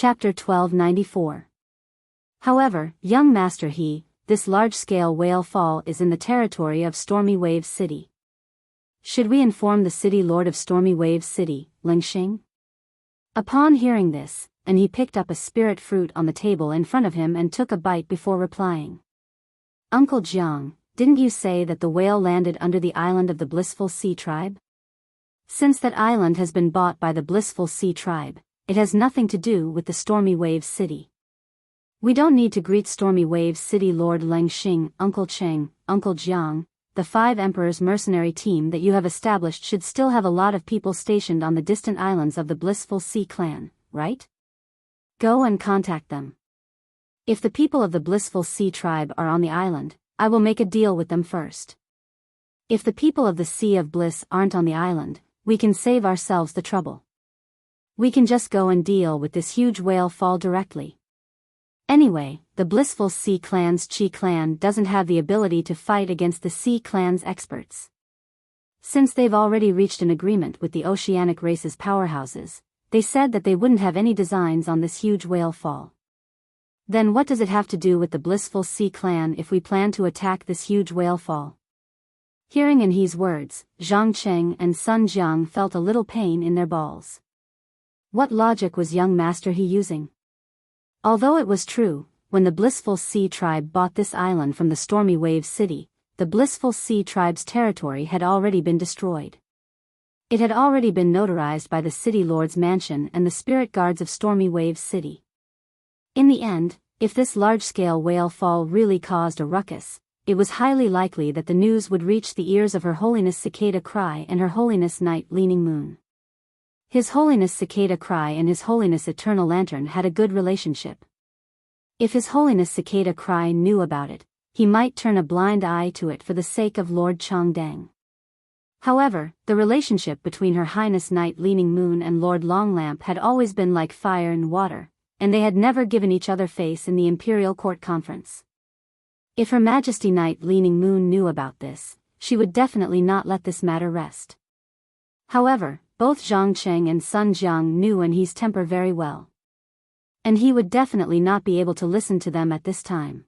Chapter 1294. However, young Master this large-scale whale fall is in the territory of Stormy Waves City. Should we inform the city lord of Stormy Waves City, Lingxing? Upon hearing this, and he picked up a spirit fruit on the table in front of him and took a bite before replying. Uncle Jiang, didn't you say that the whale landed under the island of the Blissful Sea Tribe? Since that island has been bought by the Blissful Sea Tribe, it has nothing to do with the Stormy Waves City. We don't need to greet Stormy Waves City Lord Lingxing, Uncle Cheng, Uncle Jiang. The 5 Emperors mercenary team that you have established should still have a lot of people stationed on the distant islands of the Blissful Sea Clan, right? Go and contact them. If the people of the Blissful Sea Tribe are on the island, I will make a deal with them first. If the people of the Sea of Bliss aren't on the island, we can save ourselves the trouble. We can just go and deal with this huge whale fall directly. Anyway, the Blissful Sea Clan's Chi Clan doesn't have the ability to fight against the Sea Clan's experts. Since they've already reached an agreement with the oceanic race's powerhouses, they said that they wouldn't have any designs on this huge whale fall. Then what does it have to do with the Blissful Sea Clan if we plan to attack this huge whale fall? Hearing in his words, Zhang Cheng and Sun Jiang felt a little pain in their balls. What logic was young Master He using? Although it was true, when the Blissful Sea Tribe bought this island from the Stormy Waves City, the Blissful Sea Tribe's territory had already been destroyed. It had already been notarized by the City Lord's mansion and the spirit guards of Stormy Waves City. In the end, if this large-scale whale fall really caused a ruckus, it was highly likely that the news would reach the ears of Her Holiness Cicada Cry and Her Holiness Night Leaning Moon. His Holiness Cicada Cry and His Holiness Eternal Lantern had a good relationship. If His Holiness Cicada Cry knew about it, he might turn a blind eye to it for the sake of Lord Changdang. However, the relationship between Her Highness Night Leaning Moon and Lord Longlamp had always been like fire and water, and they had never given each other face in the Imperial Court Conference. If Her Majesty Night Leaning Moon knew about this, she would definitely not let this matter rest. However, both Zhang Cheng and Sun Jiang knew Anhe's temper very well. And he would definitely not be able to listen to them at this time.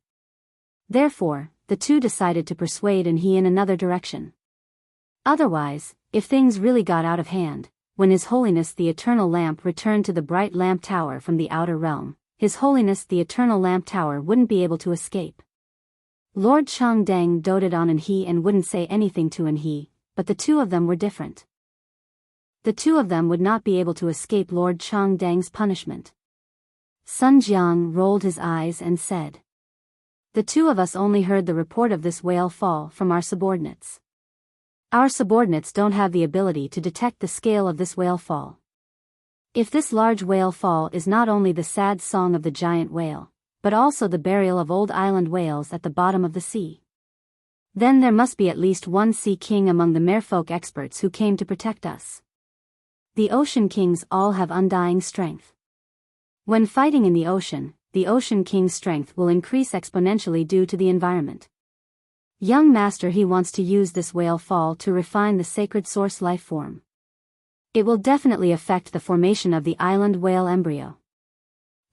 Therefore, the two decided to persuade Anhe in another direction. Otherwise, if things really got out of hand, when His Holiness the Eternal Lamp returned to the Bright Lamp Tower from the Outer Realm, His Holiness the Eternal Lamp Tower wouldn't be able to escape. Lord Changdang doted on Anhe and wouldn't say anything to Anhe, but the two of them were different. The two of them would not be able to escape Lord Changdang's punishment. Sun Jiang rolled his eyes and said, "The two of us only heard the report of this whale fall from our subordinates. Our subordinates don't have the ability to detect the scale of this whale fall. If this large whale fall is not only the sad song of the giant whale, but also the burial of old island whales at the bottom of the sea, then there must be at least one sea king among the merfolk experts who came to protect us. The ocean kings all have undying strength. When fighting in the ocean king's strength will increase exponentially due to the environment. Young Master He wants to use this whale fall to refine the sacred source life form. It will definitely affect the formation of the island whale embryo.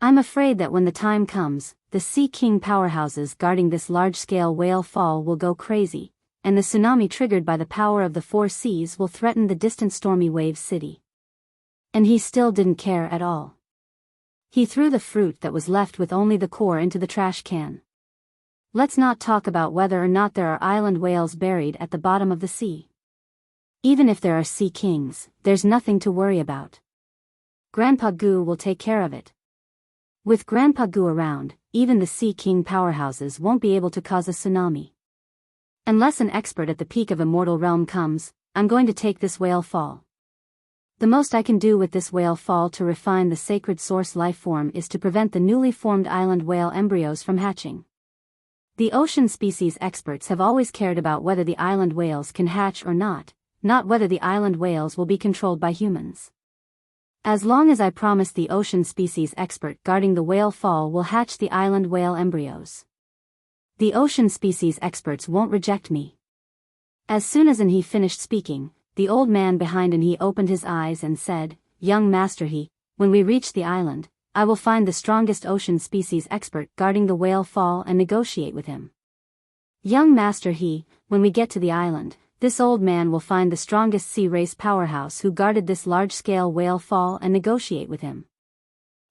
I'm afraid that when the time comes, the Sea King powerhouses guarding this large-scale whale fall will go crazy, and the tsunami triggered by the power of the 4 seas will threaten the distant Stormy Waves City." And he still didn't care at all. He threw the fruit that was left with only the core into the trash can. Let's not talk about whether or not there are island whales buried at the bottom of the sea. Even if there are sea kings, there's nothing to worry about. Grandpa Gu will take care of it. With Grandpa Gu around, even the Sea King powerhouses won't be able to cause a tsunami. Unless an expert at the peak of Immortal Realm comes, I'm going to take this whale fall. The most I can do with this whale fall to refine the sacred source life form is to prevent the newly formed island whale embryos from hatching. The ocean species experts have always cared about whether the island whales can hatch or not whether the island whales will be controlled by humans. As long as I promise the ocean species expert guarding the whale fall will hatch the island whale embryos, the ocean species experts won't reject me. As soon as Anhe finished speaking, the old man behind Anhe opened his eyes and said, "Young Master He, when we reach the island, I will find the strongest ocean species expert guarding the whale fall and negotiate with him. Young master he, when we get to the island, this old man will find the strongest sea race powerhouse who guarded this large-scale whale fall and negotiate with him.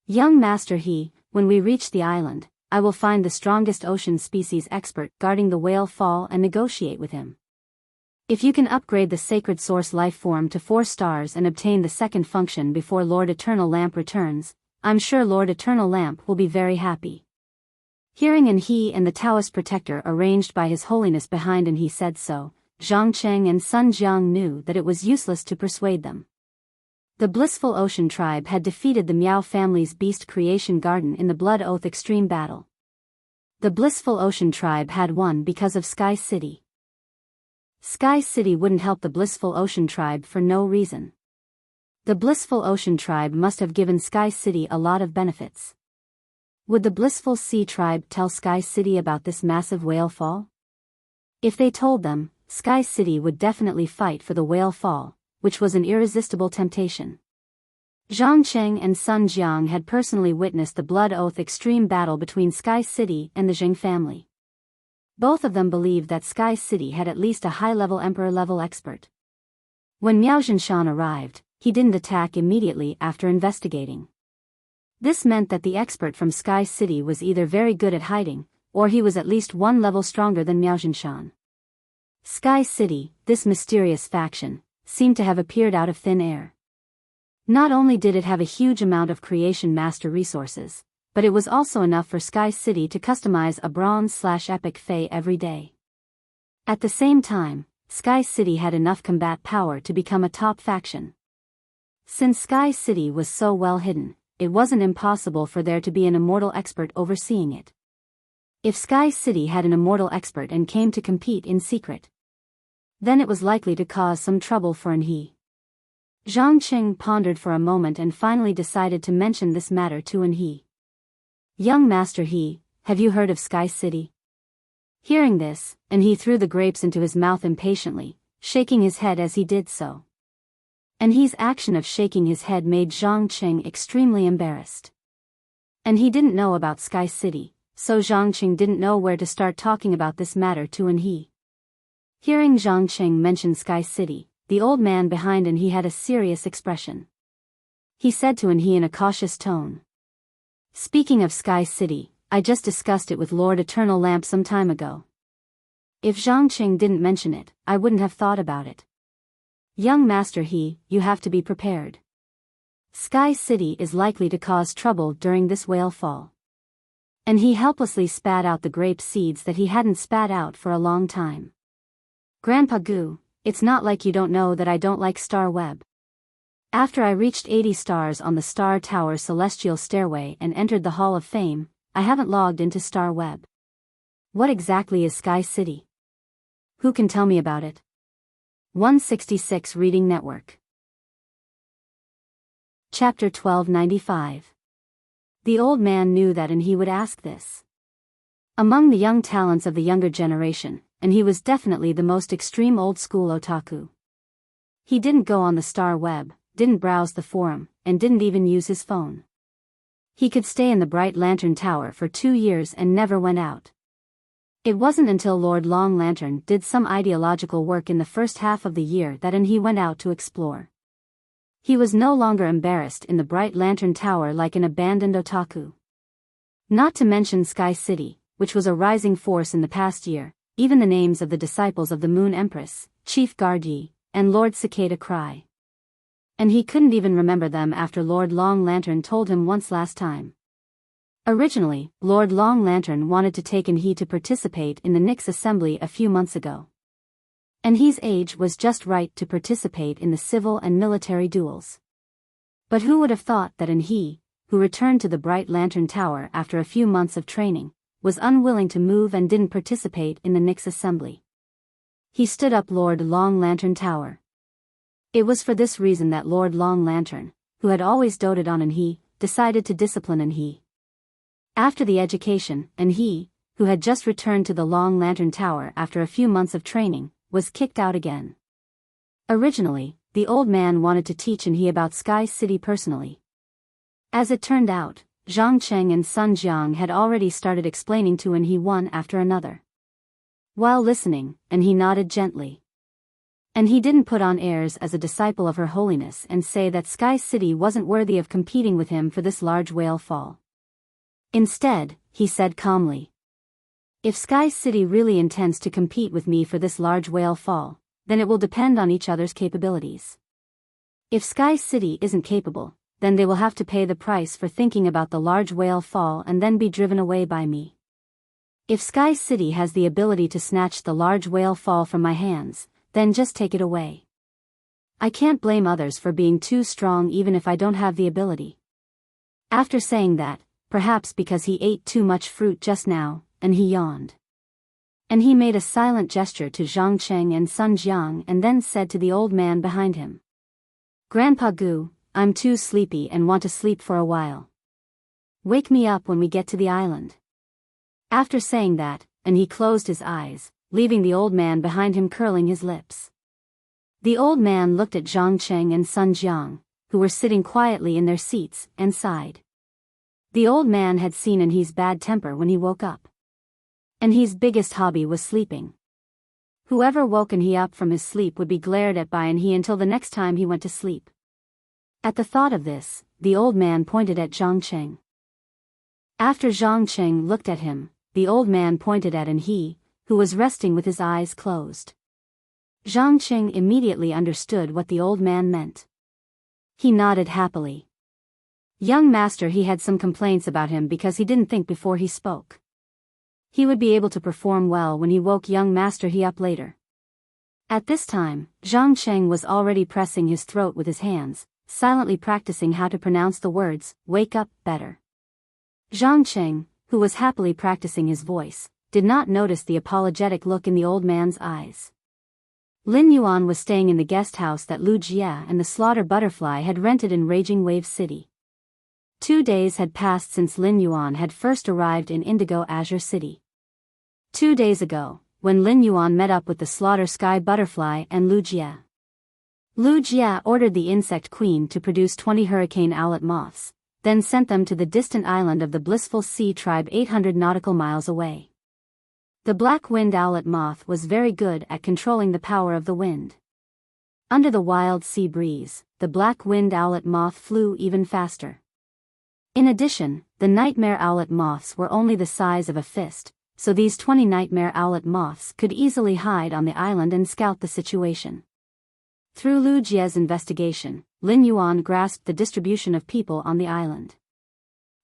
Young master he, when we reach the island, I will find the strongest ocean species expert guarding the whale fall and negotiate with him. If you can upgrade the sacred source life form to 4 stars and obtain the second function before Lord Eternal Lamp returns, I'm sure Lord Eternal Lamp will be very happy. Hearing and he and the Taoist protector arranged by His Holiness behind and he said so, Zhang Cheng and Sun Jiang knew that it was useless to persuade them. The Blissful Ocean tribe had defeated the Miao family's Beast Creation Garden in the Blood Oath Extreme Battle. The Blissful Ocean tribe had won because of Sky City. Sky City wouldn't help the Blissful Ocean tribe for no reason. The Blissful Ocean tribe must have given Sky City a lot of benefits. Would the Blissful Sea tribe tell Sky City about this massive whale fall? If they told them, Sky City would definitely fight for the whale fall, which was an irresistible temptation. Zhang Cheng and Sun Jiang had personally witnessed the Blood Oath Extreme battle between Sky City and the Zheng family. Both of them believed that Sky City had at least a high-level Emperor-level expert. When Miao Zhinshan arrived, he didn't attack immediately after investigating. This meant that the expert from Sky City was either very good at hiding, or he was at least 1 level stronger than Miao Zhinshan. Sky City, this mysterious faction, seemed to have appeared out of thin air. Not only did it have a huge amount of creation master resources, but it was also enough for Sky City to customize a bronze/epic fae every day. At the same time, Sky City had enough combat power to become a top faction. Since Sky City was so well hidden, it wasn't impossible for there to be an immortal expert overseeing it. If Sky City had an immortal expert and came to compete in secret, then it was likely to cause some trouble for An-He. Zhang Qing pondered for a moment and finally decided to mention this matter to An-He. Young Master He, have you heard of Sky City? Hearing this, An-He threw the grapes into his mouth impatiently, shaking his head as he did so. An-He's action of shaking his head made Zhang Qing extremely embarrassed. An-He didn't know about Sky City, so Zhang Qing didn't know where to start talking about this matter to An-He. Hearing Zhang Qing mention Sky City, the old man behind An-He had a serious expression. He said to An-He in a cautious tone. Speaking of Sky City, I just discussed it with Lord Eternal Lamp some time ago. If Zhang Qing didn't mention it, I wouldn't have thought about it. Young Master He, you have to be prepared. Sky City is likely to cause trouble during this whale fall. And he helplessly spat out the grape seeds that he hadn't spat out for a long time. Grandpa Gu, it's not like you don't know that I don't like Star Web. After I reached 80 stars on the Star Tower Celestial Stairway and entered the Hall of Fame, I haven't logged into Star Web. What exactly is Sky City? Who can tell me about it? 166 Reading Network. Chapter 1295. The old man knew that and he would ask this. Among the young talents of the younger generation, and he was definitely the most extreme old-school otaku. He didn't go on the Star Web, didn't browse the forum, and didn't even use his phone. He could stay in the Bright Lantern Tower for 2 years and never went out. It wasn't until Lord Long Lantern did some ideological work in the first half of the year that he went out to explore. He was no longer embarrassed in the Bright Lantern Tower like an abandoned otaku. Not to mention Sky City, which was a rising force in the past year, even the names of the disciples of the Moon Empress, Chief Guardi, and Lord Cicada Cry. And he couldn't even remember them after Lord Long Lantern told him once last time. Originally, Lord Long Lantern wanted to take An-He to participate in the Nyx Assembly a few months ago. An-He's age was just right to participate in the civil and military duels. But who would have thought that An-He, who returned to the Bright Lantern Tower after a few months of training, was unwilling to move and didn't participate in the Nyx Assembly. He stood up Lord Long Lantern Tower. It was for this reason that Lord Long Lantern, who had always doted on An-He, decided to discipline An-He. After the education, An-He, who had just returned to the Long Lantern Tower after a few months of training, was kicked out again. Originally, the old man wanted to teach An-He about Sky City personally. As it turned out, Zhang Cheng and Sun Jiang had already started explaining to Enhe one after another. While listening, Enhe nodded gently. And he didn't put on airs as a disciple of Her Holiness and say that Sky City wasn't worthy of competing with him for this large whale fall. Instead, he said calmly, "If Sky City really intends to compete with me for this large whale fall, then it will depend on each other's capabilities. If Sky City isn't capable, then they will have to pay the price for thinking about the large whale fall and then be driven away by me. If Sky City has the ability to snatch the large whale fall from my hands, then just take it away. I can't blame others for being too strong even if I don't have the ability." After saying that, perhaps because he ate too much fruit just now, and he yawned. And he made a silent gesture to Zhang Cheng and Sun Jiang and then said to the old man behind him, "Grandpa Gu, I'm too sleepy and want to sleep for a while. Wake me up when we get to the island." After saying that, and he closed his eyes, leaving the old man behind him curling his lips. The old man looked at Zhang Cheng and Sun Jiang, who were sitting quietly in their seats, and sighed. The old man had seen Enhe's bad temper when he woke up. Enhe's biggest hobby was sleeping. Whoever woke Enhe up from his sleep would be glared at by Enhe until the next time he went to sleep. At the thought of this, the old man pointed at Zhang Cheng. After Zhang Cheng looked at him, the old man pointed at Enhe, who was resting with his eyes closed. Zhang Cheng immediately understood what the old man meant. He nodded happily. Young master, he had some complaints about him because he didn't think before he spoke. He would be able to perform well when he woke young master he up later. At this time, Zhang Cheng was already pressing his throat with his hands, silently practicing how to pronounce the words, "wake up," better. Zhang Cheng, who was happily practicing his voice, did not notice the apologetic look in the old man's eyes. Lin Yuan was staying in the guest house that Lu Jie and the Slaughter Butterfly had rented in Raging Wave City. 2 days had passed since Lin Yuan had first arrived in Indigo Azure City. 2 days ago, when Lin Yuan met up with the Slaughter Sky Butterfly and Lu Jie. Lu Jie ordered the Insect Queen to produce 20 hurricane owlet moths, then sent them to the distant island of the Blissful Sea Tribe 800 nautical miles away. The black-winged owlet moth was very good at controlling the power of the wind. Under the wild sea breeze, the black-winged owlet moth flew even faster. In addition, the nightmare owlet moths were only the size of a fist, so these 20 nightmare owlet moths could easily hide on the island and scout the situation. Through Lu Jie's investigation, Lin Yuan grasped the distribution of people on the island.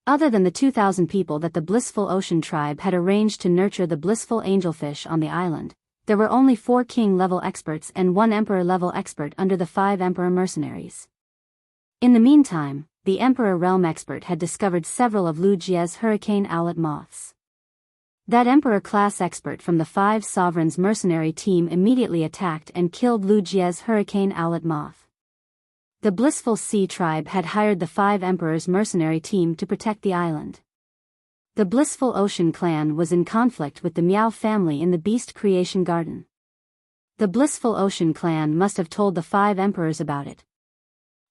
Other than the 2,000 people that the Blissful Ocean Tribe had arranged to nurture the blissful angelfish on the island, there were only 4 king-level experts and 1 emperor-level expert under the 5 emperor mercenaries. In the meantime, the Emperor Realm expert had discovered several of Lu Jie's hurricane owlet moths. That Emperor-class expert from the 5 Sovereigns mercenary team immediately attacked and killed Lu Jie's hurricane owlet moth. The Blissful Sea Tribe had hired the 5 Emperors mercenary team to protect the island. The Blissful Ocean clan was in conflict with the Meow family in the Beast Creation Garden. The Blissful Ocean clan must have told the 5 Emperors about it.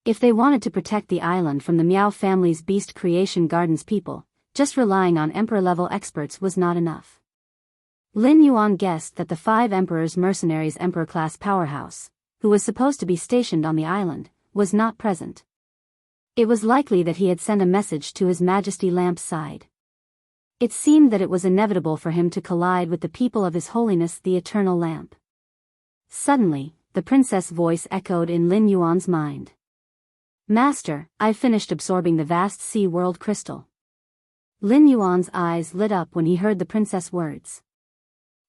If they wanted to protect the island from the Meow family's Beast Creation Garden's people, just relying on Emperor-level experts was not enough. Lin Yuan guessed that the 5 Emperors mercenaries' Emperor-class powerhouse, who was supposed to be stationed on the island, was not present. It was likely that he had sent a message to His Majesty Lamp's side. It seemed that it was inevitable for him to collide with the people of His Holiness the Eternal Lamp. Suddenly, the princess' voice echoed in Lin Yuan's mind. "Master, I've finished absorbing the vast sea world crystal." Lin Yuan's eyes lit up when he heard the princess' words.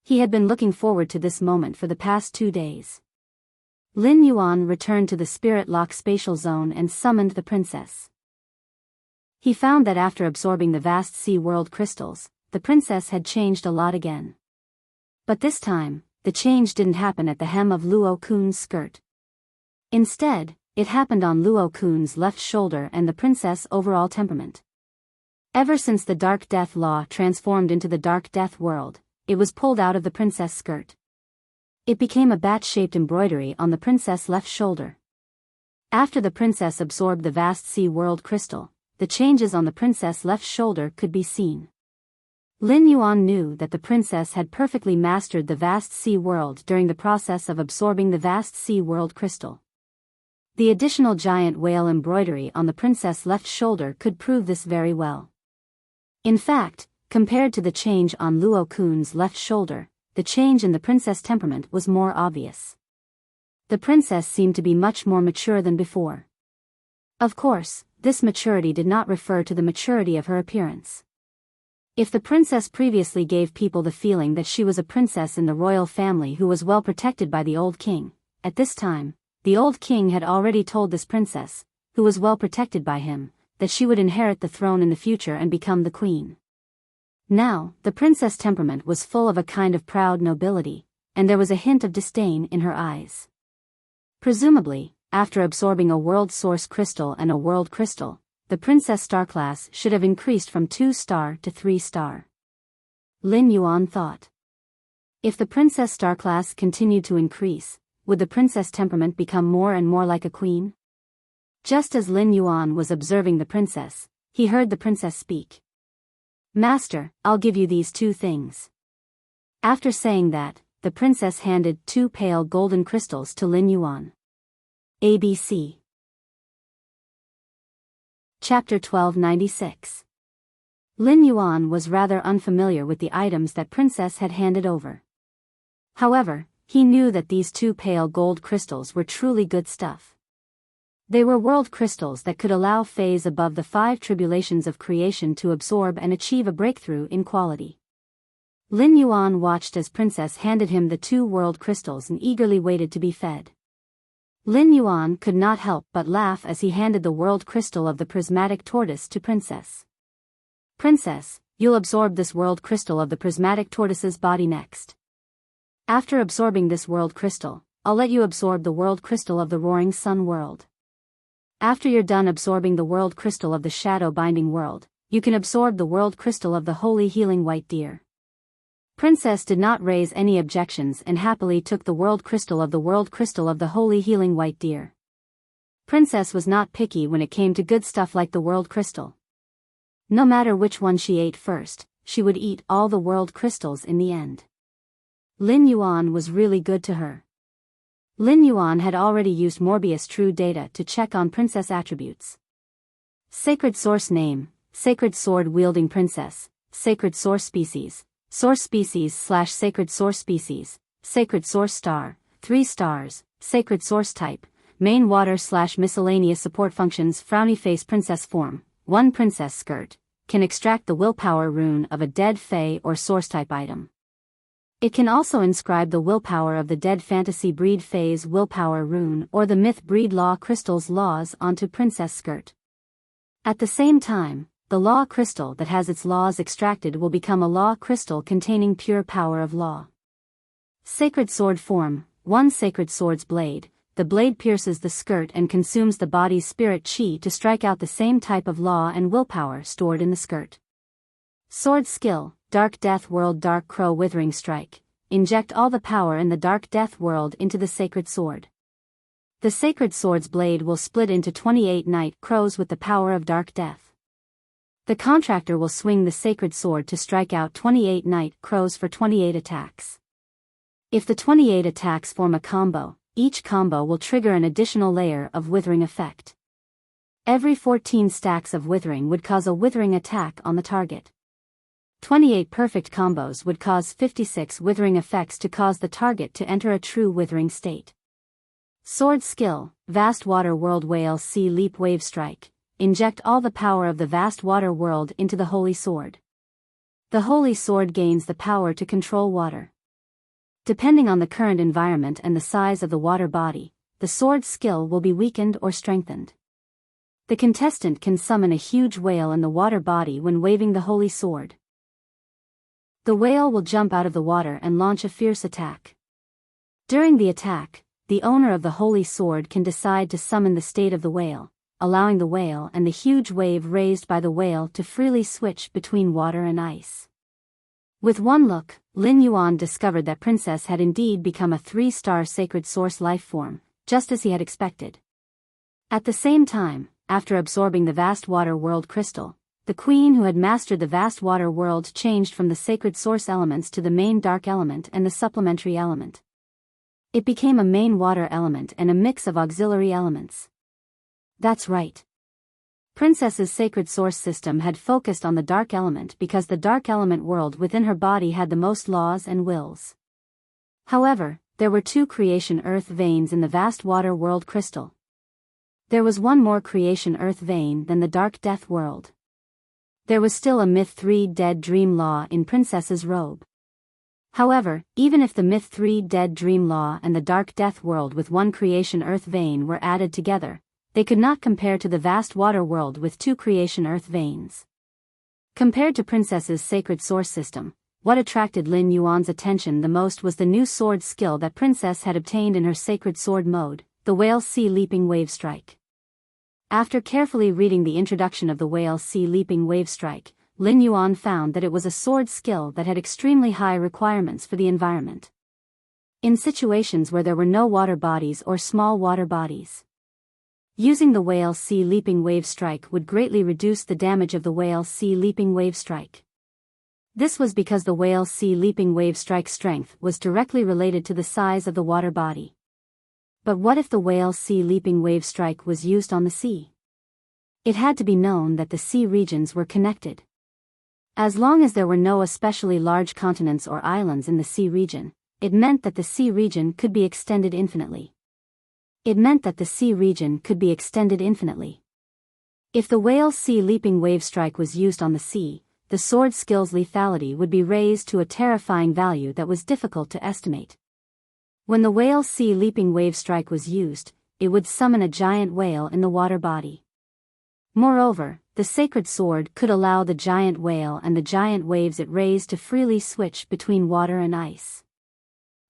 He had been looking forward to this moment for the past 2 days. Lin Yuan returned to the Spirit Lock spatial zone and summoned the princess. He found that after absorbing the vast sea world crystals, the princess had changed a lot again. But this time, the change didn't happen at the hem of Luo Kun's skirt. Instead, it happened on Luo Kun's left shoulder and the princess' overall temperament. Ever since the Dark Death Law transformed into the Dark Death world, it was pulled out of the princess' skirt. It became a bat-shaped embroidery on the princess' left shoulder. After the princess absorbed the vast sea world crystal, the changes on the princess' left shoulder could be seen. Lin Yuan knew that the princess had perfectly mastered the vast sea world during the process of absorbing the vast sea world crystal. The additional giant whale embroidery on the princess' left shoulder could prove this very well. In fact, compared to the change on Luo Kun's left shoulder, the change in the princess' temperament was more obvious. The princess seemed to be much more mature than before. Of course, this maturity did not refer to the maturity of her appearance. If the princess previously gave people the feeling that she was a princess in the royal family who was well protected by the old king, at this time, the old king had already told this princess, who was well protected by him, that she would inherit the throne in the future and become the queen. Now, the princess' temperament was full of a kind of proud nobility, and there was a hint of disdain in her eyes. Presumably, after absorbing a world source crystal and a world crystal, the princess star class should have increased from 2-star to 3-star. Lin Yuan thought. If the princess star class continued to increase, would the princess temperament become more and more like a queen? Just as Lin Yuan was observing the princess, he heard the princess speak. "Master, I'll give you these 2 things." After saying that, the princess handed 2 pale golden crystals to Lin Yuan. ABC. Chapter 1296. Lin Yuan was rather unfamiliar with the items that princess had handed over. However, he knew that these 2 pale gold crystals were truly good stuff. They were world crystals that could allow Fays above the 5 tribulations of creation to absorb and achieve a breakthrough in quality. Lin Yuan watched as princess handed him the 2 world crystals and eagerly waited to be fed. Lin Yuan could not help but laugh as he handed the world crystal of the prismatic tortoise to princess. "Princess, you'll absorb this world crystal of the prismatic tortoise's body next. After absorbing this world crystal, I'll let you absorb the world crystal of the roaring sun world. After you're done absorbing the world crystal of the shadow binding world, you can absorb the world crystal of the holy healing white deer." Princess did not raise any objections and happily took the world crystal of the holy healing white deer. Princess was not picky when it came to good stuff like the world crystal. No matter which one she ate first, she would eat all the world crystals in the end. Lin Yuan was really good to her. Lin Yuan had already used Morbius True Data to check on princess attributes. Sacred source name, sacred sword wielding princess, sacred source species / sacred source species, sacred source star, 3 stars, sacred source type, main water / miscellaneous support functions. Frowny face princess form, 1 princess skirt, can extract the willpower rune of a dead fae or source type item. It can also inscribe the willpower of the dead fantasy breed fae's willpower rune or the myth breed law crystal's laws onto princess skirt. At the same time, the law crystal that has its laws extracted will become a law crystal containing pure power of law. Sacred sword form, 1 sacred sword's blade, the blade pierces the skirt and consumes the body's spirit chi to strike out the same type of law and willpower stored in the skirt. Sword skill, Dark Death World Dark Crow Withering Strike, inject all the power in the Dark Death World into the sacred sword. The sacred sword's blade will split into 28 night crows with the power of dark death. The contractor will swing the sacred sword to strike out 28 night crows for 28 attacks. If the 28 attacks form a combo, each combo will trigger an additional layer of withering effect. Every 14 stacks of withering would cause a withering attack on the target. 28 perfect combos would cause 56 withering effects to cause the target to enter a true withering state. Sword skill, Vast Water World Whale Sea Leap Wave Strike, inject all the power of the vast water world into the holy sword. The holy sword gains the power to control water. Depending on the current environment and the size of the water body, the sword's skill will be weakened or strengthened. The contestant can summon a huge whale in the water body when waving the holy sword. The whale will jump out of the water and launch a fierce attack. During the attack, the owner of the holy sword can decide to summon the state of the whale, allowing the whale and the huge wave raised by the whale to freely switch between water and ice. With one look, Lin Yuan discovered that Princess had indeed become a 3-star sacred source life form, just as he had expected. At the same time, after absorbing the vast water world crystal, the queen who had mastered the vast water world changed from the sacred source elements to the main dark element and the supplementary element. It became a main water element and a mix of auxiliary elements. That's right. Princess's sacred source system had focused on the dark element because the dark element world within her body had the most laws and wills. However, there were 2 creation earth veins in the vast water world crystal. There was one more creation earth vein than the dark death world. There was still a myth 3 dead dream law in Princess's robe. However, even if the myth 3 dead dream law and the dark death world with 1 creation earth vein were added together, they could not compare to the vast water world with 2 creation earth veins. Compared to Princess's sacred source system, what attracted Lin Yuan's attention the most was the new sword skill that Princess had obtained in her sacred sword mode, the Whale Sea Leaping Wave Strike. After carefully reading the introduction of the Whale Sea Leaping Wave Strike, Lin Yuan found that it was a sword skill that had extremely high requirements for the environment. In situations where there were no water bodies or small water bodies, using the Whale Sea Leaping Wave Strike would greatly reduce the damage of the Whale Sea Leaping Wave Strike. This was because the Whale Sea Leaping Wave Strike strength was directly related to the size of the water body. But what if the Whale Sea Leaping Wave Strike was used on the sea? It had to be known that the sea regions were connected. As long as there were no especially large continents or islands in the sea region, it meant that the sea region could be extended infinitely. If the Whale Sea Leaping Wave Strike was used on the sea, the sword skill's lethality would be raised to a terrifying value that was difficult to estimate. When the Whale Sea Leaping Wave Strike was used, it would summon a giant whale in the water body. Moreover, the sacred sword could allow the giant whale and the giant waves it raised to freely switch between water and ice.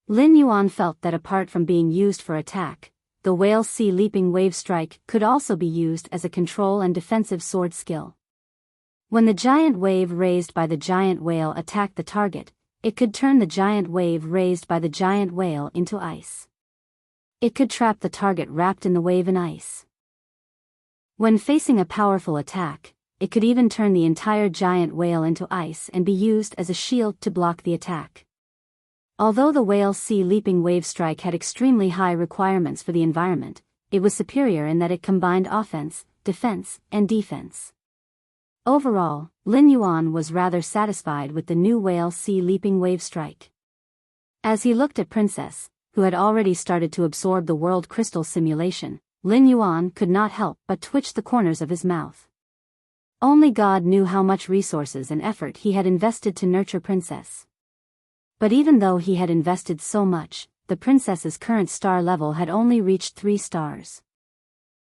Lin Yuan felt that apart from being used for attack, the Whale Sea Leaping Wave Strike could also be used as a control and defensive sword skill. When the giant wave raised by the giant whale attacked the target, it could turn the giant wave raised by the giant whale into ice. It could trap the target wrapped in the wave and ice. When facing a powerful attack, it could even turn the entire giant whale into ice and be used as a shield to block the attack. Although the Whale Sea Leaping Wave Strike had extremely high requirements for the environment, it was superior in that it combined offense, defense, and defense. Overall, Lin Yuan was rather satisfied with the new Whale Sea Leaping Wave Strike. As he looked at Princess, who had already started to absorb the world crystal simulation, Lin Yuan could not help but twitch the corners of his mouth. Only God knew how much resources and effort he had invested to nurture Princess. But even though he had invested so much, the Princess's current star level had only reached 3 stars.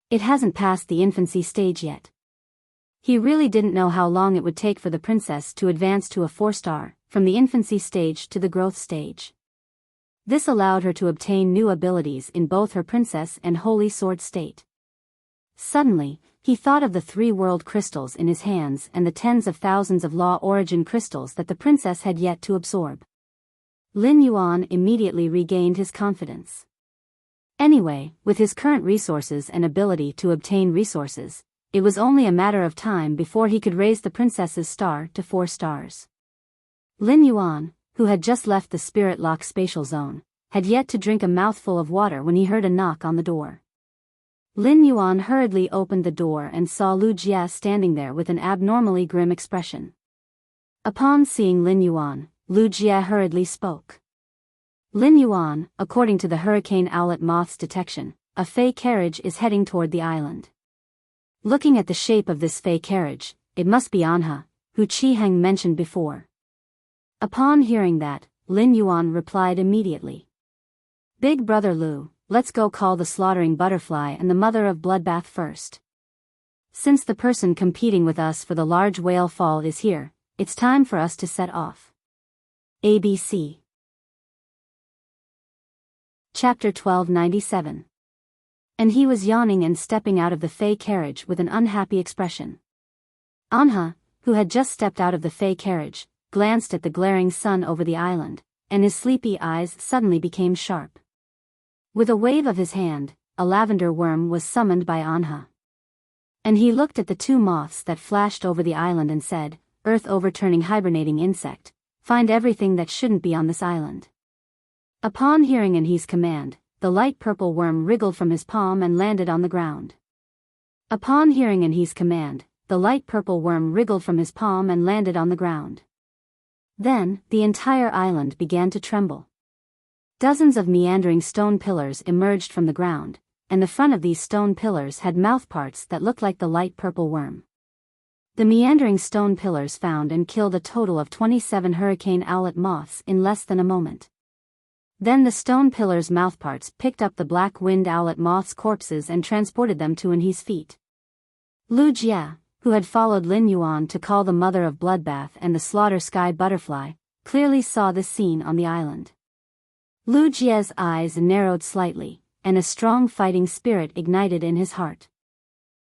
It hasn't passed the infancy stage yet. He really didn't know how long it would take for the Princess to advance to a 4-star, from the infancy stage to the growth stage. This allowed her to obtain new abilities in both her Princess and Holy Sword state. Suddenly, he thought of the 3 world crystals in his hands and the tens of thousands of law origin crystals that the Princess had yet to absorb. Lin Yuan immediately regained his confidence. Anyway, with his current resources and ability to obtain resources, it was only a matter of time before he could raise the Princess's star to 4 stars. Lin Yuan, who had just left the Spirit Lock spatial zone, had yet to drink a mouthful of water when he heard a knock on the door. Lin Yuan hurriedly opened the door and saw Lu Jie standing there with an abnormally grim expression. Upon seeing Lin Yuan, Lu Jie hurriedly spoke. Lin Yuan, according to the Hurricane Owlet Moth's detection, a Fey carriage is heading toward the island. Looking at the shape of this Fey carriage, it must be Anha, who Qi Heng mentioned before. Upon hearing that, Lin Yuan replied immediately. Big brother Lu, let's go call the slaughtering butterfly and the mother of bloodbath first. Since the person competing with us for the large whale fall is here, it's time for us to set off. ABC. Chapter 1297. And he was yawning and stepping out of the Fey carriage with an unhappy expression. Anha, who had just stepped out of the Fey carriage, glanced at the glaring sun over the island, and his sleepy eyes suddenly became sharp. With a wave of his hand, a lavender worm was summoned by Anha. And he looked at the two moths that flashed over the island and said, "Earth overturning hibernating insect, find everything that shouldn't be on this island." Upon hearing Enhi's command, the light purple worm wriggled from his palm and landed on the ground. Upon hearing Enhi's command, the light purple worm wriggled from his palm and landed on the ground. Then, the entire island began to tremble. Dozens of meandering stone pillars emerged from the ground, and the front of these stone pillars had mouthparts that looked like the light purple worm. The meandering stone pillars found and killed a total of 27 hurricane owlet moths in less than a moment. Then the stone pillars' mouthparts picked up the black-winged owlet moths' corpses and transported them to Enhi's feet. Lu Jie, who had followed Lin Yuan to call the mother of bloodbath and the slaughter sky butterfly, clearly saw this scene on the island. Lu Jie's eyes narrowed slightly, and a strong fighting spirit ignited in his heart.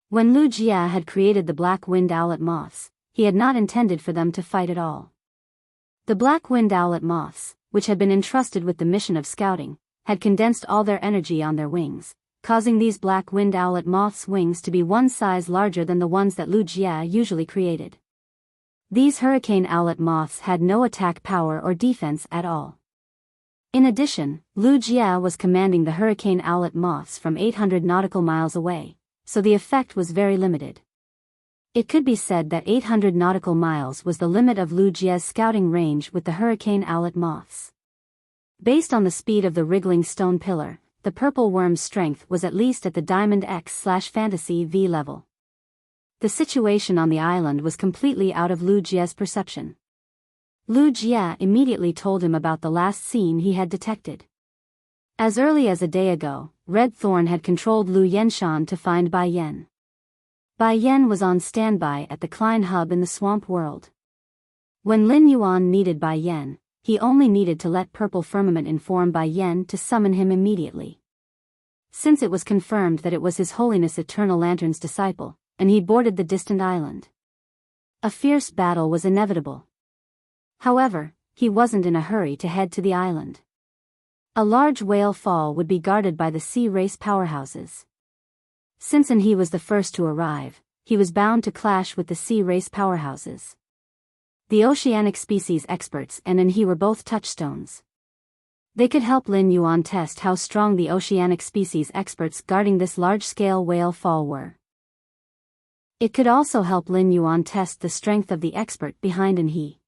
When Lu Jie had created the black-winged owlet moths, he had not intended for them to fight at all. The black-winged owlet moths, which had been entrusted with the mission of scouting, had condensed all their energy on their wings, causing these black-winged owlet moths' wings to be one size larger than the ones that Lu Jie usually created. These hurricane owlet moths had no attack power or defense at all. In addition, Lu Jie was commanding the hurricane owlet moths from 800 nautical miles away, so the effect was very limited. It could be said that 800 nautical miles was the limit of Lu Jie's scouting range with the hurricane owlet moths. Based on the speed of the wriggling stone pillar, the purple worm's strength was at least at the Diamond X/Fantasy V level. The situation on the island was completely out of Lu Jie's perception. Lu Jie immediately told him about the last scene he had detected. As early as a day ago, Red Thorn had controlled Lu Yenshan to find Bai Yan. Bai Yan was on standby at the Klein hub in the swamp world. When Lin Yuan needed Bai Yan, he only needed to let Purple Firmament inform Bai Yan to summon him immediately. Since it was confirmed that it was His Holiness Eternal Lantern's disciple, and he boarded the distant island. A fierce battle was inevitable. However, he wasn't in a hurry to head to the island. A large whale fall would be guarded by the sea race powerhouses. Since Enhi was the first to arrive, he was bound to clash with the sea race powerhouses. The oceanic species experts and Enhi were both touchstones. They could help Lin Yuan test how strong the oceanic species experts guarding this large-scale whale fall were. It could also help Lin Yuan test the strength of the expert behind Enhi.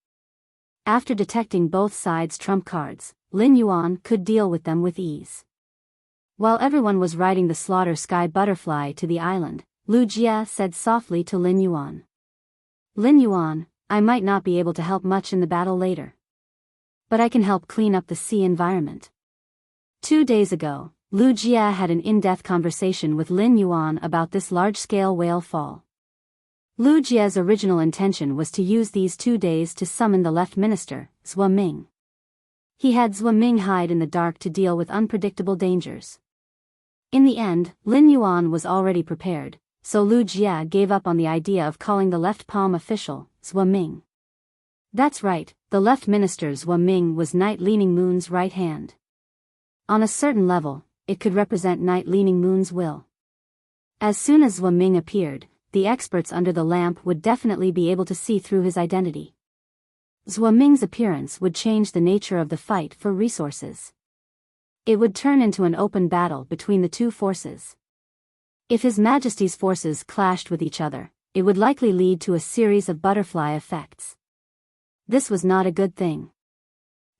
After detecting both sides' trump cards, Lin Yuan could deal with them with ease. While everyone was riding the slaughter sky butterfly to the island, Lu Jie said softly to Lin Yuan. "Lin Yuan, I might not be able to help much in the battle later. But I can help clean up the sea environment." 2 days ago, Lu Jie had an in-depth conversation with Lin Yuan about this large-scale whale fall. Lu Jie's original intention was to use these 2 days to summon the left minister, Zhou Ming. He had Zhou Ming hide in the dark to deal with unpredictable dangers. In the end, Lin Yuan was already prepared, so Lu Jie gave up on the idea of calling the left palm official, Zhou Ming. That's right, the left minister Zhou Ming was Night Leaning Moon's right hand. On a certain level, it could represent Night Leaning Moon's will. As soon as Zhou Ming appeared, the experts under the lamp would definitely be able to see through his identity. Zhou Ming's appearance would change the nature of the fight for resources. It would turn into an open battle between the two forces. If His Majesty's forces clashed with each other, it would likely lead to a series of butterfly effects. This was not a good thing.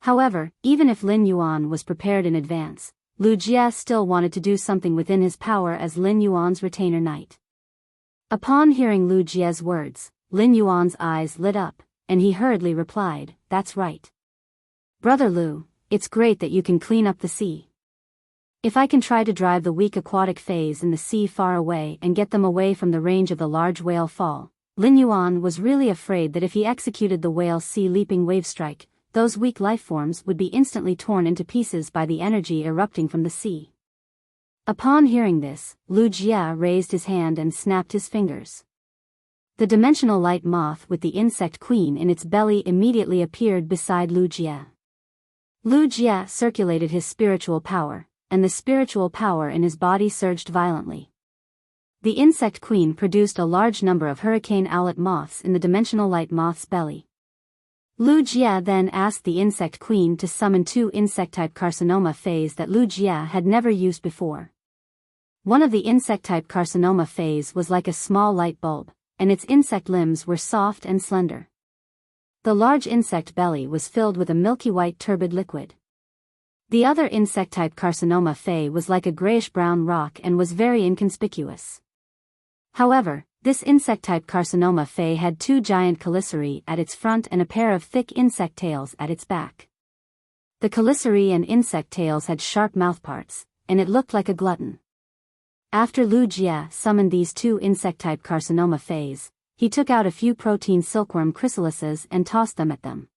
However, even if Lin Yuan was prepared in advance, Lu Jie still wanted to do something within his power as Lin Yuan's retainer knight. Upon hearing Lu Jie's words, Lin Yuan's eyes lit up, and he hurriedly replied, "That's right. Brother Lu, it's great that you can clean up the sea. If I can try to drive the weak aquatic phase in the sea far away and get them away from the range of the large whale fall." Lin Yuan was really afraid that if he executed the whale sea leaping wave strike, those weak lifeforms would be instantly torn into pieces by the energy erupting from the sea. Upon hearing this, Lu Jie raised his hand and snapped his fingers. The dimensional light moth with the insect queen in its belly immediately appeared beside Lu Jie. Lu Jie circulated his spiritual power, and the spiritual power in his body surged violently. The insect queen produced a large number of hurricane owlet moths in the dimensional light moth's belly. Lu Jie then asked the insect queen to summon 2 insect-type carcinoma phase that Lu Jie had never used before. One of the insect-type carcinoma phase was like a small light bulb, and its insect limbs were soft and slender. The large insect belly was filled with a milky white turbid liquid. The other insect-type carcinoma phase was like a grayish-brown rock and was very inconspicuous. However, this insect-type carcinoma phase had 2 giant chelicerae at its front and a pair of thick insect tails at its back. The chelicerae and insect tails had sharp mouthparts, and it looked like a glutton. After Lu Jie summoned these 2 insect-type carcinoma phase, he took out a few protein silkworm chrysalises and tossed them at them.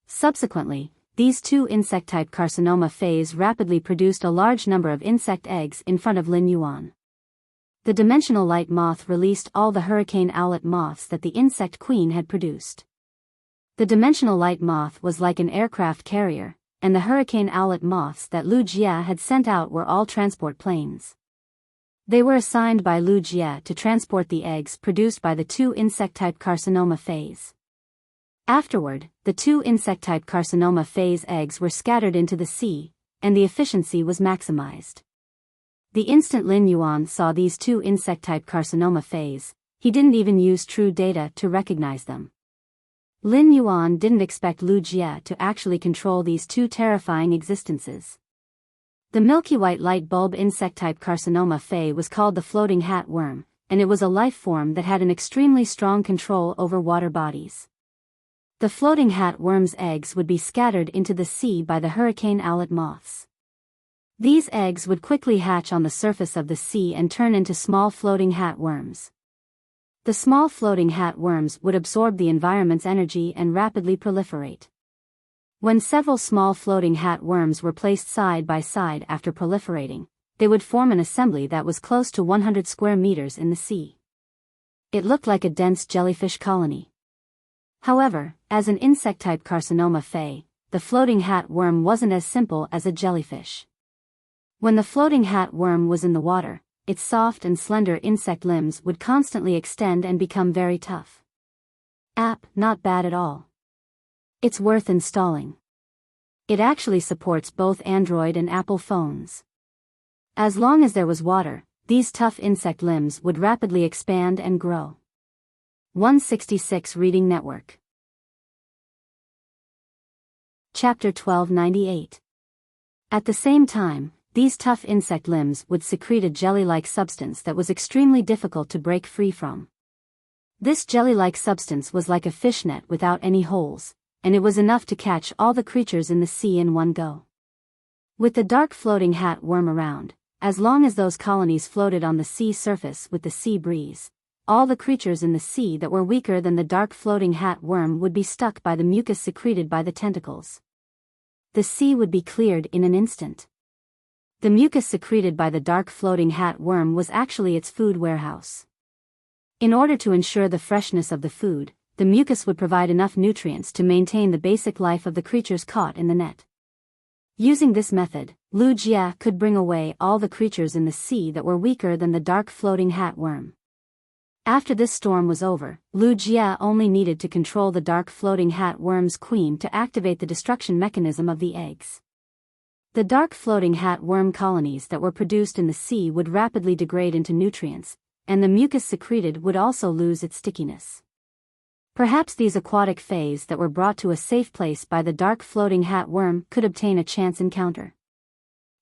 Subsequently, these 2 insect-type carcinoma phase rapidly produced a large number of insect eggs in front of Lin Yuan. The dimensional light moth released all the hurricane owlet moths that the insect queen had produced. The dimensional light moth was like an aircraft carrier, and the hurricane owlet moths that Lu Jie had sent out were all transport planes. They were assigned by Lu Jie to transport the eggs produced by the 2 insect-type carcinoma phase. Afterward, the 2 insect-type carcinoma phase eggs were scattered into the sea, and the efficiency was maximized. The instant Lin Yuan saw these 2 insect-type carcinoma phase, he didn't even use true data to recognize them. Lin Yuan didn't expect Lu Jie to actually control these 2 terrifying existences. The milky white light bulb insect-type carcinoma phase was called the floating hat worm, and it was a life form that had an extremely strong control over water bodies. The floating hat worm's eggs would be scattered into the sea by the hurricane owlet moths. These eggs would quickly hatch on the surface of the sea and turn into small floating hat worms. The small floating hat worms would absorb the environment's energy and rapidly proliferate. When several small floating hat worms were placed side by side after proliferating, they would form an assembly that was close to 100 square meters in the sea. It looked like a dense jellyfish colony. However, as an insect-type carcinoma phase, the floating hat worm wasn't as simple as a jellyfish. When the floating hat worm was in the water, its soft and slender insect limbs would constantly extend and become very tough. Not bad at all. It's worth installing. It actually supports both Android and Apple phones. As long as there was water, these tough insect limbs would rapidly expand and grow. 166 Reading Network. Chapter 1298. At the same time, these tough insect limbs would secrete a jelly-like substance that was extremely difficult to break free from. This jelly-like substance was like a fishnet without any holes, and it was enough to catch all the creatures in the sea in one go. With the dark floating hat worm around, as long as those colonies floated on the sea surface with the sea breeze, all the creatures in the sea that were weaker than the dark floating hat worm would be stuck by the mucus secreted by the tentacles. The sea would be cleared in an instant. The mucus secreted by the dark floating hat worm was actually its food warehouse. In order to ensure the freshness of the food, the mucus would provide enough nutrients to maintain the basic life of the creatures caught in the net. Using this method, Lu Jie could bring away all the creatures in the sea that were weaker than the dark floating hat worm. After this storm was over, Lu Jie only needed to control the dark floating hat worm's queen to activate the destruction mechanism of the eggs. The dark floating hat worm colonies that were produced in the sea would rapidly degrade into nutrients, and the mucus secreted would also lose its stickiness. Perhaps these aquatic phase that were brought to a safe place by the dark floating hat worm could obtain a chance encounter.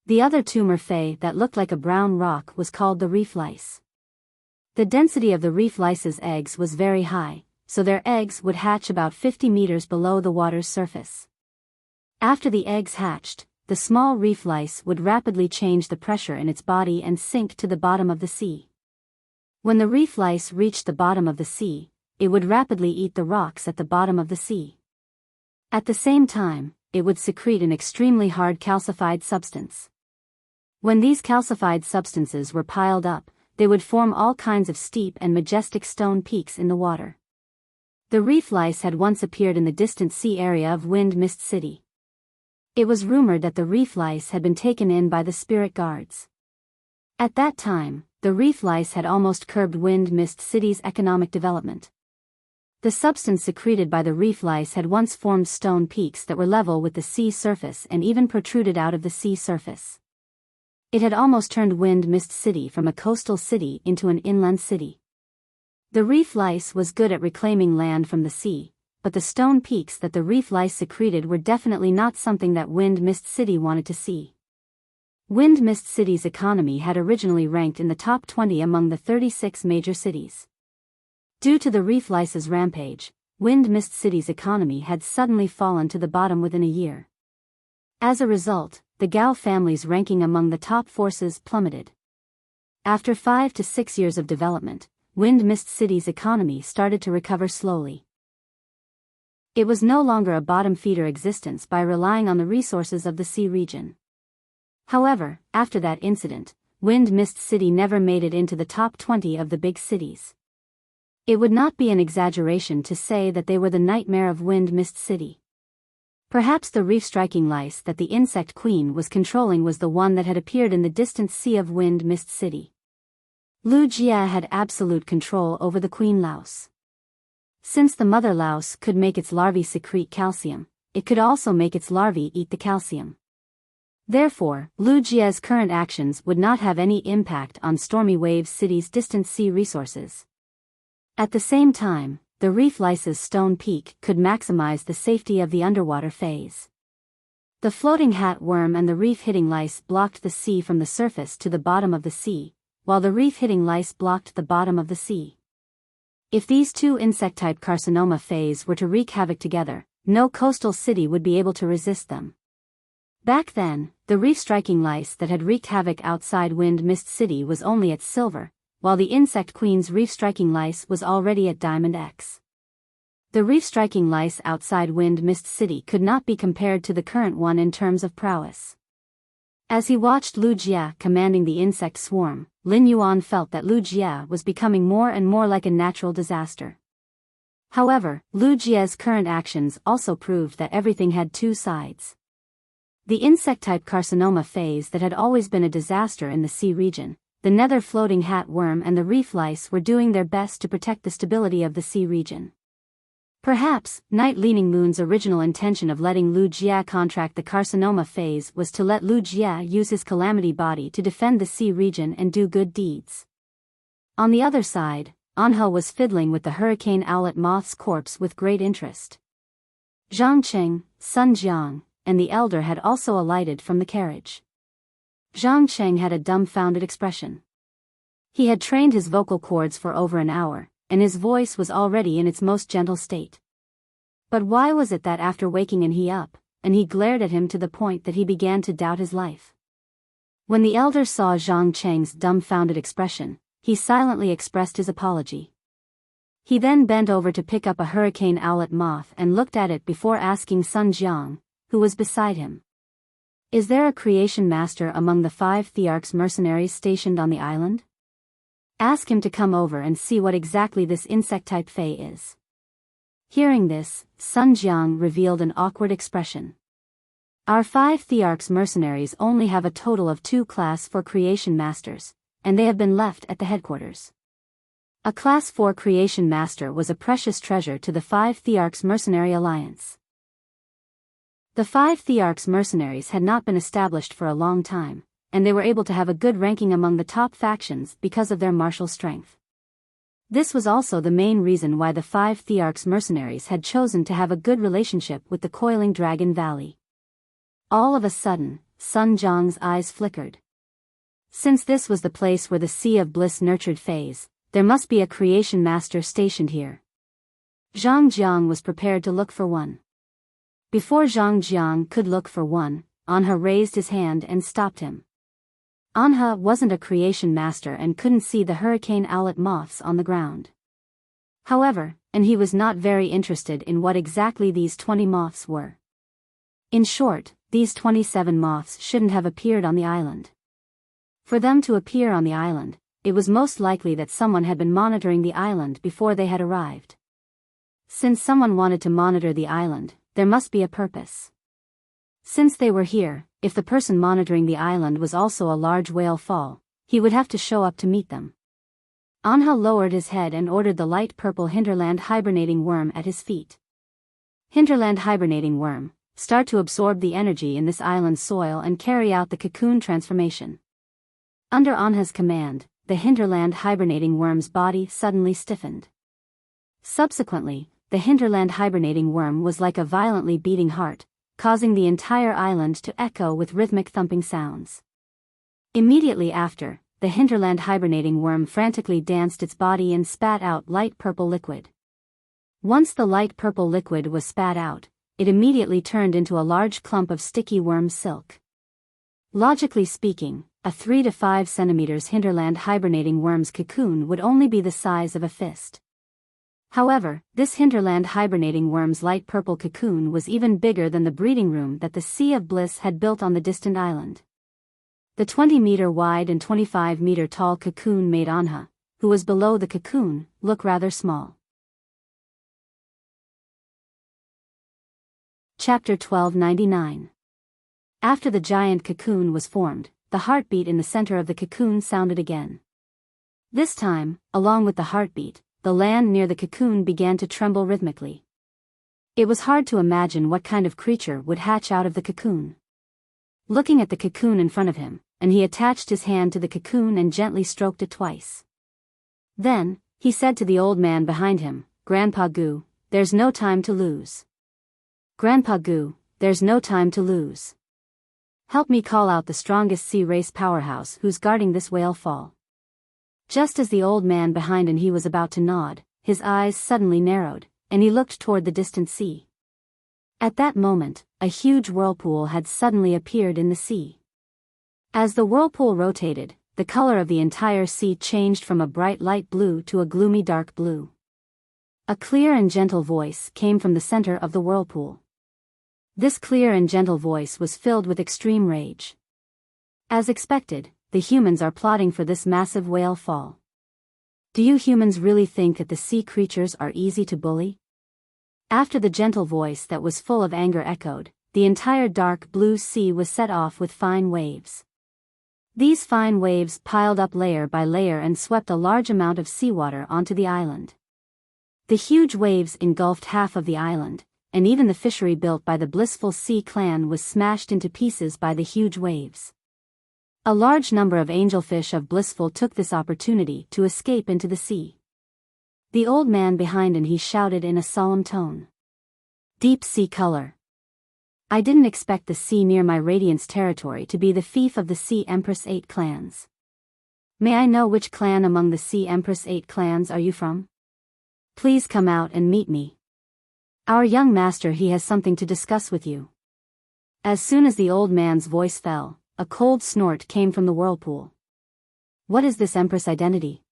The other tumor phase that looked like a brown rock was called the reef lice. The density of the reef lice's eggs was very high, so their eggs would hatch about 50 meters below the water's surface. After the eggs hatched, the small reef lice would rapidly change the pressure in its body and sink to the bottom of the sea. When the reef lice reached the bottom of the sea, it would rapidly eat the rocks at the bottom of the sea. At the same time, it would secrete an extremely hard calcified substance. When these calcified substances were piled up, they would form all kinds of steep and majestic stone peaks in the water. The reef lice had once appeared in the distant sea area of Wind Mist City. It was rumored that the reef lice had been taken in by the spirit guards. At that time, the reef lice had almost curbed Wind Mist City's economic development. The substance secreted by the reef lice had once formed stone peaks that were level with the sea surface and even protruded out of the sea surface. It had almost turned Wind Mist City from a coastal city into an inland city. The reef lice was good at reclaiming land from the sea, but the stone peaks that the reef lice secreted were definitely not something that Wind Mist City wanted to see. Wind Mist City's economy had originally ranked in the top 20 among the 36 major cities. Due to the reef lice's rampage, Wind Mist City's economy had suddenly fallen to the bottom within a year. As a result, the Gao family's ranking among the top forces plummeted. After 5 to 6 years of development, Wind Mist City's economy started to recover slowly. It was no longer a bottom-feeder existence by relying on the resources of the sea region. However, after that incident, Wind Mist City never made it into the top 20 of the big cities. It would not be an exaggeration to say that they were the nightmare of Wind Mist City. Perhaps the reef-striking lice that the insect queen was controlling was the one that had appeared in the distant sea of Wind Mist City. Lu Jia had absolute control over the queen louse. Since the mother louse could make its larvae secrete calcium, it could also make its larvae eat the calcium. Therefore, Lu Jia's current actions would not have any impact on Stormy Wave City's distant sea resources. At the same time, the reef lice's stone peak could maximize the safety of the underwater phase. The floating hat worm and the reef-hitting lice blocked the sea from the surface to the bottom of the sea, while the reef-hitting lice blocked the bottom of the sea. If these two insect-type carcinoma phase were to wreak havoc together, no coastal city would be able to resist them. Back then, the reef-striking lice that had wreaked havoc outside Wind Mist City was only at silver, while the insect queen's reef-striking lice was already at Diamond X. The reef-striking lice outside Wind Mist City could not be compared to the current one in terms of prowess. As he watched Lu Jia commanding the insect swarm, Lin Yuan felt that Lu Jia was becoming more and more like a natural disaster. However, Lu Jia's current actions also proved that everything had two sides. The insect-type carcinoma phase that had always been a disaster in the sea region, the nether floating hat worm and the reef lice were doing their best to protect the stability of the sea region. Perhaps, Night Leaning Moon's original intention of letting Lu Jia contract the carcinoma phase was to let Lu Jia use his calamity body to defend the sea region and do good deeds. On the other side, Anhe was fiddling with the hurricane owlet moth's corpse with great interest. Zhang Cheng, Sun Jiang, and the elder had also alighted from the carriage. Zhang Cheng had a dumbfounded expression. He had trained his vocal cords for over an hour, and his voice was already in its most gentle state. But why was it that after waking he up, and he glared at him to the point that he began to doubt his life? When the elder saw Zhang Cheng's dumbfounded expression, he silently expressed his apology. He then bent over to pick up a hurricane owlet moth and looked at it before asking Sun Jiang, who was beside him. Is there a creation master among the 5 Thearch's mercenaries stationed on the island? Ask him to come over and see what exactly this insect-type fey is. Hearing this, Sun Jiang revealed an awkward expression. Our 5 Thearch's mercenaries only have a total of 2 class 4 creation masters, and they have been left at the headquarters. A class 4 creation master was a precious treasure to the 5 Thearch's mercenary alliance. The 5 Thearch's mercenaries had not been established for a long time, and they were able to have a good ranking among the top factions because of their martial strength. This was also the main reason why the 5 Thearch's mercenaries had chosen to have a good relationship with the Coiling Dragon Valley. All of a sudden, Sun Jiang's eyes flickered. Since this was the place where the Sea of Bliss nurtured phase, there must be a creation master stationed here. Zhang Jiang was prepared to look for one. Before Zhang Jiang could look for one, Anhe raised his hand and stopped him. Anhe wasn't a creation master and couldn't see the hurricane owlet moths on the ground. However, and he was not very interested in what exactly these 20 moths were. In short, these 27 moths shouldn't have appeared on the island. For them to appear on the island, it was most likely that someone had been monitoring the island before they had arrived. Since someone wanted to monitor the island, there must be a purpose. Since they were here, if the person monitoring the island was also a large whale fall, he would have to show up to meet them. Anha lowered his head and ordered the light purple hinterland hibernating worm at his feet. Hinterland hibernating worm, start to absorb the energy in this island's soil and carry out the cocoon transformation. Under Anha's command, the hinterland hibernating worm's body suddenly stiffened. Subsequently, the hinterland hibernating worm was like a violently beating heart, causing the entire island to echo with rhythmic thumping sounds. Immediately after, the hinterland hibernating worm frantically danced its body and spat out light purple liquid. Once the light purple liquid was spat out, it immediately turned into a large clump of sticky worm silk. Logically speaking, a 3 to 5 centimeters hinterland hibernating worm's cocoon would only be the size of a fist. However, this hinterland hibernating worm's light purple cocoon was even bigger than the breeding room that the Sea of Bliss had built on the distant island. The 20-meter wide and 25-meter tall cocoon made Anha, who was below the cocoon, look rather small. Chapter 1299. After the giant cocoon was formed, the heartbeat in the center of the cocoon sounded again. This time, along with the heartbeat, the land near the cocoon began to tremble rhythmically. It was hard to imagine what kind of creature would hatch out of the cocoon. Looking at the cocoon in front of him, and he attached his hand to the cocoon and gently stroked it twice. Then, he said to the old man behind him, "Grandpa Goo, there's no time to lose. Grandpa Goo, there's no time to lose. Help me call out the strongest sea race powerhouse who's guarding this whale fall." Just as the old man behind and he was about to nod, his eyes suddenly narrowed, and he looked toward the distant sea. At that moment, a huge whirlpool had suddenly appeared in the sea. As the whirlpool rotated, the color of the entire sea changed from a bright light blue to a gloomy dark blue. A clear and gentle voice came from the center of the whirlpool. This clear and gentle voice was filled with extreme rage. As expected, the humans are plotting for this massive whale fall. Do you humans really think that the sea creatures are easy to bully? After the gentle voice that was full of anger echoed, the entire dark blue sea was set off with fine waves. These fine waves piled up layer by layer and swept a large amount of seawater onto the island. The huge waves engulfed half of the island, and even the fishery built by the Blissful Sea clan was smashed into pieces by the huge waves. A large number of angelfish of Blissful took this opportunity to escape into the sea. The old man behind and he shouted in a solemn tone. "Deep sea color. I didn't expect the sea near my Radiance territory to be the fief of the Sea Empress 8 clans. May I know which clan among the Sea Empress 8 clans are you from? Please come out and meet me. Our young master he has something to discuss with you." As soon as the old man's voice fell, a cold snort came from the whirlpool. "What is this Empress identity?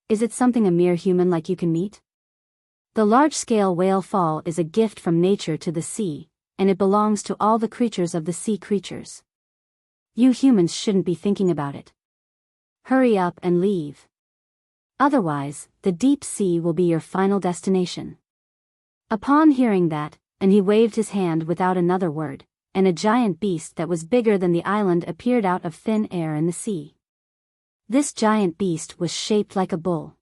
Is it something a mere human like you can meet? The large-scale whale fall is a gift from nature to the sea, and it belongs to all the creatures of the sea creatures. You humans shouldn't be thinking about it. Hurry up and leave. Otherwise, the deep sea will be your final destination." Upon hearing that, and he waved his hand without another word, and a giant beast that was bigger than the island appeared out of thin air in the sea. This giant beast was shaped like a bull.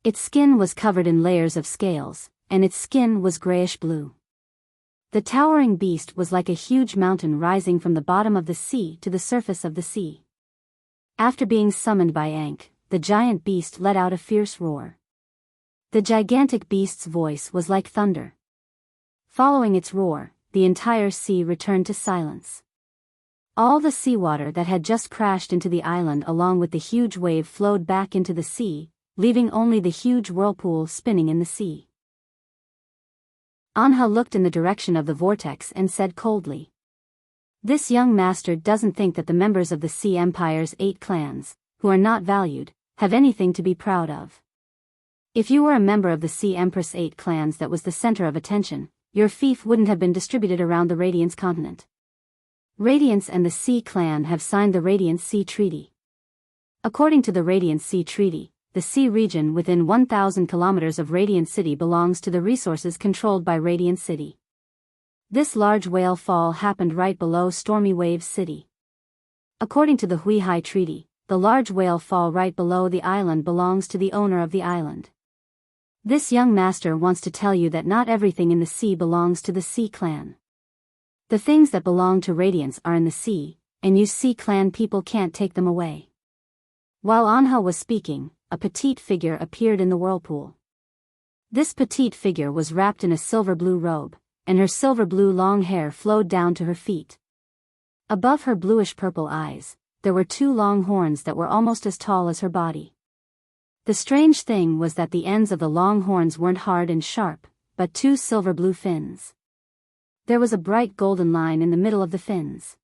Its skin was covered in layers of scales, and its skin was grayish-blue. The towering beast was like a huge mountain rising from the bottom of the sea to the surface of the sea. After being summoned by Ankh, the giant beast let out a fierce roar. The gigantic beast's voice was like thunder. Following its roar, the entire sea returned to silence. All the seawater that had just crashed into the island along with the huge wave flowed back into the sea, leaving only the huge whirlpool spinning in the sea. Anha looked in the direction of the vortex and said coldly, "This young master doesn't think that the members of the Sea Empire's 8 clans, who are not valued, have anything to be proud of. If you were a member of the Sea Empress 8 clans that was the center of attention, your fief wouldn't have been distributed around the Radiance continent. Radiance and the Sea clan have signed the Radiance Sea Treaty. According to the Radiance Sea Treaty, the sea region within 1,000 kilometers of Radiant City belongs to the resources controlled by Radiant City. This large whale fall happened right below Stormy Waves City. According to the Huihai Treaty, the large whale fall right below the island belongs to the owner of the island. This young master wants to tell you that not everything in the sea belongs to the Sea Clan. The things that belong to Radiance are in the sea, and you Sea Clan people can't take them away. While Anha was speaking, a petite figure appeared in the whirlpool. This petite figure was wrapped in a silver blue robe, and her silver blue long hair flowed down to her feet. Above her bluish-purple eyes, there were two long horns that were almost as tall as her body. The strange thing was that the ends of the long horns weren't hard and sharp, but two silver-blue fins. There was a bright golden line in the middle of the fins.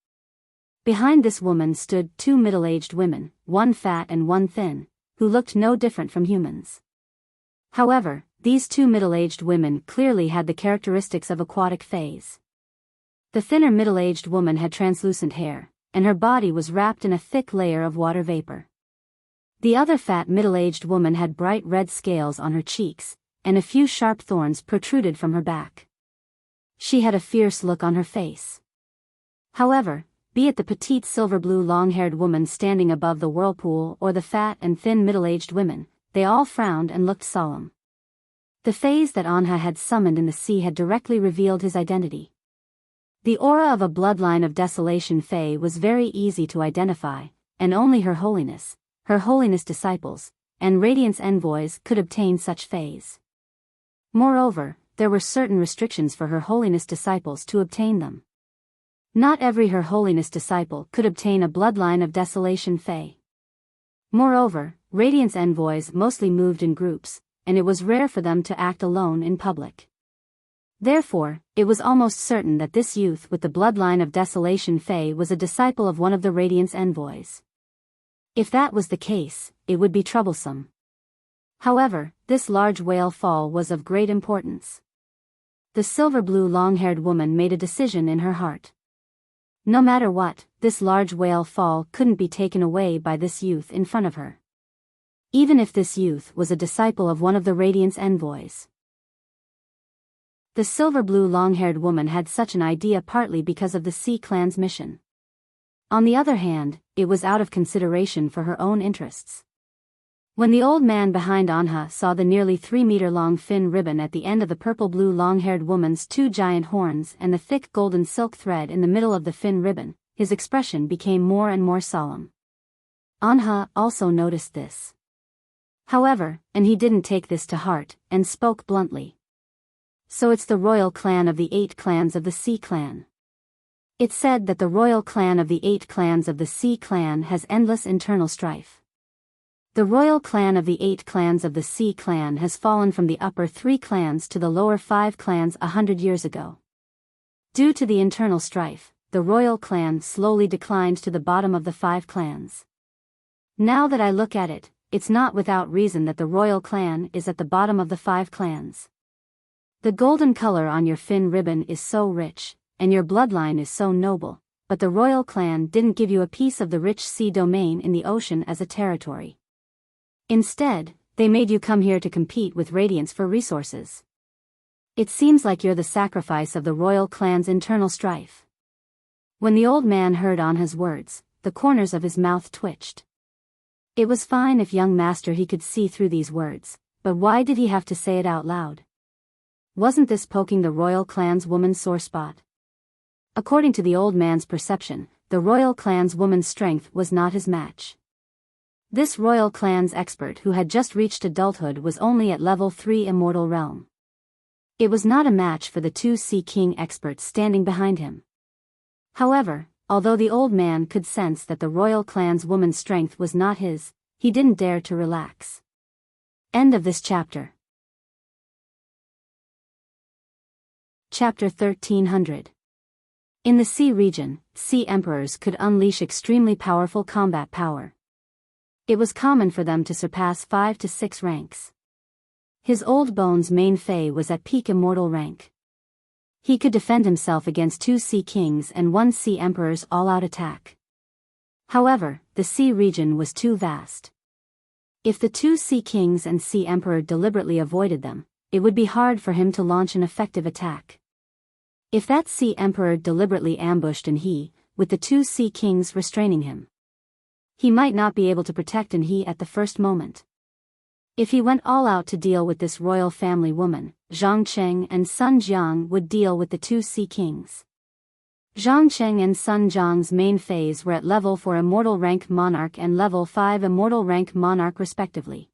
Behind this woman stood two middle-aged women, one fat and one thin, who looked no different from humans. However, these two middle-aged women clearly had the characteristics of aquatic fays. The thinner middle-aged woman had translucent hair, and her body was wrapped in a thick layer of water vapor. The other fat middle-aged woman had bright red scales on her cheeks, and a few sharp thorns protruded from her back. She had a fierce look on her face. However, be it the petite silver-blue long-haired woman standing above the whirlpool or the fat and thin middle-aged women, they all frowned and looked solemn. The fays that Anha had summoned in the sea had directly revealed his identity. The aura of a bloodline of desolation fae was very easy to identify, and only Her Holiness disciples, and Radiance envoys could obtain such fays. Moreover, there were certain restrictions for Her Holiness disciples to obtain them. Not every Her Holiness disciple could obtain a bloodline of desolation fae. Moreover, Radiance envoys mostly moved in groups, and it was rare for them to act alone in public. Therefore, it was almost certain that this youth with the bloodline of desolation fae was a disciple of one of the Radiance envoys. If that was the case, it would be troublesome. However, this large whale fall was of great importance. The silver-blue long-haired woman made a decision in her heart. No matter what, this large whale fall couldn't be taken away by this youth in front of her. Even if this youth was a disciple of one of the Radiance envoys. The silver-blue long-haired woman had such an idea partly because of the Sea Clan's mission. On the other hand, it was out of consideration for her own interests. When the old man behind Anha saw the nearly 3-meter-long fin ribbon at the end of the purple-blue long-haired woman's two giant horns and the thick golden silk thread in the middle of the fin ribbon, his expression became more and more solemn. Anha also noticed this. However, and he didn't take this to heart, and spoke bluntly. So it's the royal clan of the 8 clans of the Sea Clan. It's said that the royal clan of the 8 clans of the Sea Clan has endless internal strife. The royal clan of the 8 clans of the Sea Clan has fallen from the upper 3 clans to the lower 5 clans 100 years ago. Due to the internal strife, the royal clan slowly declined to the bottom of the 5 clans. Now that I look at it, it's not without reason that the royal clan is at the bottom of the 5 clans. The golden color on your fin ribbon is so rich, and your bloodline is so noble, but the royal clan didn't give you a piece of the rich sea domain in the ocean as a territory. Instead, they made you come here to compete with Radiance for resources. It seems like you're the sacrifice of the royal clan's internal strife. When the old man heard Anha's words, the corners of his mouth twitched. It was fine if young master he could see through these words, but why did he have to say it out loud? Wasn't this poking the royal clan's woman's sore spot? According to the old man's perception, the royal clan's woman's strength was not his match. This royal clan's expert who had just reached adulthood was only at level 3 immortal realm. It was not a match for the 2 Sea King experts standing behind him. However, although the old man could sense that the royal clan's woman's strength was not his, he didn't dare to relax. End of this chapter. Chapter 1300. In the sea region, sea emperors could unleash extremely powerful combat power. It was common for them to surpass 5 to 6 ranks. His old bone's main fae was at peak immortal rank. He could defend himself against 2 sea kings and 1 sea emperor's all-out attack. However, the sea region was too vast. If the 2 sea kings and sea emperor deliberately avoided them, it would be hard for him to launch an effective attack. If that sea emperor deliberately ambushed and he, with the 2 sea kings restraining him, he might not be able to protect He at the first moment. If he went all out to deal with this royal family woman, Zhang Cheng and Sun Jiang would deal with the two sea kings. Zhang Cheng and Sun Jiang's main phase were at level 4 immortal rank monarch and level 5 immortal rank monarch respectively.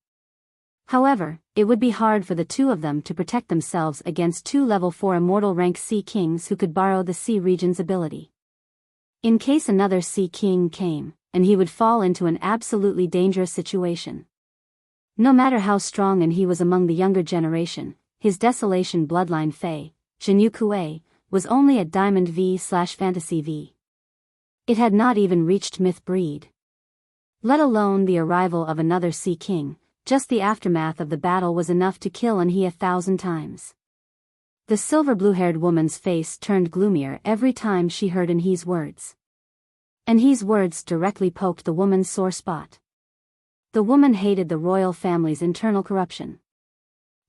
However, it would be hard for the two of them to protect themselves against two level 4 immortal rank sea kings who could borrow the sea region's ability. In case another sea king came, and he would fall into an absolutely dangerous situation. No matter how strong he was among the younger generation, his Desolation bloodline Fei, Jinyu Kuei, was only at Diamond V/Fantasy V. It had not even reached Myth breed. Let alone the arrival of another Sea King, just the aftermath of the battle was enough to kill He 1,000 times. The silver blue-haired woman's face turned gloomier every time she heard He's words. He's words directly poked the woman's sore spot. The woman hated the royal family's internal corruption.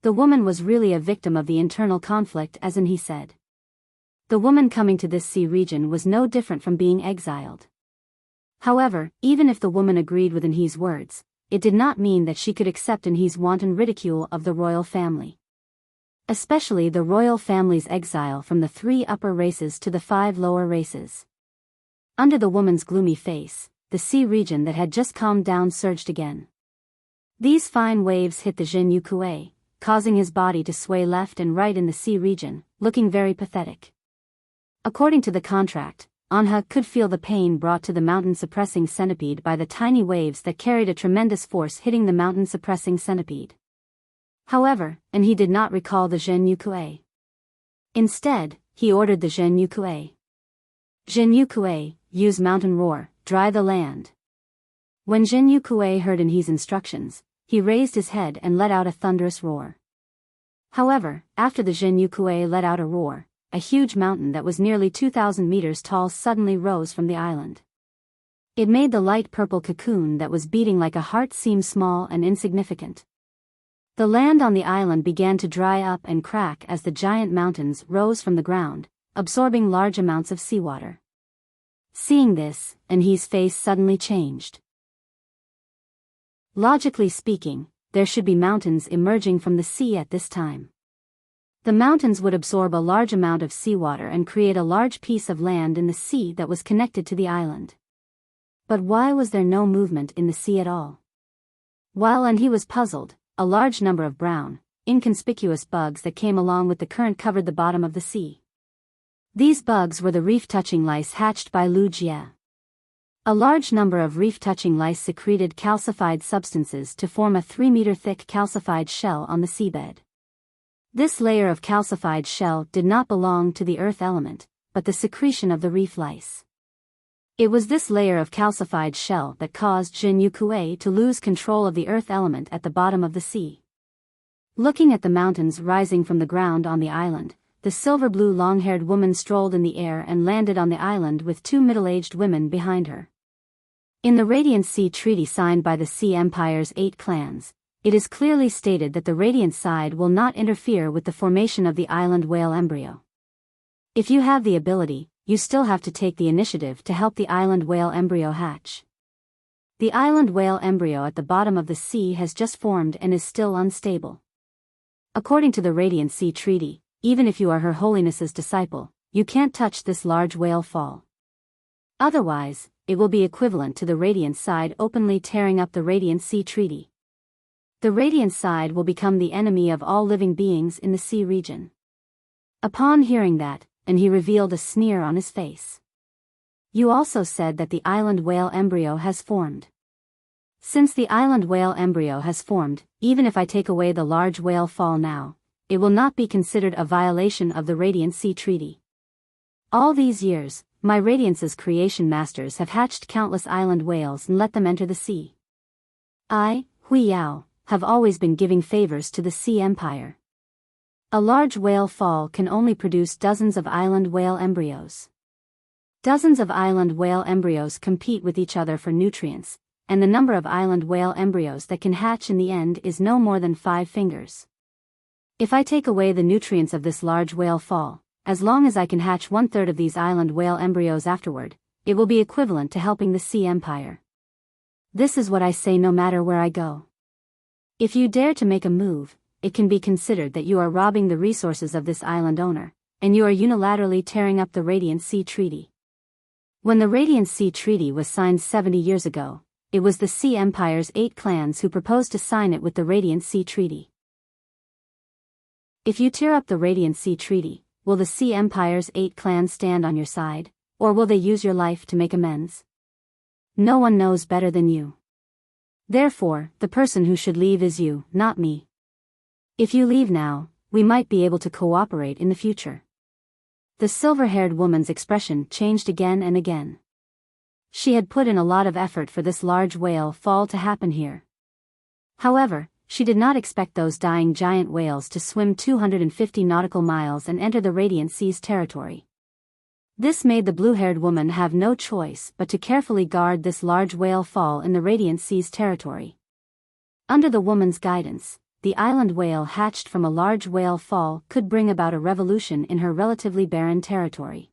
The woman was really a victim of the internal conflict, as He said. The woman coming to this sea region was no different from being exiled. However, even if the woman agreed with He's words, it did not mean that she could accept He's wanton ridicule of the royal family. Especially the royal family's exile from the 3 upper races to the 5 lower races. Under the woman's gloomy face, the sea region that had just calmed down surged again. These fine waves hit the Jinyu Kuei, causing his body to sway left and right in the sea region, looking very pathetic. According to the contract, Anha could feel the pain brought to the mountain-suppressing centipede by the tiny waves that carried a tremendous force hitting the mountain-suppressing centipede. However, he did not recall the Jinyu Kuei. Instead, he ordered the Jinyu Kuei. Jinyu Kuei, use mountain roar, dry the land. When Jinyu Kuei heard He's instructions, he raised his head and let out a thunderous roar. However, after the Jinyu Kuei let out a roar, a huge mountain that was nearly 2,000 meters tall suddenly rose from the island. It made the light purple cocoon that was beating like a heart seem small and insignificant. The land on the island began to dry up and crack as the giant mountains rose from the ground, absorbing large amounts of seawater. Seeing this, He's face suddenly changed. Logically speaking, there should be mountains emerging from the sea at this time. The mountains would absorb a large amount of seawater and create a large piece of land in the sea that was connected to the island. But why was there no movement in the sea at all? While he was puzzled, a large number of brown, inconspicuous bugs that came along with the current covered the bottom of the sea. These bugs were the reef-touching lice hatched by Lu Jie. A large number of reef-touching lice secreted calcified substances to form a 3-meter-thick calcified shell on the seabed. This layer of calcified shell did not belong to the earth element, but the secretion of the reef lice. It was this layer of calcified shell that caused Jinyu Kuei to lose control of the earth element at the bottom of the sea. Looking at the mountains rising from the ground on the island, the silver-blue long-haired woman strolled in the air and landed on the island with 2 middle-aged women behind her. In the Radiant Sea Treaty signed by the Sea Empire's 8 clans, it is clearly stated that the Radiant side will not interfere with the formation of the island whale embryo. If you have the ability, you still have to take the initiative to help the island whale embryo hatch. The island whale embryo at the bottom of the sea has just formed and is still unstable. According to the Radiant Sea Treaty, even if you are Her Holiness's disciple, you can't touch this large whale fall. Otherwise, it will be equivalent to the Radiant side openly tearing up the Radiant Sea Treaty. The Radiant side will become the enemy of all living beings in the sea region. Upon hearing that, he revealed a sneer on his face. You also said that the island whale embryo has formed. Since the island whale embryo has formed, even if I take away the large whale fall now, it will not be considered a violation of the Radiant Sea Treaty. All these years, my Radiance's creation masters have hatched countless island whales and let them enter the sea. I, Hui Yao, have always been giving favors to the Sea Empire. A large whale fall can only produce dozens of island whale embryos. Dozens of island whale embryos compete with each other for nutrients, and the number of island whale embryos that can hatch in the end is no more than 5 fingers. If I take away the nutrients of this large whale fall, as long as I can hatch 1/3 of these island whale embryos afterward, it will be equivalent to helping the Sea Empire. This is what I say no matter where I go. If you dare to make a move, it can be considered that you are robbing the resources of this island owner, and you are unilaterally tearing up the Radiant Sea Treaty. When the Radiant Sea Treaty was signed 70 years ago, it was the Sea Empire's 8 clans who proposed to sign it with the Radiant Sea Treaty. If you tear up the Radiant Sea Treaty, will the Sea Empire's 8 clans stand on your side, or will they use your life to make amends? No one knows better than you. Therefore, the person who should leave is you, not me. If you leave now, we might be able to cooperate in the future. The silver-haired woman's expression changed again and again. She had put in a lot of effort for this large whale fall to happen here. However, she did not expect those dying giant whales to swim 250 nautical miles and enter the Radiant Sea's territory. This made the blue-haired woman have no choice but to carefully guard this large whale fall in the Radiant Sea's territory. Under the woman's guidance, the island whale hatched from a large whale fall could bring about a revolution in her relatively barren territory.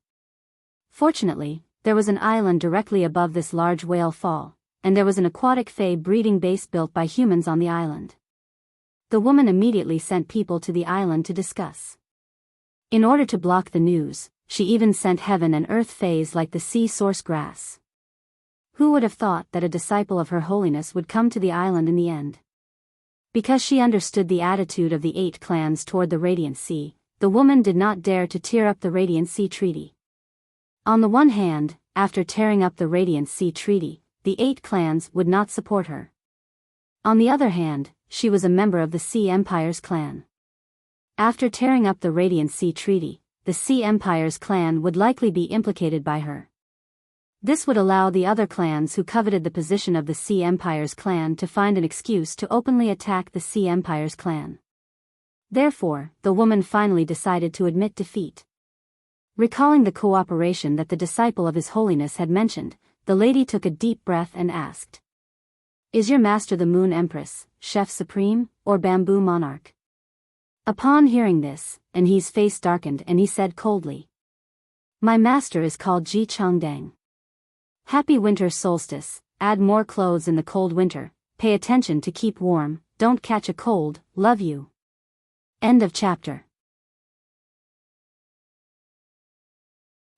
Fortunately, there was an island directly above this large whale fall, and there was an aquatic fae breeding base built by humans on the island. The woman immediately sent people to the island to discuss. In order to block the news, she even sent heaven and earth fays like the sea source grass. Who would have thought that a disciple of Her Holiness would come to the island in the end? Because she understood the attitude of the 8 clans toward the Radiant Sea, the woman did not dare to tear up the Radiant Sea Treaty. On the one hand, after tearing up the Radiant Sea Treaty, the 8 clans would not support her. On the other hand, she was a member of the Sea Empire's clan. After tearing up the Radiant Sea Treaty, the Sea Empire's clan would likely be implicated by her. This would allow the other clans who coveted the position of the Sea Empire's clan to find an excuse to openly attack the Sea Empire's clan. Therefore, the woman finally decided to admit defeat. Recalling the cooperation that the disciple of His Holiness had mentioned, the lady took a deep breath and asked, "Is your master the Moon Empress, Chef Supreme, or Bamboo Monarch?" Upon hearing this, Enhee's face darkened and he said coldly, "My master is called Ji Changdang. Happy winter solstice, add more clothes in the cold winter, pay attention to keep warm, don't catch a cold, love you." End of chapter.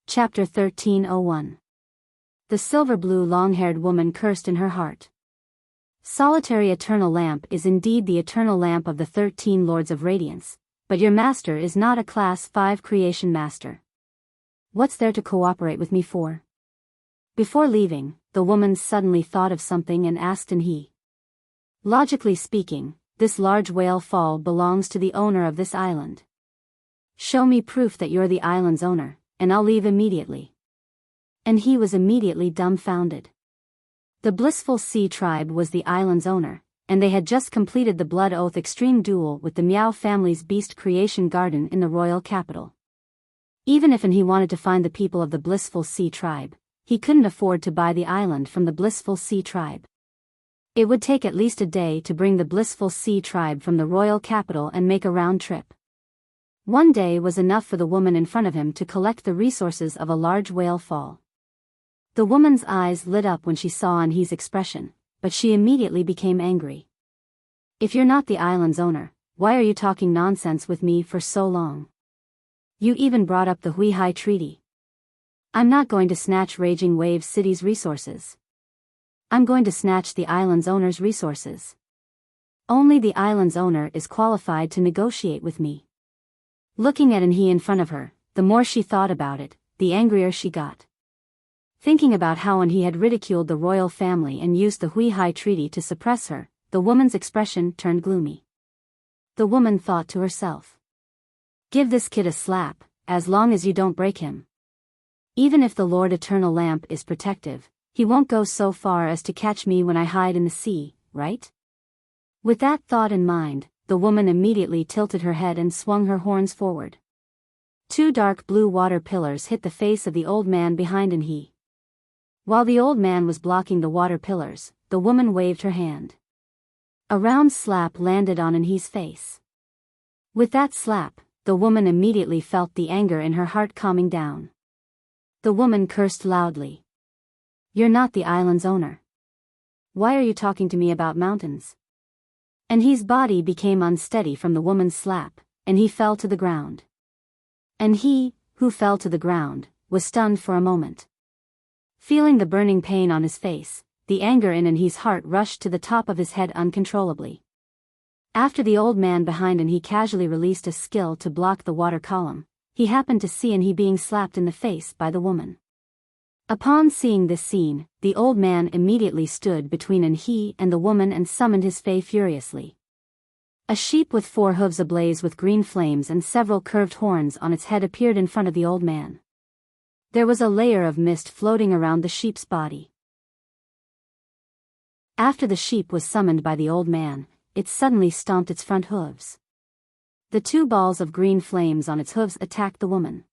Chapter 1301. The silver-blue long-haired woman cursed in her heart. Solitary eternal lamp is indeed the eternal lamp of the 13 Lords of Radiance, but your master is not a Class 5 creation master. What's there to cooperate with me for? Before leaving, the woman suddenly thought of something and asked Enhee. Logically speaking, this large whale fall belongs to the owner of this island. Show me proof that you're the island's owner, and I'll leave immediately. Enhee was immediately dumbfounded. The Blissful Sea Tribe was the island's owner, and they had just completed the Blood Oath Extreme Duel with the Meow family's Beast Creation Garden in the royal capital. Even if Enhee wanted to find the people of the Blissful Sea Tribe, he couldn't afford to buy the island from the Blissful Sea Tribe. It would take at least a day to bring the Blissful Sea Tribe from the royal capital and make a round trip. One day was enough for the woman in front of him to collect the resources of a large whale fall. The woman's eyes lit up when she saw Enhee's expression, but she immediately became angry. "If you're not the island's owner, why are you talking nonsense with me for so long? You even brought up the Huihai Treaty. I'm not going to snatch Raging Wave City's resources. I'm going to snatch the island's owner's resources. Only the island's owner is qualified to negotiate with me." Looking at Enhee in front of her, the more she thought about it, the angrier she got. Thinking about how Enhee had ridiculed the royal family and used the Huihai Treaty to suppress her, the woman's expression turned gloomy. The woman thought to herself, "Give this kid a slap, as long as you don't break him. Even if the Lord Eternal Lamp is protective, he won't go so far as to catch me when I hide in the sea, right?" With that thought in mind, the woman immediately tilted her head and swung her horns forward. 2 dark blue water pillars hit the face of the old man behind Enhee. While the old man was blocking the water pillars, the woman waved her hand. A round slap landed on Enhee's face. With that slap, the woman immediately felt the anger in her heart calming down. The woman cursed loudly. "You're not the island's owner. why are you talking to me about mountains? And his body became unsteady from the woman's slap, and he fell to the ground. And he, who fell to the ground, was stunned for a moment. Feeling the burning pain on his face, the anger in his heart rushed to the top of his head uncontrollably. After the old man behind he casually released a skill to block the water column, he happened to see he being slapped in the face by the woman. Upon seeing this scene, the old man immediately stood between he and the woman and summoned his fae furiously. A sheep with 4 hooves ablaze with green flames and several curved horns on its head appeared in front of the old man. There was a layer of mist floating around the sheep's body. After the sheep was summoned by the old man, it suddenly stomped its front hooves. The 2 balls of green flames on its hooves attacked the woman.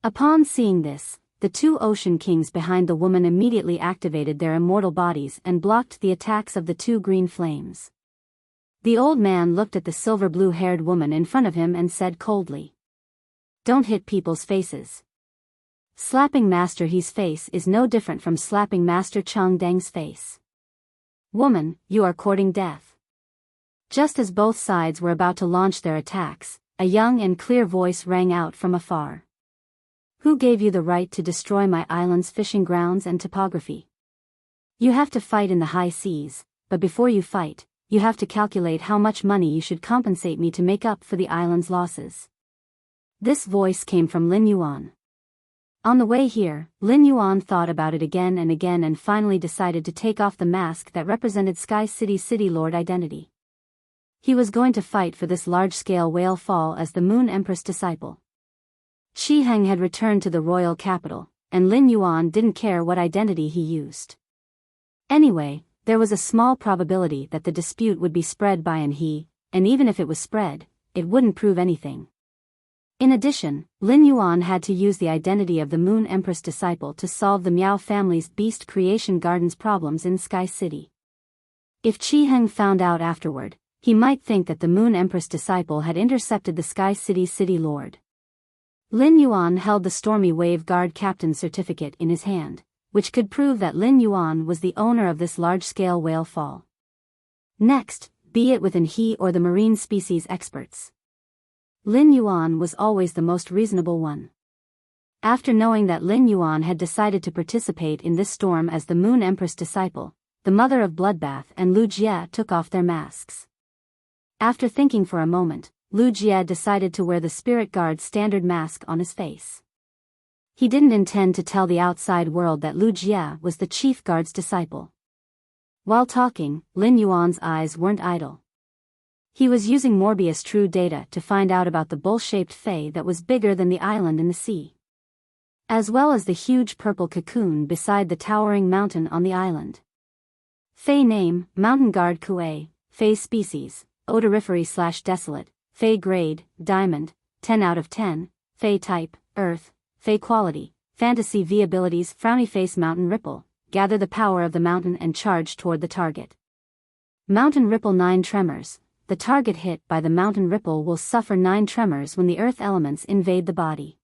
Upon seeing this, the 2 ocean kings behind the woman immediately activated their immortal bodies and blocked the attacks of the 2 green flames. The old man looked at the silver blue-haired woman in front of him and said coldly, "Don't hit people's faces. Slapping Master He's face is no different from slapping Master Chang Dang's face. Woman, you are courting death." Just as both sides were about to launch their attacks, a young and clear voice rang out from afar. "Who gave you the right to destroy my island's fishing grounds and topography? You have to fight in the high seas, but before you fight, you have to calculate how much money you should compensate me to make up for the island's losses." This voice came from Lin Yuan. On the way here, Lin Yuan thought about it again and finally decided to take off the mask that represented Sky City's City Lord identity. He was going to fight for this large-scale whale fall as the Moon Empress disciple. Shi Heng had returned to the royal capital, and Lin Yuan didn't care what identity he used. Anyway, there was a small probability that the dispute would be spread by he, and even if it was spread, it wouldn't prove anything. In addition, Lin Yuan had to use the identity of the Moon Empress disciple to solve the Miao family's Beast Creation Gardens problems in Sky City. If Shi Heng found out afterward, he might think that the Moon Empress disciple had intercepted the Sky City's City Lord. Lin Yuan held the Stormy Wave Guard Captain's certificate in his hand, which could prove that Lin Yuan was the owner of this large-scale whale fall. Next, be it within he or the marine species experts. Lin Yuan was always the most reasonable one. After knowing that Lin Yuan had decided to participate in this storm as the Moon Empress disciple, the Mother of Bloodbath and Lu Jie took off their masks. After thinking for a moment, Lu Jie decided to wear the Spirit Guard's standard mask on his face. He didn't intend to tell the outside world that Lu Jie was the chief guard's disciple. While talking, Lin Yuan's eyes weren't idle. He was using Morbius True data to find out about the bowl-shaped fae that was bigger than the island in the sea, as well as the huge purple cocoon beside the towering mountain on the island. Fae name, Mountain Guard Kuei, Fae species, odorifery/desolate, Fae grade, Diamond, 10 out of 10, Fae type, Earth, Fae quality, Fantasy V abilities Frowny Face Mountain Ripple, gather the power of the mountain and charge toward the target. Mountain Ripple 9 Tremors, the target hit by the mountain ripple will suffer 9 tremors when the earth elements invade the body.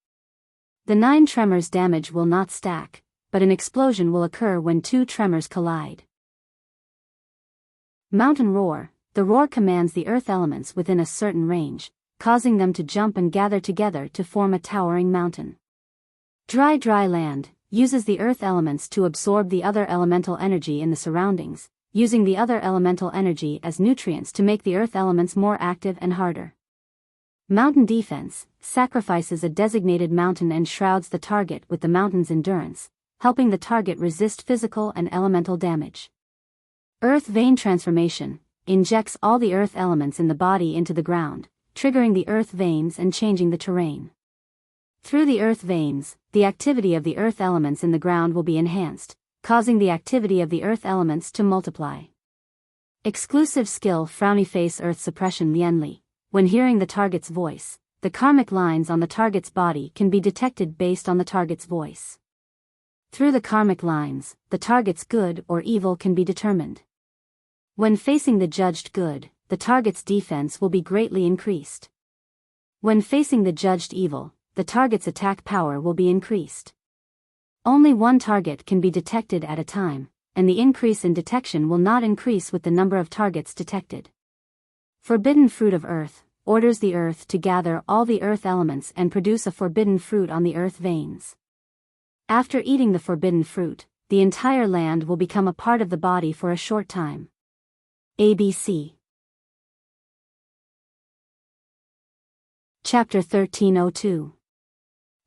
The 9 tremors damage will not stack, but an explosion will occur when 2 tremors collide. Mountain Roar, the roar commands the earth elements within a certain range, causing them to jump and gather together to form a towering mountain. Dry Land, uses the earth elements to absorb the other elemental energy in the surroundings, using the other elemental energy as nutrients to make the earth elements more active and harder. Mountain Defense, sacrifices a designated mountain and shrouds the target with the mountain's endurance, helping the target resist physical and elemental damage. Earth Vein Transformation, injects all the earth elements in the body into the ground, triggering the earth veins and changing the terrain. Through the earth veins, the activity of the earth elements in the ground will be enhanced, causing the activity of the earth elements to multiply. Exclusive skill Frowny Face Earth Suppression Lienli, when hearing the target's voice, the karmic lines on the target's body can be detected based on the target's voice. Through the karmic lines, the target's good or evil can be determined. When facing the judged good, the target's defense will be greatly increased. When facing the judged evil, the target's attack power will be increased. Only one target can be detected at a time, and the increase in detection will not increase with the number of targets detected. Forbidden fruit of earth, orders the earth to gather all the earth elements and produce a forbidden fruit on the earth veins. After eating the forbidden fruit, the entire land will become a part of the body for a short time. ABC. Chapter 1302.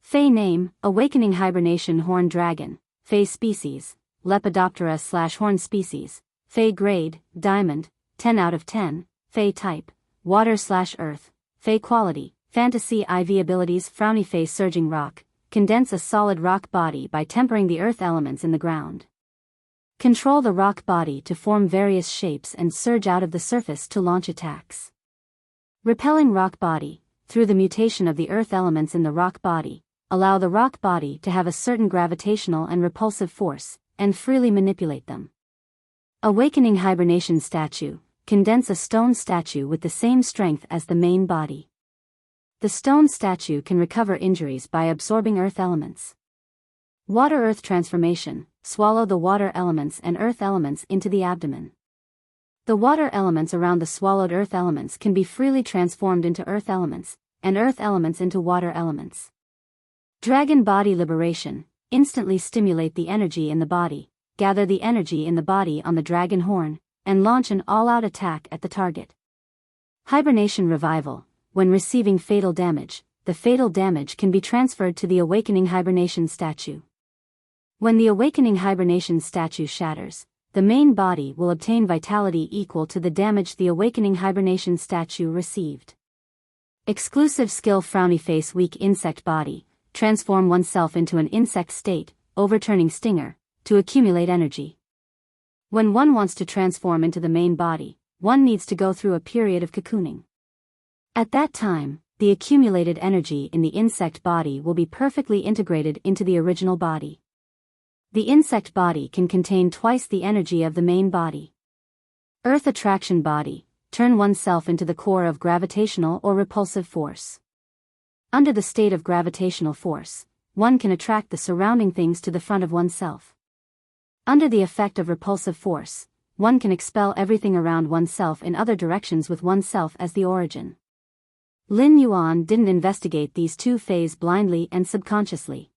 Fey name, Awakening Hibernation Horned Dragon, Fey species, Lepidoptera/horn species, Fey grade, Diamond, 10 out of 10, Fey type, Water/Earth, Fey quality, Fantasy IV abilities Frowny Fey surging rock, condense a solid rock body by tempering the earth elements in the ground. Control the rock body to form various shapes and surge out of the surface to launch attacks. Repelling rock body, through the mutation of the earth elements in the rock body, allow the rock body to have a certain gravitational and repulsive force, and freely manipulate them. Awakening Hibernation Statue, condense a stone statue with the same strength as the main body. The stone statue can recover injuries by absorbing earth elements. Water-earth transformation, swallow the water elements and earth elements into the abdomen. The water elements around the swallowed earth elements can be freely transformed into earth elements, and earth elements into water elements. Dragon body liberation, instantly stimulate the energy in the body, gather the energy in the body on the dragon horn, and launch an all-out attack at the target. Hibernation revival, when receiving fatal damage, the fatal damage can be transferred to the Awakening Hibernation Statue. When the Awakening Hibernation Statue shatters, the main body will obtain vitality equal to the damage the Awakening Hibernation Statue received. Exclusive skill Frowny Face Weak Insect Body, transform oneself into an insect state, overturning Stinger, to accumulate energy. When one wants to transform into the main body, one needs to go through a period of cocooning. At that time, the accumulated energy in the insect body will be perfectly integrated into the original body. The insect body can contain twice the energy of the main body. Earth Attraction Body, turn oneself into the core of gravitational or repulsive force. Under the state of gravitational force, one can attract the surrounding things to the front of oneself. Under the effect of repulsive force, one can expel everything around oneself in other directions with oneself as the origin. Lin Yuan didn't investigate these two phases blindly and subconsciously.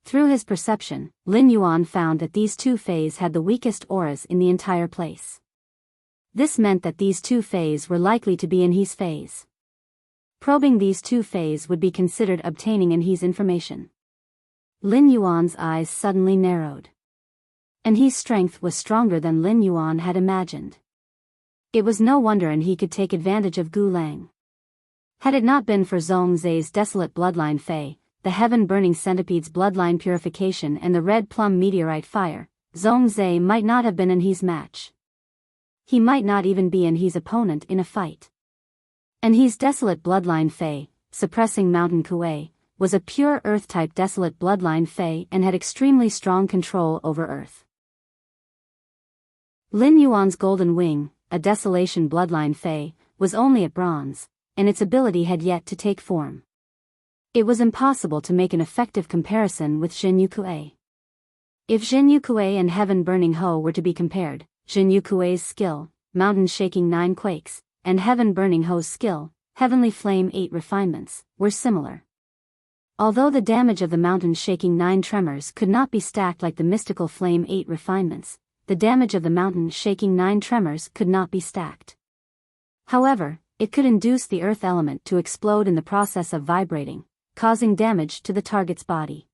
Through his perception, Lin Yuan found that these two phases had the weakest auras in the entire place. This meant that these two phases were likely to be in his phase. Probing these two phases would be considered obtaining in his information. Lin Yuan's eyes suddenly narrowed. And his strength was stronger than Lin Yuan had imagined. It was no wonder and he could take advantage of Gu Lang. Had it not been for Zhong Zai's desolate bloodline Fei, the heaven-burning centipede's bloodline purification and the red plum meteorite fire, Zhong Zai might not have been in his match. He might not even be in his opponent in a fight. And his desolate bloodline Fei, suppressing Mountain Kuei, was a pure earth-type desolate bloodline Fei and had extremely strong control over earth. Lin Yuan's golden wing, a desolation bloodline Fei, was only at bronze, and its ability had yet to take form. It was impossible to make an effective comparison with Zhenyu Kuei. If Zhenyu Kuei and Heaven Burning Ho were to be compared, Zhenyu Kuei's skill, Mountain Shaking 9 Quakes, and Heaven Burning Ho's skill, Heavenly Flame 8 Refinements, were similar. Although the damage of the Mountain Shaking 9 Tremors could not be stacked like the Mystical Flame 8 Refinements, the damage of the Mountain Shaking 9 Tremors could not be stacked. However, it could induce the earth element to explode in the process of vibrating, causing damage to the target's body.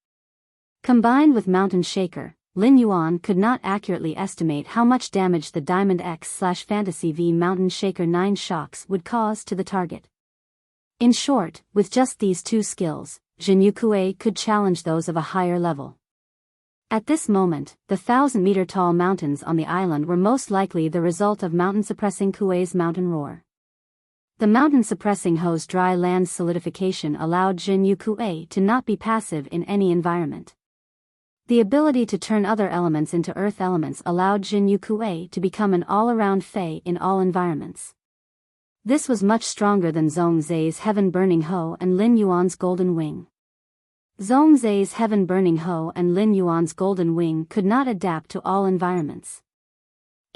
Combined with Mountain Shaker, Lin Yuan could not accurately estimate how much damage the Diamond X/Fantasy V Mountain Shaker 9 shocks would cause to the target. In short, with just these two skills, Zhenyu Kuei could challenge those of a higher level. At this moment, the 1,000-meter-tall mountains on the island were most likely the result of mountain-suppressing Kuei's mountain roar. The mountain-suppressing Ho's dry land solidification allowed Zhenyu Kuei to not be passive in any environment. The ability to turn other elements into earth elements allowed Zhenyu Kuei to become an all-around Fei in all environments. This was much stronger than Zhong Zai's Heaven Burning Ho and Lin Yuan's Golden Wing. Zhongzai's heaven-burning hoe and Lin Yuan's golden wing could not adapt to all environments.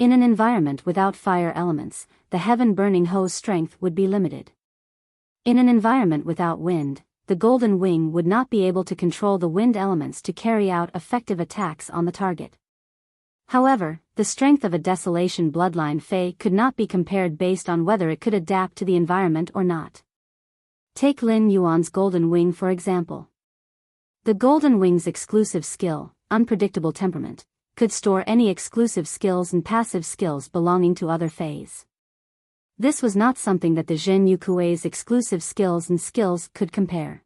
In an environment without fire elements, the heaven-burning hoe's strength would be limited. In an environment without wind, the golden wing would not be able to control the wind elements to carry out effective attacks on the target. However, the strength of a Desolation bloodline Fae could not be compared based on whether it could adapt to the environment or not. Take Lin Yuan's golden wing for example. The golden wing's exclusive skill, Unpredictable Temperament, could store any exclusive skills and passive skills belonging to other Faes. This was not something that the Zhen Yukuei's exclusive skills and skills could compare.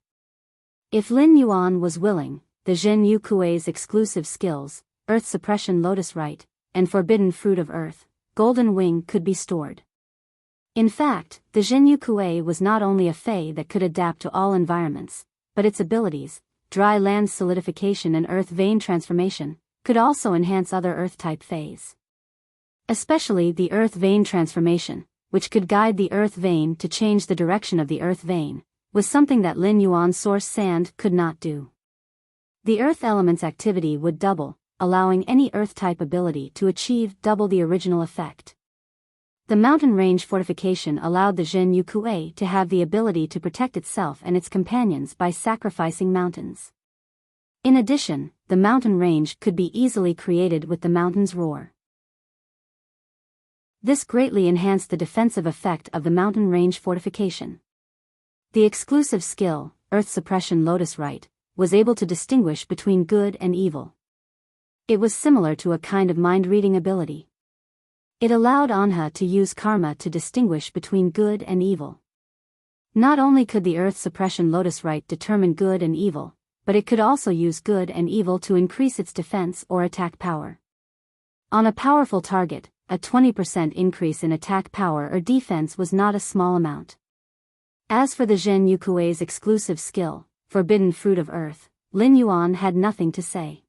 If Lin Yuan was willing, the Zhen Yukuei's exclusive skills, Earth Suppression Lotus Rite, and Forbidden Fruit of Earth, Golden Wing could be stored. In fact, the Zhen Yukuei was not only a Fae that could adapt to all environments, but its abilities, Dry Land Solidification and Earth Vein Transformation, could also enhance other Earth-type Faes. Especially the Earth Vein Transformation, which could guide the Earth Vein to change the direction of the Earth Vein, was something that Lin Yuan's Source Sand could not do. The Earth element's activity would double, allowing any Earth-type ability to achieve double the original effect. The mountain range fortification allowed the Zhen Yukuei to have the ability to protect itself and its companions by sacrificing mountains. In addition, the mountain range could be easily created with the mountain's roar. This greatly enhanced the defensive effect of the mountain range fortification. The exclusive skill, Earth Suppression Lotus Rite, was able to distinguish between good and evil. It was similar to a kind of mind-reading ability. It allowed Anha to use karma to distinguish between good and evil. Not only could the Earth Suppression Lotus Rite determine good and evil, but it could also use good and evil to increase its defense or attack power. On a powerful target, a 20% increase in attack power or defense was not a small amount. As for the Zhen Yukuei's exclusive skill, Forbidden Fruit of Earth, Lin Yuan had nothing to say.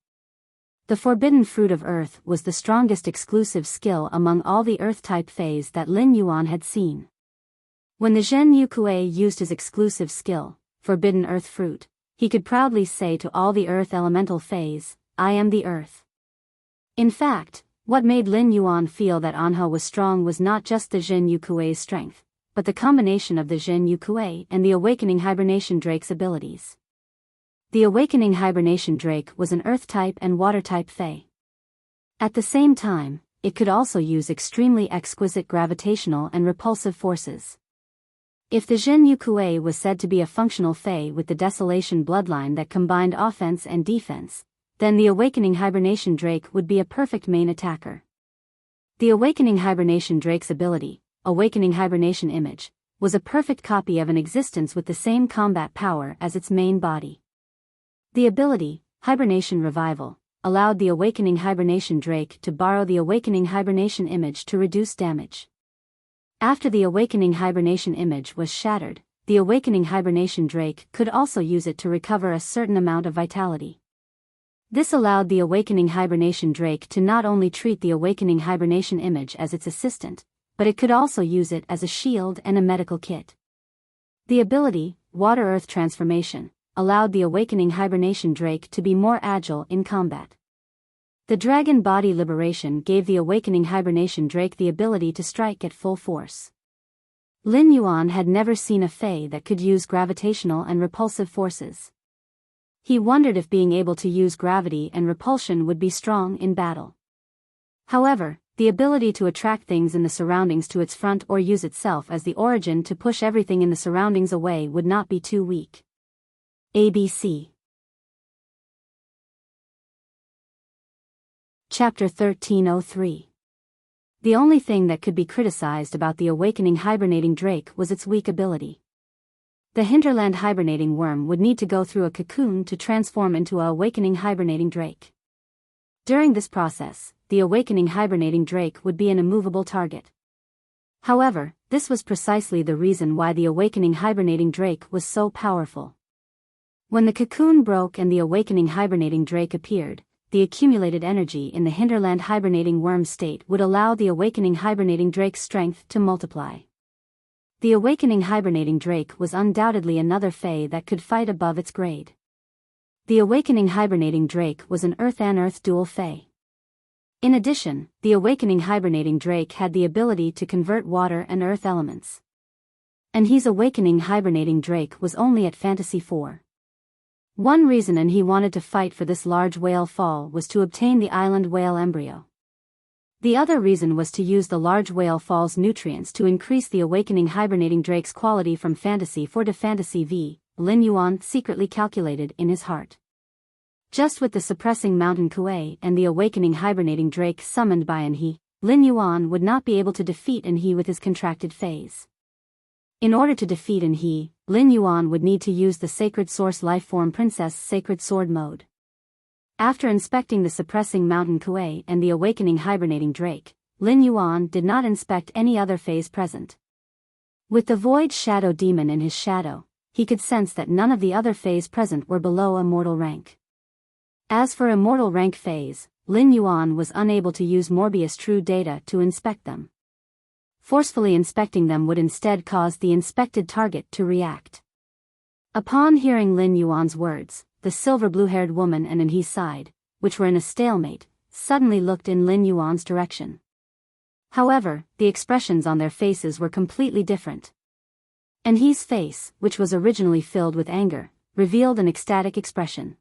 The Forbidden Fruit of Earth was the strongest exclusive skill among all the Earth-type Faes that Lin Yuan had seen. When the Zhen Yukuei used his exclusive skill, Forbidden Earth Fruit, he could proudly say to all the Earth Elemental Faes, "I am the Earth." In fact, what made Lin Yuan feel that Anha was strong was not just the Zhen Yukuei's strength, but the combination of the Zhen Yukuei and the Awakening Hibernation Drake's abilities. The Awakening Hibernation Drake was an Earth-type and Water-type Fae. At the same time, it could also use extremely exquisite gravitational and repulsive forces. If the Zhen Yukuei was said to be a functional Fae with the Desolation bloodline that combined offense and defense, then the Awakening Hibernation Drake would be a perfect main attacker. The Awakening Hibernation Drake's ability, Awakening Hibernation Image, was a perfect copy of an existence with the same combat power as its main body. The ability, Hibernation Revival, allowed the Awakening Hibernation Drake to borrow the Awakening Hibernation Image to reduce damage. After the Awakening Hibernation Image was shattered, the Awakening Hibernation Drake could also use it to recover a certain amount of vitality. This allowed the Awakening Hibernation Drake to not only treat the Awakening Hibernation Image as its assistant, but it could also use it as a shield and a medical kit. The ability, Water-Earth Transformation, allowed the Awakening Hibernation Drake to be more agile in combat. The Dragon Body Liberation gave the Awakening Hibernation Drake the ability to strike at full force. Lin Yuan had never seen a Fae that could use gravitational and repulsive forces. He wondered if being able to use gravity and repulsion would be strong in battle. However, the ability to attract things in the surroundings to its front or use itself as the origin to push everything in the surroundings away would not be too weak. ABC Chapter 1303. The only thing that could be criticized about the Awakening Hibernating Drake was its weak ability. The hinterland hibernating worm would need to go through a cocoon to transform into a Awakening Hibernating Drake. During this process, the Awakening Hibernating Drake would be an immovable target. However, this was precisely the reason why the Awakening Hibernating Drake was so powerful. When the cocoon broke and the Awakening Hibernating Drake appeared, the accumulated energy in the hinterland hibernating worm state would allow the Awakening Hibernating Drake's strength to multiply. The Awakening Hibernating Drake was undoubtedly another Fae that could fight above its grade. The awakening hibernating drake was an earth and earth dual fae. In addition, the awakening hibernating drake had the ability to convert water and earth elements. And his awakening hibernating drake was only at Fantasy 4. One reason and he wanted to fight for this large whale fall was to obtain the island whale embryo. The other reason was to use the large whale fall's nutrients to increase the awakening hibernating drake's quality from Fantasy 4 to Fantasy V, Lin Yuan secretly calculated in his heart. Just with the suppressing mountain Kuei and the awakening hibernating drake summoned by Enhe, Lin Yuan would not be able to defeat Enhe with his contracted phase. In order to defeat Enhe, Lin Yuan would need to use the Sacred Source Lifeform Princess Sacred Sword mode. After inspecting the suppressing mountain Kuei and the awakening hibernating drake, Lin Yuan did not inspect any other phase present. With the void shadow demon in his shadow, he could sense that none of the other phase present were below immortal rank. As for immortal rank phase, Lin Yuan was unable to use Morbius True Data to inspect them. Forcefully inspecting them would instead cause the inspected target to react. Upon hearing Lin Yuan's words, the silver blue-haired woman and Enhe's side, which were in a stalemate, suddenly looked in Lin Yuan's direction. However, the expressions on their faces were completely different. Enhe's face, which was originally filled with anger, revealed an ecstatic expression.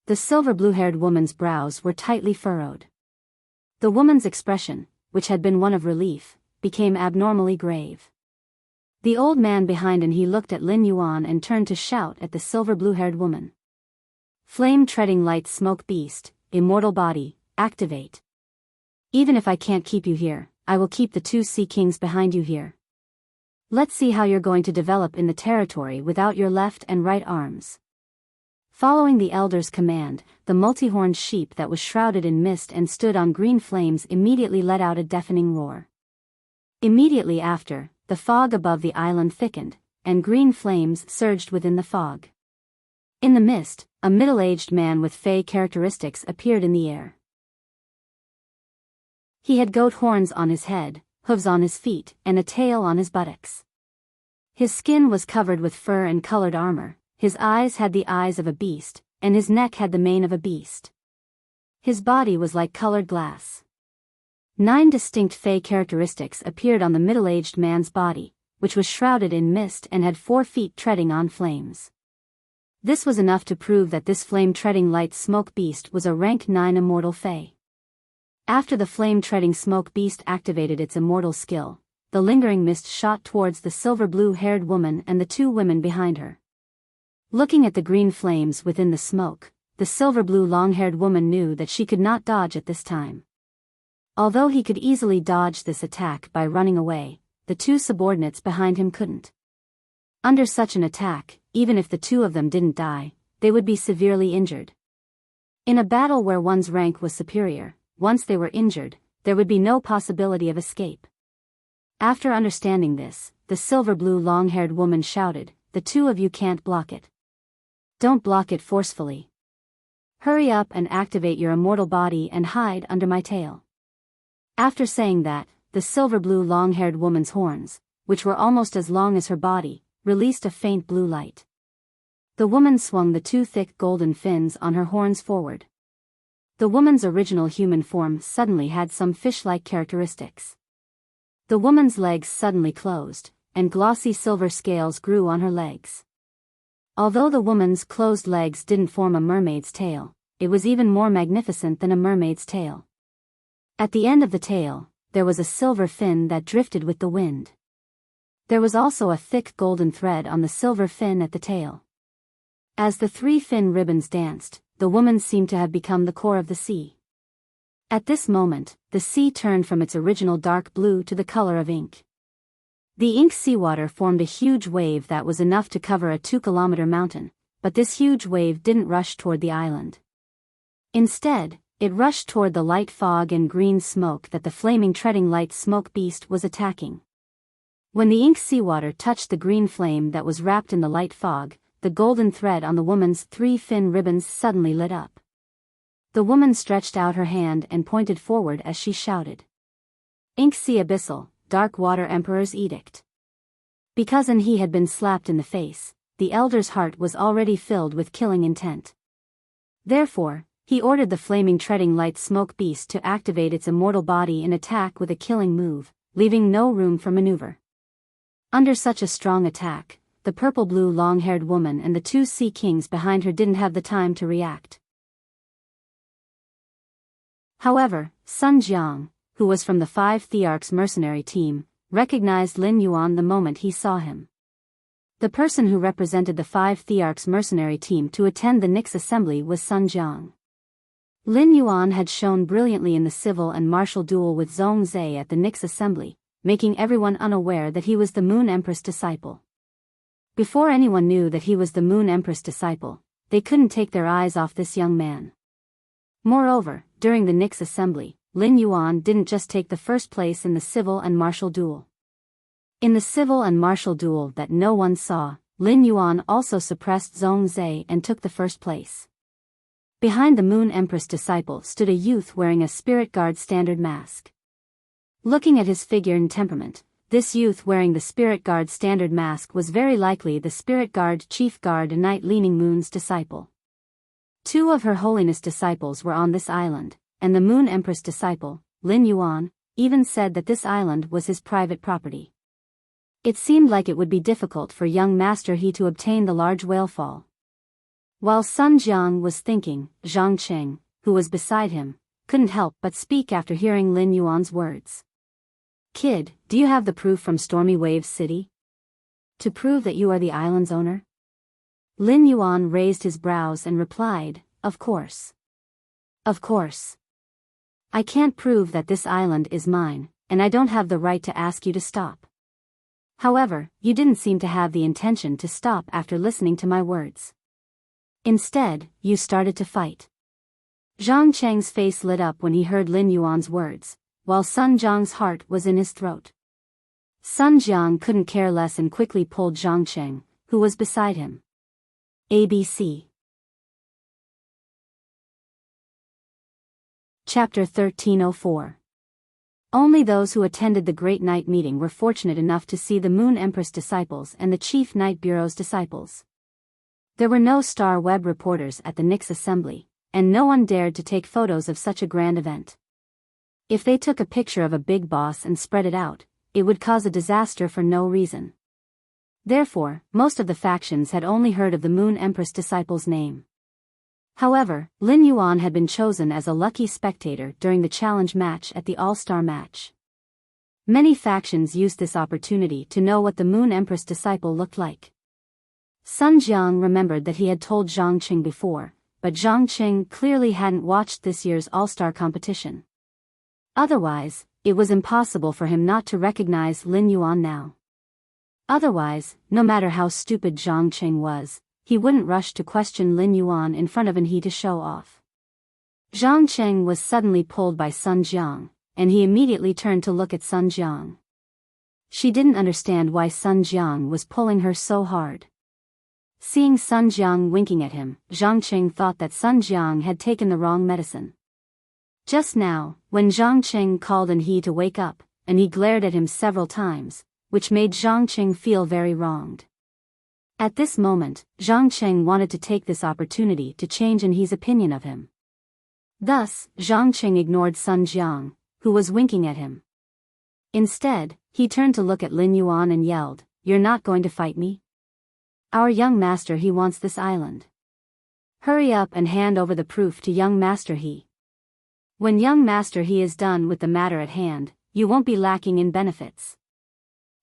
The silver blue-haired woman's brows were tightly furrowed. The woman's expression, which had been one of relief, became abnormally grave. The old man behind Enhe looked at Lin Yuan and turned to shout at the silver blue-haired woman. Flame-treading light smoke beast, immortal body, activate. Even if I can't keep you here, I will keep the two sea kings behind you here. Let's see how you're going to develop in the territory without your left and right arms. Following the elder's command, the multi-horned sheep that was shrouded in mist and stood on green flames immediately let out a deafening roar. Immediately after, the fog above the island thickened, and green flames surged within the fog. In the mist, a middle-aged man with fey characteristics appeared in the air. He had goat horns on his head, hooves on his feet, and a tail on his buttocks. His skin was covered with fur and colored armor. His eyes had the eyes of a beast, and his neck had the mane of a beast. His body was like colored glass. 9 distinct fey characteristics appeared on the middle-aged man's body, which was shrouded in mist and had 4 feet treading on flames. This was enough to prove that this flame-treading light smoke beast was a rank 9 immortal fey. After the flame-treading smoke beast activated its immortal skill, the lingering mist shot towards the silver blue-haired woman and the 2 women behind her. Looking at the green flames within the smoke, the silver-blue long-haired woman knew that she could not dodge at this time. Although he could easily dodge this attack by running away, the 2 subordinates behind him couldn't. Under such an attack, even if the 2 of them didn't die, they would be severely injured. In a battle where one's rank was superior, once they were injured, there would be no possibility of escape. After understanding this, the silver-blue long-haired woman shouted, "The 2 of you can't block it. Don't block it forcefully. Hurry up and activate your immortal body and hide under my tail." After saying that, the silver-blue long-haired woman's horns, which were almost as long as her body, released a faint blue light. The woman swung the 2 thick golden fins on her horns forward. The woman's original human form suddenly had some fish-like characteristics. The woman's legs suddenly closed, and glossy silver scales grew on her legs. Although the woman's closed legs didn't form a mermaid's tail, it was even more magnificent than a mermaid's tail. At the end of the tail, there was a silver fin that drifted with the wind. There was also a thick golden thread on the silver fin at the tail. As the 3 fin ribbons danced, the woman seemed to have become the core of the sea. At this moment, the sea turned from its original dark blue to the color of ink. The ink seawater formed a huge wave that was enough to cover a 2-kilometer mountain, but this huge wave didn't rush toward the island. Instead, it rushed toward the light fog and green smoke that the flaming treading light smoke beast was attacking. When the ink seawater touched the green flame that was wrapped in the light fog, the golden thread on the woman's 3 fin ribbons suddenly lit up. The woman stretched out her hand and pointed forward as she shouted. "Ink Sea Abyssal, Dark Water Emperor's Edict." Because Enhe had been slapped in the face, the elder's heart was already filled with killing intent. Therefore, he ordered the flaming treading light smoke beast to activate its immortal body and attack with a killing move, leaving no room for maneuver. Under such a strong attack, the purple-blue long-haired woman and the two sea kings behind her didn't have the time to react. However, Sun Jiang, who was from the 5 Thearchs mercenary team, recognized Lin Yuan the moment he saw him. The person who represented the 5 Thearchs mercenary team to attend the Nyx assembly was Sun Jiang. Lin Yuan had shone brilliantly in the civil and martial duel with Zhong Zhe at the Nyx assembly, making everyone unaware that he was the Moon Empress disciple. Before anyone knew that he was the Moon Empress disciple, they couldn't take their eyes off this young man. Moreover, during the Nyx assembly, Lin Yuan didn't just take the first place in the civil and martial duel. In the civil and martial duel that no one saw, Lin Yuan also suppressed Zhong Zhe and took the first place. Behind the Moon Empress disciple stood a youth wearing a Spirit Guard standard mask. Looking at his figure and temperament, this youth wearing the Spirit Guard standard mask was very likely the Spirit Guard Chief Guard Knight Leaning Moon's disciple. 2 of Her Holiness disciples were on this island, and the Moon Empress disciple, Lin Yuan, even said that this island was his private property. It seemed like it would be difficult for young Master He to obtain the large whale fall. While Sun Jiang was thinking, Zhang Qing, who was beside him, couldn't help but speak after hearing Lin Yuan's words. "Kid, do you have the proof from Stormy Waves City? To prove that you are the island's owner?" Lin Yuan raised his brows and replied, "Of course. Of course. I can't prove that this island is mine, and I don't have the right to ask you to stop. However, you didn't seem to have the intention to stop after listening to my words. Instead, you started to fight." Zhang Cheng's face lit up when he heard Lin Yuan's words, while Sun Jiang's heart was in his throat. Sun Jiang couldn't care less and quickly pulled Zhang Cheng, who was beside him. ABC. Chapter 1304. Only those who attended the Great Night meeting were fortunate enough to see the Moon Empress disciples and the Chief Night Bureau's disciples. There were no Star Web reporters at the Nyx assembly, and no one dared to take photos of such a grand event. If they took a picture of a big boss and spread it out, it would cause a disaster for no reason. Therefore, most of the factions had only heard of the Moon Empress disciple's name. However, Lin Yuan had been chosen as a lucky spectator during the challenge match at the All-Star match. Many factions used this opportunity to know what the Moon Empress disciple looked like. Sun Jiang remembered that he had told Zhang Qing before, but Zhang Qing clearly hadn't watched this year's All-Star competition. Otherwise, it was impossible for him not to recognize Lin Yuan now. Otherwise, no matter how stupid Zhang Qing was, he wouldn't rush to question Lin Yuan in front of He to show off. Zhang Qing was suddenly pulled by Sun Jiang, and he immediately turned to look at Sun Jiang. She didn't understand why Sun Jiang was pulling her so hard. Seeing Sun Jiang winking at him, Zhang Qing thought that Sun Jiang had taken the wrong medicine. Just now, when Zhang Qing called He to wake up, and he glared at him several times, which made Zhang Qing feel very wronged. At this moment, Zhang Qing wanted to take this opportunity to change He's opinion of him. Thus, Zhang Qing ignored Sun Jiang, who was winking at him. Instead, he turned to look at Lin Yuan and yelled, "You're not going to fight me? Our young master He wants this island. Hurry up and hand over the proof to young master He. When young master He is done with the matter at hand, you won't be lacking in benefits."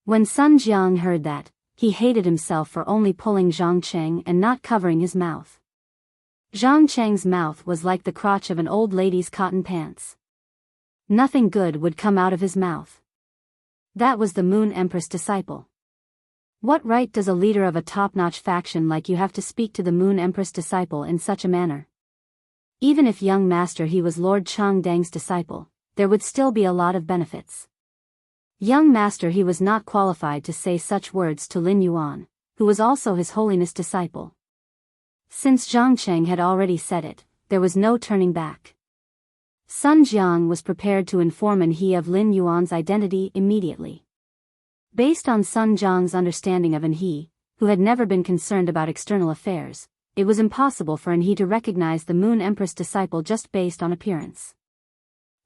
When Sun Jiang heard that, he hated himself for only pulling Zhang Qing and not covering his mouth. Zhang Cheng's mouth was like the crotch of an old lady's cotton pants. Nothing good would come out of his mouth. That was the Moon Empress disciple. What right does a leader of a top-notch faction like you have to speak to the Moon Empress disciple in such a manner? Even if young master He was Lord Changdang's disciple, there would still be a lot of benefits. Young master He was not qualified to say such words to Lin Yuan, who was also His Holiness disciple. Since Zhang Cheng had already said it, there was no turning back. Sun Jiang was prepared to inform He of Lin Yuan's identity immediately. Based on Sun Jiang's understanding of He, who had never been concerned about external affairs, it was impossible for Enhe to recognize the Moon Empress disciple just based on appearance.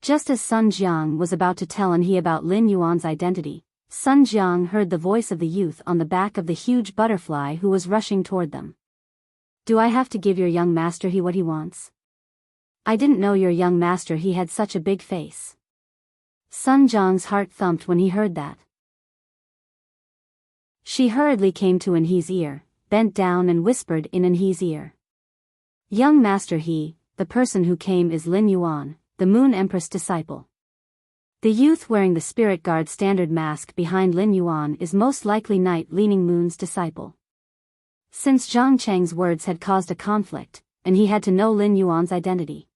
Just as Sun Jiang was about to tell Enhe about Lin Yuan's identity, Sun Jiang heard the voice of the youth on the back of the huge butterfly who was rushing toward them. Do I have to give your young master he what he wants? I didn't know your young master he had such a big face. Sun Jiang's heart thumped when he heard that. She hurriedly came to Enhe's ear, bent down and whispered in Enhe's ear. Young master he, the person who came is Lin Yuan, the Moon Empress disciple. The youth wearing the Spirit Guard standard mask behind Lin Yuan is most likely Night Leaning Moon's disciple. Since Zhang Cheng's words had caused a conflict, and he had to know Lin Yuan's identity.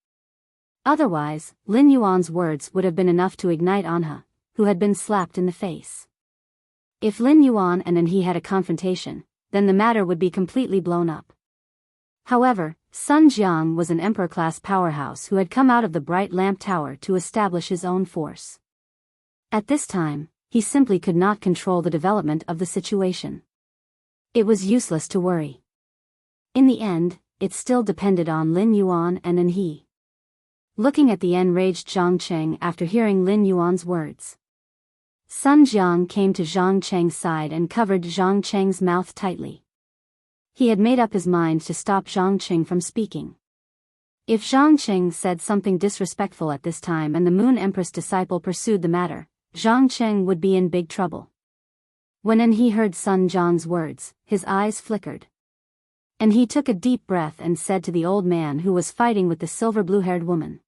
Otherwise, Lin Yuan's words would have been enough to ignite Anha, who had been slapped in the face. If Lin Yuan and Enhe had a confrontation, then the matter would be completely blown up. However, Sun Jiang was an emperor-class powerhouse who had come out of the Bright Lamp Tower to establish his own force. At this time, he simply could not control the development of the situation. It was useless to worry. In the end, it still depended on Lin Yuan and Enhe. Looking at the enraged Zhang Cheng after hearing Lin Yuan's words, Sun Jiang came to Zhang Cheng's side and covered Zhang Cheng's mouth tightly. He had made up his mind to stop Zhang Cheng from speaking. If Zhang Cheng said something disrespectful at this time and the Moon Empress disciple pursued the matter, Zhang Cheng would be in big trouble. When Enhe heard Sun Jiang's words, his eyes flickered. And he took a deep breath and said to the old man who was fighting with the silver blue-haired woman,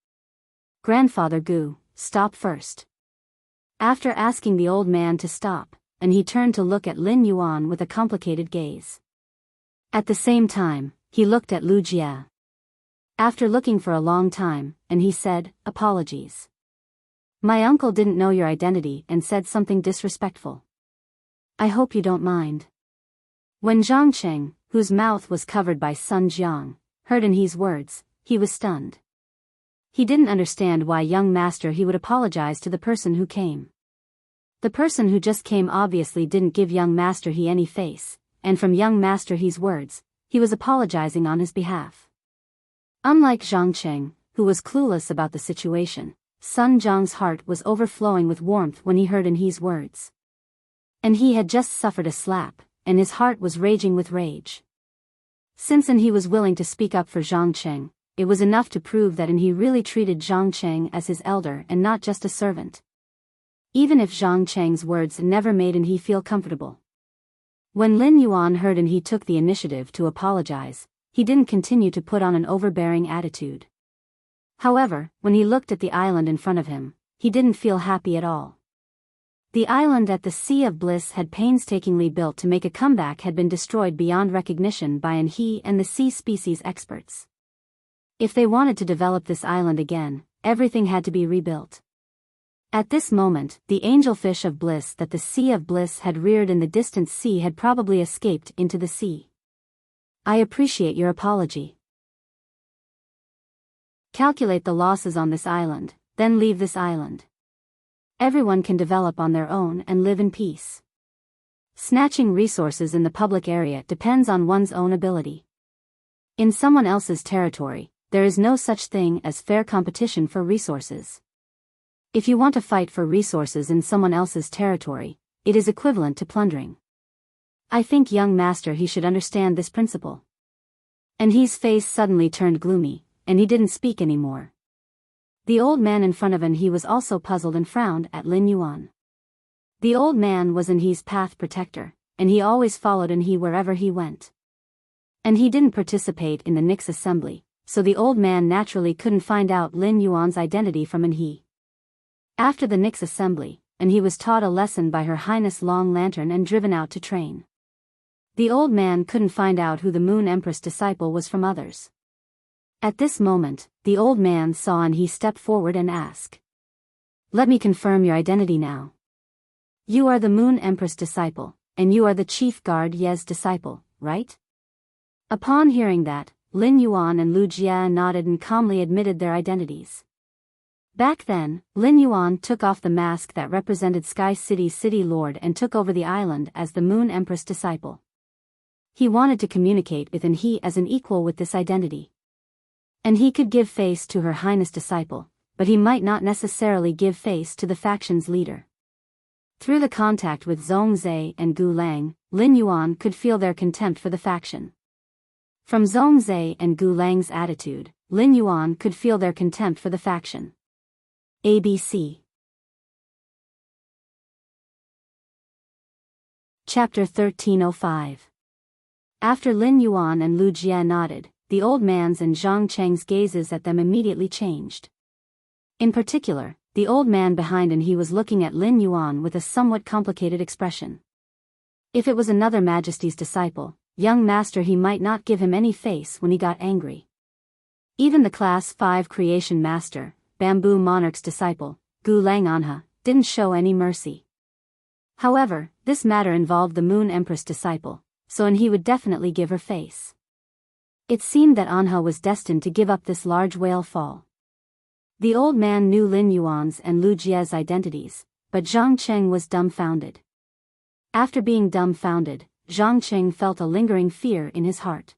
"Grandfather Gu, stop first." After asking the old man to stop, Enhe turned to look at Lin Yuan with a complicated gaze. At the same time, he looked at Lu Jia. After looking for a long time, Enhe said, "Apologies. My uncle didn't know your identity and said something disrespectful. I hope you don't mind." When Zhang Cheng, whose mouth was covered by Sun Jiang, heard Enhe's words, he was stunned. He didn't understand why young master he would apologize to the person who came. The person who just came obviously didn't give young master he any face, and from young master he's words, he was apologizing on his behalf. Unlike Zhang Cheng, who was clueless about the situation, Sun Jiang's heart was overflowing with warmth when he heard Enhe's words. And he had just suffered a slap, and his heart was raging with rage. Since Enhe was willing to speak up for Zhang Cheng, it was enough to prove that Enhe really treated Zhang Cheng as his elder and not just a servant. Even if Zhang Cheng's words never made Enhe feel comfortable. When Lin Yuan heard Enhe took the initiative to apologize, he didn't continue to put on an overbearing attitude. However, when he looked at the island in front of him, he didn't feel happy at all. The island at the Sea of Bliss had painstakingly built to make a comeback had been destroyed beyond recognition by Enhe and the sea species experts. If they wanted to develop this island again, everything had to be rebuilt. At this moment, the angelfish of bliss that the Sea of Bliss had reared in the distant sea had probably escaped into the sea. I appreciate your apology. Calculate the losses on this island, then leave this island. Everyone can develop on their own and live in peace. Snatching resources in the public area depends on one's own ability. In someone else's territory, there is no such thing as fair competition for resources. If you want to fight for resources in someone else's territory, it is equivalent to plundering. I think young master he should understand this principle. Enhe's face suddenly turned gloomy, and he didn't speak anymore. The old man in front of Enhe was also puzzled and frowned at Lin Yuan. The old man was Enhe's path protector, and he always followed Enhe wherever he went. And he didn't participate in the Nix assembly, so the old man naturally couldn't find out Lin Yuan's identity from Enhe. After the Nix assembly, Enhe was taught a lesson by Her Highness Long Lantern and driven out to train. The old man couldn't find out who the Moon Empress disciple was from others. At this moment, the old man saw Enhe step forward and ask, "Let me confirm your identity now. You are the Moon Empress disciple, and you are the Chief Guard Ye's disciple, right?" Upon hearing that, Lin Yuan and Lu Jia nodded and calmly admitted their identities. Back then, Lin Yuan took off the mask that represented Sky City's city lord and took over the island as the Moon Empress disciple. He wanted to communicate with Enhi as an equal with this identity. And he could give face to Her Highness disciple, but he might not necessarily give face to the faction's leader. Through the contact with Zhongzhe and Gu Lang, Lin Yuan could feel their contempt for the faction. From Zhongzhe and Gu Lang's attitude, Lin Yuan could feel their contempt for the faction. ABC. Chapter 1305. After Lin Yuan and Lu Jie nodded, the old man's and Zhang Cheng's gazes at them immediately changed. In particular, the old man behind Enhi was looking at Lin Yuan with a somewhat complicated expression. If it was another Majesty's disciple, young master, he might not give him any face when he got angry. Even the Class 5 Creation Master, Bamboo Monarch's disciple, Gu Lang Anha, didn't show any mercy. However, this matter involved the Moon Empress disciple, so Enhi would definitely give her face. It seemed that Anha was destined to give up this large whale fall. The old man knew Lin Yuan's and Lu Jie's identities, but Zhang Cheng was dumbfounded. After being dumbfounded, Zhang Cheng felt a lingering fear in his heart.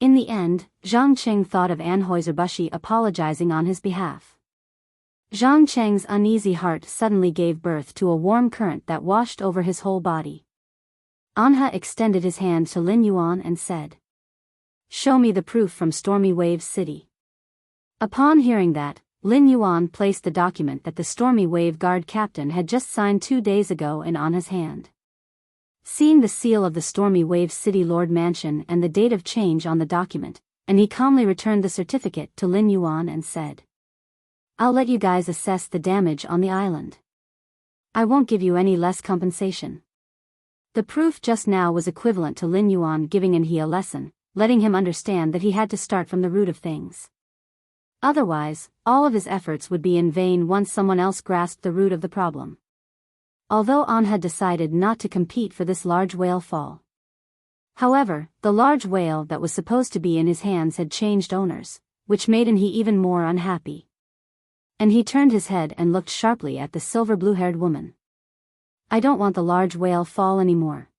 In the end, Zhang Cheng thought of Anheuser-Busch apologizing on his behalf. Zhang Cheng's uneasy heart suddenly gave birth to a warm current that washed over his whole body. Anha extended his hand to Lin Yuan and said, "Show me the proof from Stormy Waves City." Upon hearing that, Lin Yuan placed the document that the Stormy Wave Guard captain had just signed 2 days ago in Anha's hand. Seeing the seal of the Stormy Wave City Lord Mansion and the date of change on the document, and he calmly returned the certificate to Lin Yuan and said, "I'll let you guys assess the damage on the island. I won't give you any less compensation." The proof just now was equivalent to Lin Yuan giving Enhi a lesson, letting him understand that he had to start from the root of things. Otherwise, all of his efforts would be in vain once someone else grasped the root of the problem. Although An had decided not to compete for this large whale fall. However, the large whale that was supposed to be in his hands had changed owners, which made Enhi even more unhappy. And he turned his head and looked sharply at the silver blue-haired woman. "I don't want the large whale fall anymore.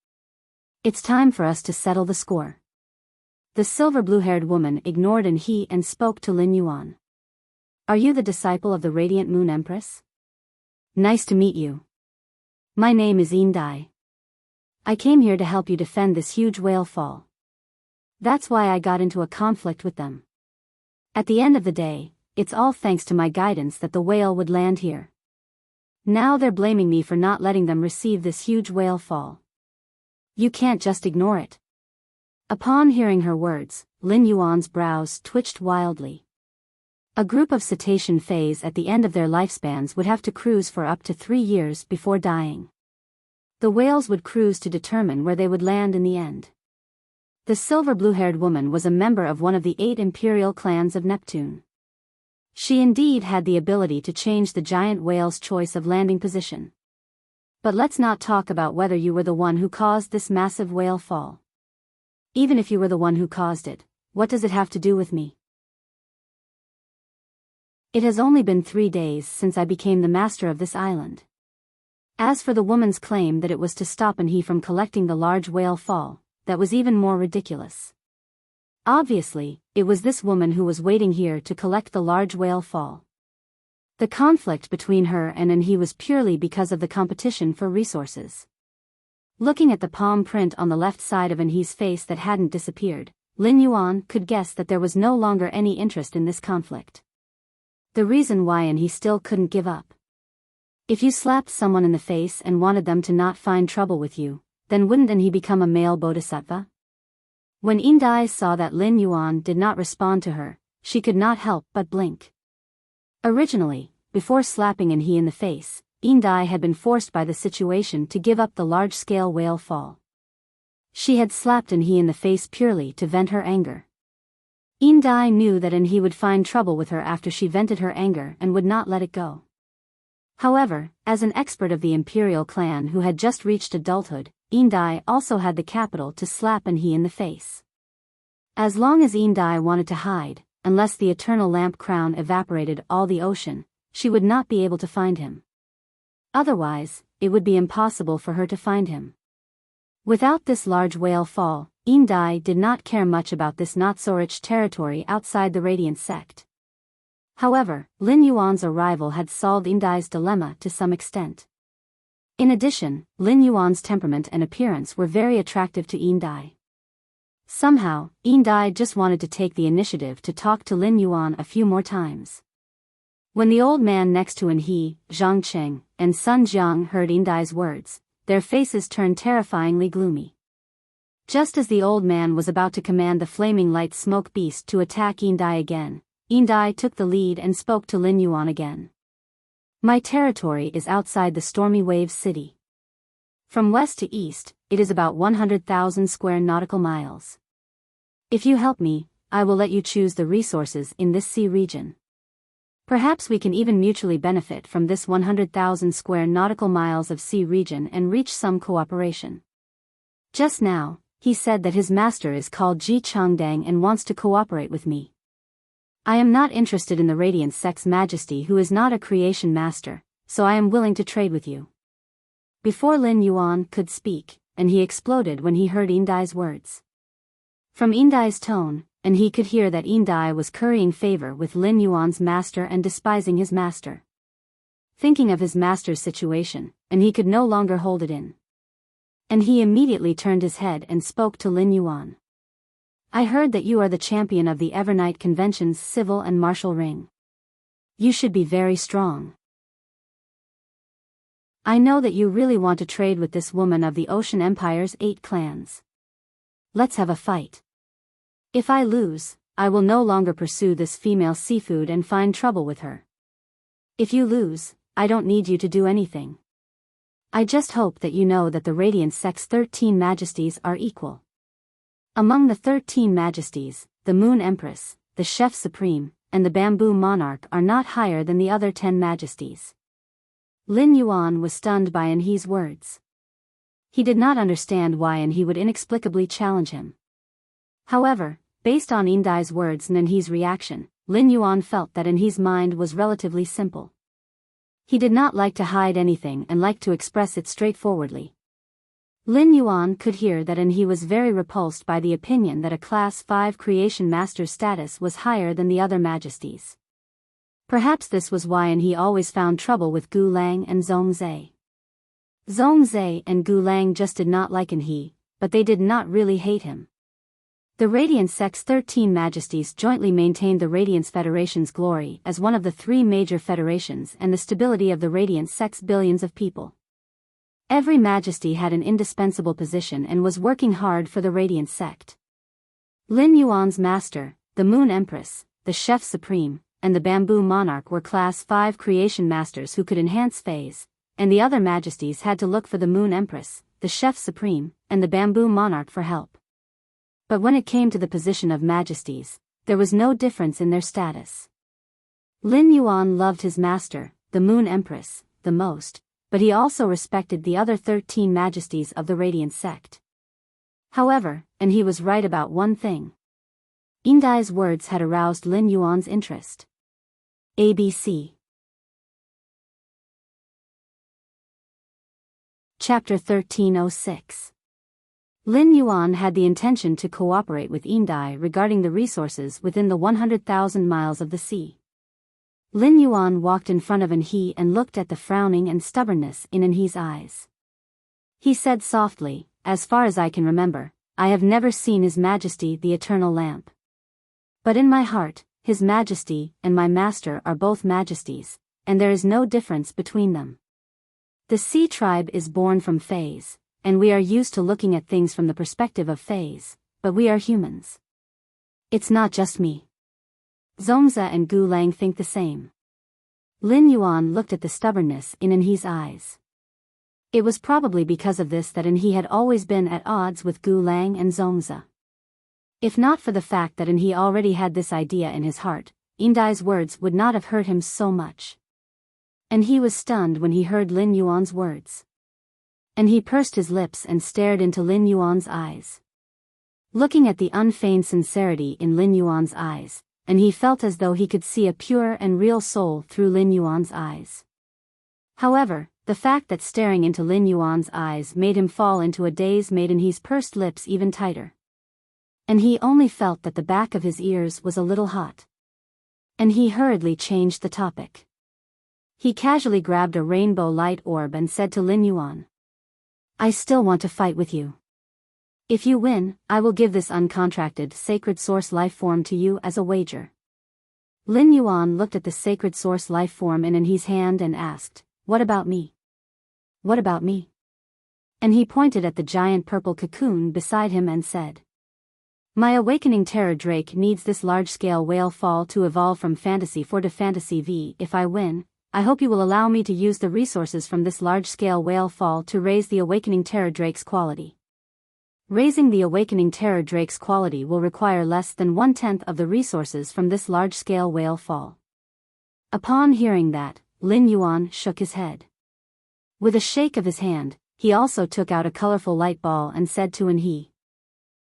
It's time for us to settle the score." The silver blue-haired woman ignored Enhi and spoke to Lin Yuan. "Are you the disciple of the Radiant Moon Empress? Nice to meet you. My name is Indai. I came here to help you defend this huge whale fall. That's why I got into a conflict with them. At the end of the day, it's all thanks to my guidance that the whale would land here. Now they're blaming me for not letting them receive this huge whale fall. You can't just ignore it." Upon hearing her words, Lin Yuan's brows twitched wildly. A group of cetacean fays at the end of their lifespans would have to cruise for up to 3 years before dying. The whales would cruise to determine where they would land in the end. The silver blue-haired woman was a member of one of the 8 imperial clans of Neptune. She indeed had the ability to change the giant whale's choice of landing position. But let's not talk about whether you were the one who caused this massive whale fall. Even if you were the one who caused it, what does it have to do with me? It has only been 3 days since I became the master of this island. As for the woman's claim that it was to stop Enhi from collecting the large whale fall, that was even more ridiculous. Obviously, it was this woman who was waiting here to collect the large whale fall. The conflict between her and Enhi was purely because of the competition for resources. Looking at the palm print on the left side of Enhi's face that hadn't disappeared, Lin Yuan could guess that there was no longer any interest in this conflict. The reason why Enhi still couldn't give up. If you slapped someone in the face and wanted them to not find trouble with you, then wouldn't Enhi become a male bodhisattva? When Indai saw that Lin Yuan did not respond to her, she could not help but blink. Originally, before slapping Enhi in the face, Indai had been forced by the situation to give up the large-scale whale fall. She had slapped Enhi in the face purely to vent her anger. Indai knew that Enhi would find trouble with her after she vented her anger and would not let it go. However, as an expert of the Imperial clan who had just reached adulthood, Indai also had the capital to slap Enhi in the face. As long as Indai wanted to hide, unless the eternal lamp crown evaporated all the ocean, she would not be able to find him. Otherwise, it would be impossible for her to find him. Without this large whale fall, Dai did not care much about this not-so-rich territory outside the Radiant sect. However, Lin Yuan's arrival had solved Dai's dilemma to some extent. In addition, Lin Yuan's temperament and appearance were very attractive to Dai. Somehow, Dai just wanted to take the initiative to talk to Lin Yuan a few more times. When the old man next to He, Zhang Cheng, and Sun Jiang heard Dai's words, their faces turned terrifyingly gloomy. Just as the old man was about to command the flaming light smoke beast to attack Dai again, Dai took the lead and spoke to Lin Yuan again. My territory is outside the Stormy Waves city. From west to east, it is about 100,000 square nautical miles. If you help me, I will let you choose the resources in this sea region. Perhaps we can even mutually benefit from this 100,000 square nautical miles of sea region and reach some cooperation. Just now, he said that his master is called Ji Changdang and wants to cooperate with me. I am not interested in the Radiant Sect's majesty who is not a creation master, so I am willing to trade with you. Before Lin Yuan could speak, and he exploded when he heard Dai's words. From Dai's tone, and he could hear that Dai was currying favor with Lin Yuan's master and despising his master. Thinking of his master's situation, and he could no longer hold it in. And he immediately turned his head and spoke to Lin Yuan. I heard that you are the champion of the Evernight Convention's civil and martial ring. You should be very strong. I know that you really want to trade with this woman of the Ocean Empire's 8 clans. Let's have a fight. If I lose, I will no longer pursue this female seafood and find trouble with her. If you lose, I don't need you to do anything. I just hope that you know that the Radiant Sect's 13 majesties are equal. Among the 13 majesties, the Moon Empress, the Chef Supreme, and the Bamboo Monarch are not higher than the other 10 majesties. Lin Yuan was stunned by He's words. He did not understand why He would inexplicably challenge him. However, based on Dai's words and He's reaction, Lin Yuan felt that He's mind was relatively simple. He did not like to hide anything and liked to express it straightforwardly. Lin Yuan could hear that He was very repulsed by the opinion that a Class 5 Creation Master's status was higher than the other majesties. Perhaps this was why He always found trouble with Gu Lang and Zhongzhe. Zhongzhe and Gu Lang just did not like He, but they did not really hate him. The Radiant Sect's 13 majesties jointly maintained the Radiance Federation's glory as one of the 3 major federations and the stability of the Radiant Sect's billions of people. Every majesty had an indispensable position and was working hard for the Radiant Sect. Lin Yuan's master, the Moon Empress, the Chef Supreme, and the Bamboo Monarch were Class 5 Creation Masters who could enhance phase, and the other majesties had to look for the Moon Empress, the Chef Supreme, and the Bamboo Monarch for help. But when it came to the position of majesties, there was no difference in their status. Lin Yuan loved his master, the Moon Empress, the most, but he also respected the other 13 majesties of the Radiant Sect. However, he was right about one thing. Dai's words had aroused Lin Yuan's interest. ABC Chapter 1306 Lin Yuan had the intention to cooperate with Dai regarding the resources within the 100,000 miles of the sea. Lin Yuan walked in front of He and looked at the frowning and stubbornness in He's eyes. He said softly, as far as I can remember, I have never seen His Majesty the Eternal Lamp. But in my heart, His Majesty and my master are both majesties, and there is no difference between them. The Sea Tribe is born from phase, and we are used to looking at things from the perspective of phase, but we are humans. It's not just me. Zhongzhe and Gu Lang think the same. Lin Yuan looked at the stubbornness in He's eyes. It was probably because of this that He had always been at odds with Gu Lang and Zhongzhe. If not for the fact that He already had this idea in his heart, Dai's words would not have hurt him so much. And he was stunned when he heard Lin Yuan's words. And he pursed his lips and stared into Lin Yuan's eyes. Looking at the unfeigned sincerity in Lin Yuan's eyes, and he felt as though he could see a pure and real soul through Lin Yuan's eyes. However, the fact that staring into Lin Yuan's eyes made him fall into a daze made He's pursed lips even tighter. and he only felt that the back of his ears was a little hot. And he hurriedly changed the topic. He casually grabbed a rainbow light orb and said to Lin Yuan, "I still want to fight with you. If you win, I will give this uncontracted sacred source life form to you as a wager." Lin Yuan looked at the sacred source life form in his hand and asked, "What about me? What about me?" And he pointed at the giant purple cocoon beside him and said, "My awakening terror drake needs this large-scale whale fall to evolve from Fantasy 4 to Fantasy V. If I win, I hope you will allow me to use the resources from this large-scale whale fall to raise the awakening terror drake's quality. Raising the awakening terror drake's quality will require less than 1/10 of the resources from this large-scale whale fall." Upon hearing that, Lin Yuan shook his head. With a shake of his hand, he also took out a colorful light ball and said to Enhe.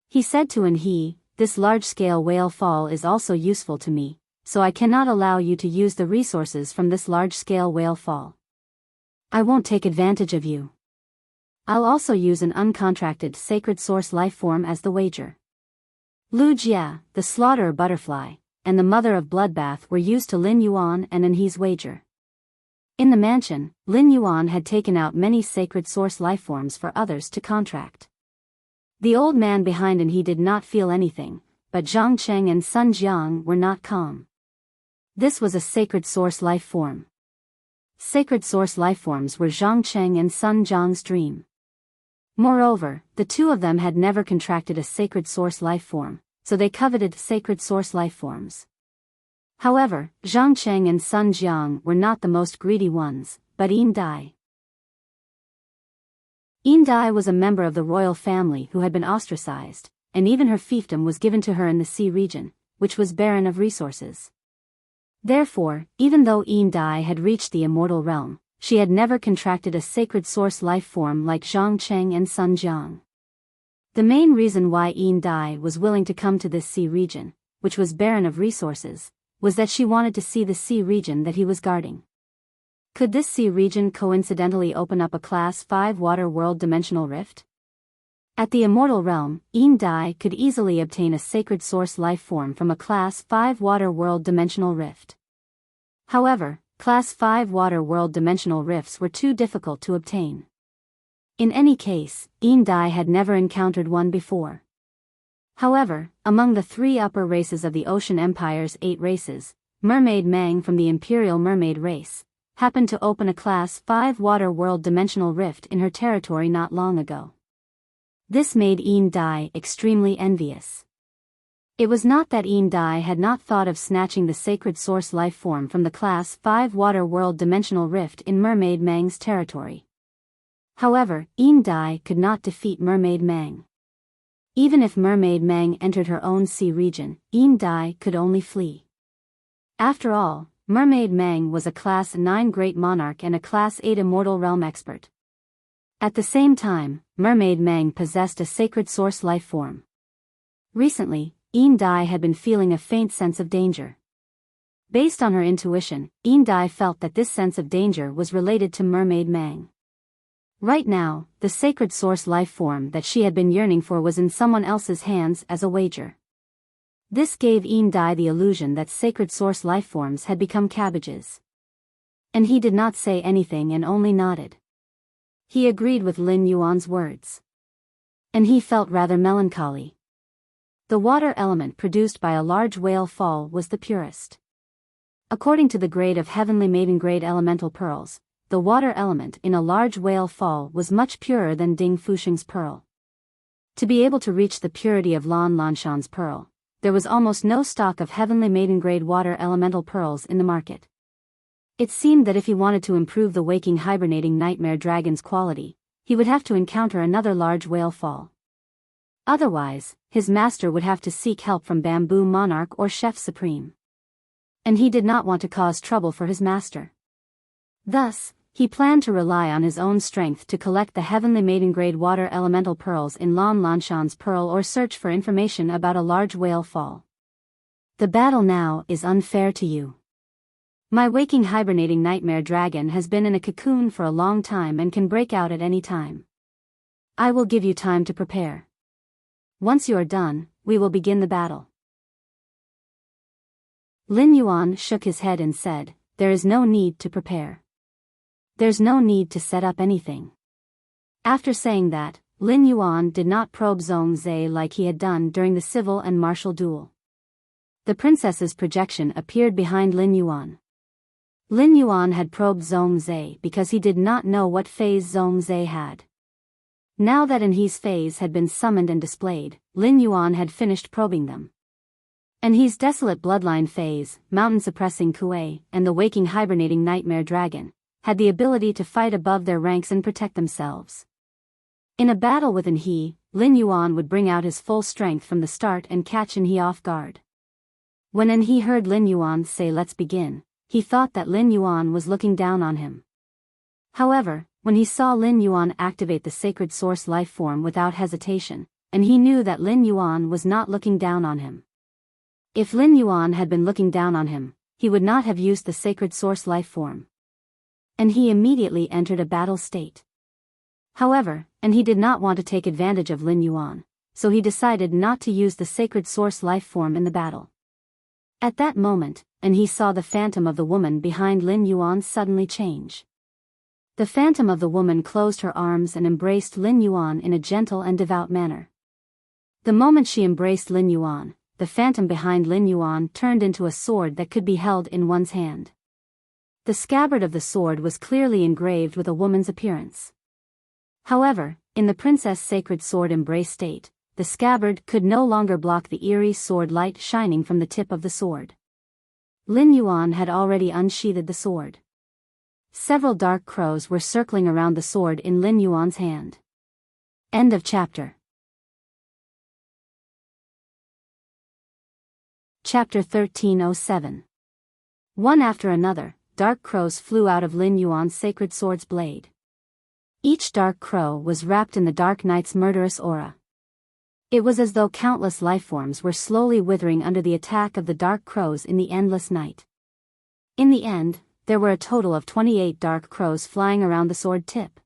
He said to Enhe, "This large-scale whale fall is also useful to me, so I cannot allow you to use the resources from this large-scale whale fall. I won't take advantage of you. I'll also use an uncontracted sacred source life form as the wager." Lu Jia, the slaughterer butterfly, and the mother of bloodbath were used to Lin Yuan and Enhe's wager. In the mansion, Lin Yuan had taken out many sacred source life forms for others to contract. The old man behind Enhe did not feel anything, but Zhang Cheng and Sun Jiang were not calm. This was a sacred source life form. Sacred source life forms were Zhang Cheng and Sun Jiang's dream. Moreover, the two of them had never contracted a sacred source life form, so they coveted sacred source life forms. However, Zhang Cheng and Sun Jiang were not the most greedy ones, but Yin Dai. Yin Dai was a member of the royal family who had been ostracized, and even her fiefdom was given to her in the sea region, which was barren of resources. Therefore, even though Yin Dai had reached the immortal realm, she had never contracted a sacred source life form like Zhang Cheng and Sun Jiang. The main reason why Yin Dai was willing to come to this sea region, which was barren of resources, was that she wanted to see the sea region that he was guarding. Could this sea region coincidentally open up a Class 5 water world dimensional rift? At the immortal realm, Yin Dai could easily obtain a sacred source life form from a Class 5 water world dimensional rift. However, Class 5 water world dimensional rifts were too difficult to obtain. In any case, Yin Dai had never encountered one before. However, among the 3 upper races of the Ocean Empire's 8 races, Mermaid Mang from the Imperial Mermaid race happened to open a Class 5 water world dimensional rift in her territory not long ago. This made Yin Dai extremely envious. It was not that Yin Dai had not thought of snatching the sacred source life form from the Class 5 water world dimensional rift in Mermaid Mang's territory. However, Yin Dai could not defeat Mermaid Mang. Even if Mermaid Mang entered her own sea region, Yin Dai could only flee. After all, Mermaid Mang was a Class 9 Great Monarch and a Class 8 Immortal Realm expert. At the same time, Mermaid Mang possessed a sacred source life form. Recently, Yin Dai had been feeling a faint sense of danger. Based on her intuition, Yin Dai felt that this sense of danger was related to Mermaid Mang. Right now, the sacred source life form that she had been yearning for was in someone else's hands as a wager. This gave Yin Dai the illusion that sacred source life forms had become cabbages. And he did not say anything and only nodded. He agreed with Lin Yuan's words. And he felt rather melancholy. The water element produced by a large whale fall was the purest. According to the grade of Heavenly Maiden grade elemental pearls, the water element in a large whale fall was much purer than Ding Fusheng's pearl. To be able to reach the purity of Lan Lanshan's pearl, there was almost no stock of Heavenly Maiden grade water elemental pearls in the market. It seemed that if he wanted to improve the waking hibernating nightmare dragon's quality, he would have to encounter another large whale fall. Otherwise, his master would have to seek help from Bamboo Monarch or Chef Supreme. And he did not want to cause trouble for his master. Thus, he planned to rely on his own strength to collect the Heavenly Maiden grade water elemental pearls in Lan Lanshan's pearl or search for information about a large whale fall. The battle now is unfair to you. My waking hibernating nightmare dragon has been in a cocoon for a long time and can break out at any time. I will give you time to prepare. Once you are done, we will begin the battle. Lin Yuan shook his head and said, there is no need to prepare. There's no need to set up anything. After saying that, Lin Yuan did not probe Zhong Zhe like he had done during the civil and martial duel. The princess's projection appeared behind Lin Yuan. Lin Yuan had probed Zhong Zhe because he did not know what phase Zhong Zhe had. Now that Enhe's phase had been summoned and displayed, Lin Yuan had finished probing them. Enhe's desolate bloodline phase, mountain-suppressing Kuei, and the waking hibernating nightmare dragon, had the ability to fight above their ranks and protect themselves. In a battle with Enhe, Lin Yuan would bring out his full strength from the start and catch Enhe off guard. When Enhe heard Lin Yuan say let's begin, he thought that Lin Yuan was looking down on him. However, when he saw Lin Yuan activate the sacred source life form without hesitation, Enhe knew that Lin Yuan was not looking down on him. If Lin Yuan had been looking down on him, he would not have used the sacred source life form. Enhe immediately entered a battle state. However, Enhe did not want to take advantage of Lin Yuan, so he decided not to use the sacred source life form in the battle. At that moment, Enhe saw the phantom of the woman behind Lin Yuan suddenly change. The phantom of the woman closed her arms and embraced Lin Yuan in a gentle and devout manner. The moment she embraced Lin Yuan, the phantom behind Lin Yuan turned into a sword that could be held in one's hand. The scabbard of the sword was clearly engraved with a woman's appearance. However, in the princess' sacred sword embrace state, the scabbard could no longer block the eerie sword light shining from the tip of the sword. Lin Yuan had already unsheathed the sword. Several dark crows were circling around the sword in Lin Yuan's hand. End of chapter. Chapter 1307. One after another, dark crows flew out of Lin Yuan's sacred sword's blade. Each dark crow was wrapped in the Dark Knight's murderous aura. It was as though countless lifeforms were slowly withering under the attack of the dark crows in the endless night. In the end, there were a total of 28 dark crows flying around the sword tip.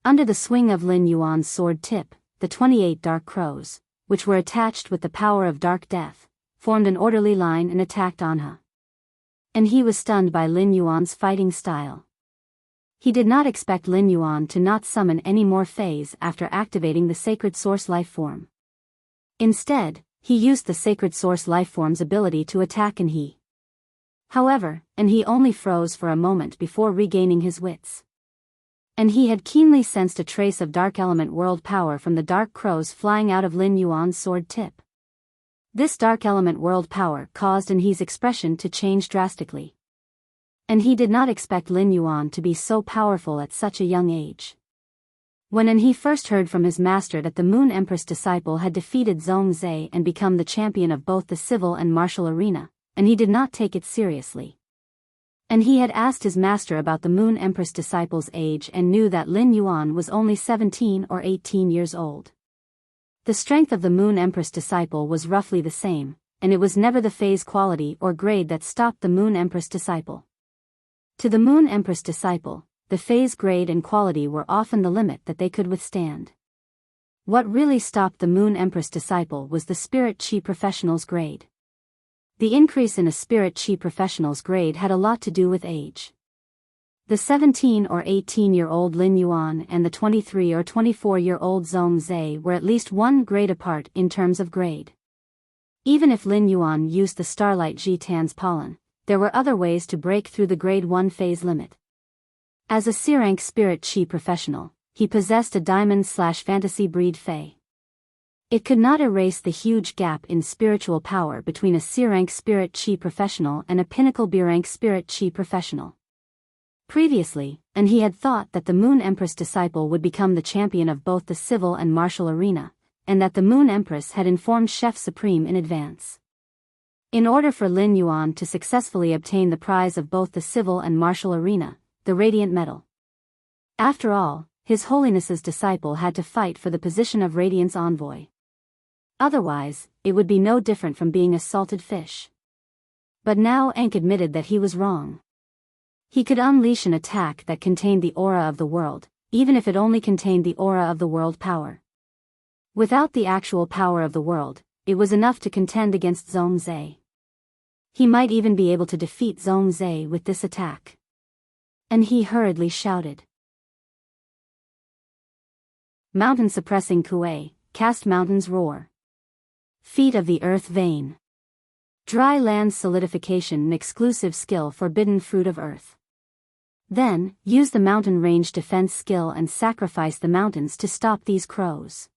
Under the swing of Lin Yuan's sword tip, the 28 dark crows, which were attached with the power of dark death, formed an orderly line and attacked Anha. And he was stunned by Lin Yuan's fighting style. He did not expect Lin Yuan to not summon any more phase after activating the sacred source life form. Instead, he used the sacred source life form's ability to attack Enhe. However, Enhe only froze for a moment before regaining his wits. Enhe had keenly sensed a trace of dark element world power from the dark crows flying out of Lin Yuan's sword tip. This dark element world power caused Enhe's expression to change drastically. Enhe did not expect Lin Yuan to be so powerful at such a young age. When Enhe first heard from his master that the Moon Empress disciple had defeated Zhong Zhe and become the champion of both the civil and martial arena, Enhe did not take it seriously. Enhe had asked his master about the Moon Empress disciple's age and knew that Lin Yuan was only 17 or 18 years old. The strength of the Moon Empress disciple was roughly the same, and it was never the phase quality or grade that stopped the Moon Empress disciple. To the Moon Empress disciple, the phase grade and quality were often the limit that they could withstand. What really stopped the Moon Empress disciple was the Spirit Chi Professional's grade. The increase in a Spirit Chi Professional's grade had a lot to do with age. The 17 or 18-year-old Lin Yuan and the 23 or 24-year-old Zhong Zhe were at least one grade apart in terms of grade. Even if Lin Yuan used the Starlight Jitan's pollen, there were other ways to break through the grade 1 phase limit. As a C-rank Spirit Chi Professional, he possessed a Diamond/Fantasy Breed Fae. It could not erase the huge gap in spiritual power between a C-rank Spirit Chi Professional and a Pinnacle B-rank Spirit Chi Professional. Previously, he had thought that the Moon Empress disciple would become the champion of both the civil and martial arena, and that the Moon Empress had informed Chef Supreme in advance. In order for Lin Yuan to successfully obtain the prize of both the civil and martial arena, the Radiant Medal. After all, His Holiness's disciple had to fight for the position of Radiant's envoy. Otherwise, it would be no different from being a salted fish. But now Ankh admitted that he was wrong. He could unleash an attack that contained the aura of the world, even if it only contained the aura of the world power. Without the actual power of the world, it was enough to contend against Zhongzhe. He might even be able to defeat Zhongzhe with this attack. And he hurriedly shouted. Mountain suppressing Kuei, cast mountains roar. Feet of the earth vein. Dry land solidification, an exclusive skill, forbidden fruit of earth. Then, use the mountain range defense skill and sacrifice the mountains to stop these crows.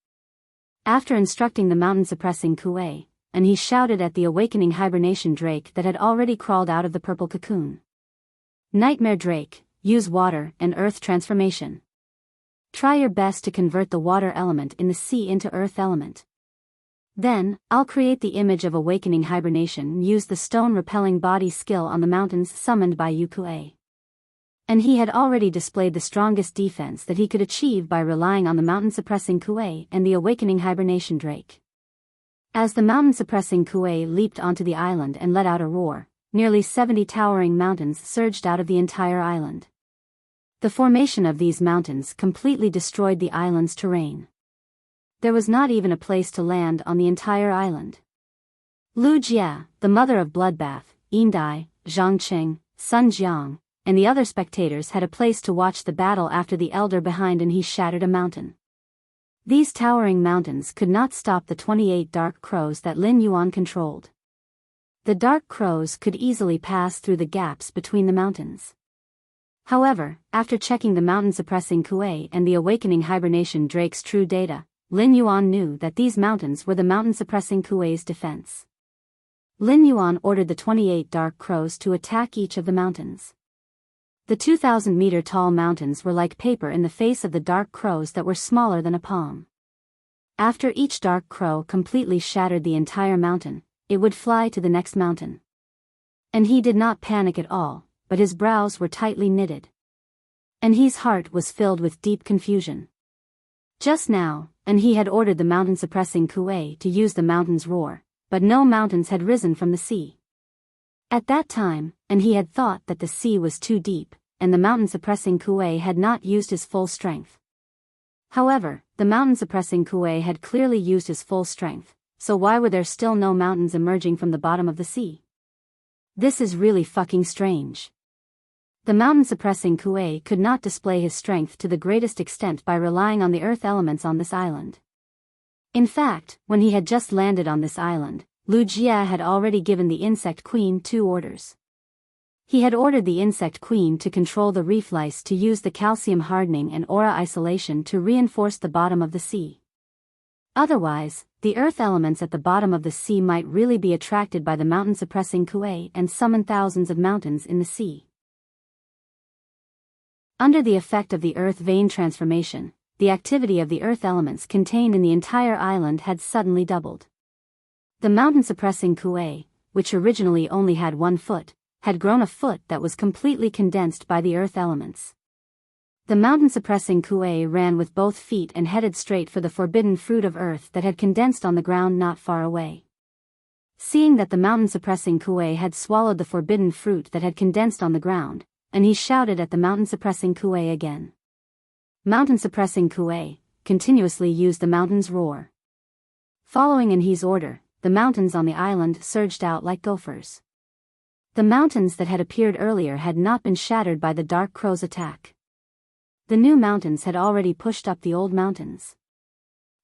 After instructing the mountain suppressing Kuei, and he shouted at the awakening hibernation drake that had already crawled out of the purple cocoon. Nightmare drake, use water and earth transformation. Try your best to convert the water element in the sea into earth element. Then, I'll create the image of awakening hibernation and use the stone repelling body skill on the mountains summoned by Yukue. And he had already displayed the strongest defense that he could achieve by relying on the mountain suppressing Kuei and the awakening hibernation drake. As the mountain suppressing Kuei leaped onto the island and let out a roar, nearly 70 towering mountains surged out of the entire island. The formation of these mountains completely destroyed the island's terrain. There was not even a place to land on the entire island. Lu Jia, the mother of Bloodbath, Yindai, Zhangqing, Sun Jiang, and the other spectators had a place to watch the battle after the elder behind and he shattered a mountain. These towering mountains could not stop the 28 dark crows that Lin Yuan controlled. The dark crows could easily pass through the gaps between the mountains. However, after checking the mountain suppressing Kuei and the awakening hibernation drake's true data, Lin Yuan knew that these mountains were the mountain suppressing Kuei's defense. Lin Yuan ordered the 28 dark crows to attack each of the mountains. The 2,000-meter tall mountains were like paper in the face of the dark crows that were smaller than a palm. After each dark crow completely shattered the entire mountain, it would fly to the next mountain. And he did not panic at all, but his brows were tightly knitted. And his heart was filled with deep confusion. Just now, and he had ordered the mountain suppressing Kuei to use the mountain's roar, but no mountains had risen from the sea. At that time, and he had thought that the sea was too deep, and the mountain suppressing Kuei had not used his full strength. However, the mountain suppressing Kuei had clearly used his full strength, so why were there still no mountains emerging from the bottom of the sea? This is really fucking strange. The mountain suppressing Kuei could not display his strength to the greatest extent by relying on the earth elements on this island. In fact, when he had just landed on this island, Lu Jia had already given the insect queen 2 orders. He had ordered the insect queen to control the reef lice to use the calcium hardening and aura isolation to reinforce the bottom of the sea. Otherwise, the earth elements at the bottom of the sea might really be attracted by the mountain suppressing Kuei and summon thousands of mountains in the sea. Under the effect of the earth vein transformation, the activity of the earth elements contained in the entire island had suddenly doubled. The mountain suppressing Kuei, which originally only had 1 foot, had grown a foot that was completely condensed by the earth elements. The mountain suppressing Kuei ran with both feet and headed straight for the forbidden fruit of earth that had condensed on the ground not far away. Seeing that the mountain suppressing Kuei had swallowed the forbidden fruit that had condensed on the ground, and he shouted at the mountain suppressing Kuei again. Mountain suppressing Kuei, continuously used the mountain's roar. Following in his order, the mountains on the island surged out like gophers. The mountains that had appeared earlier had not been shattered by the dark crow's attack. The new mountains had already pushed up the old mountains.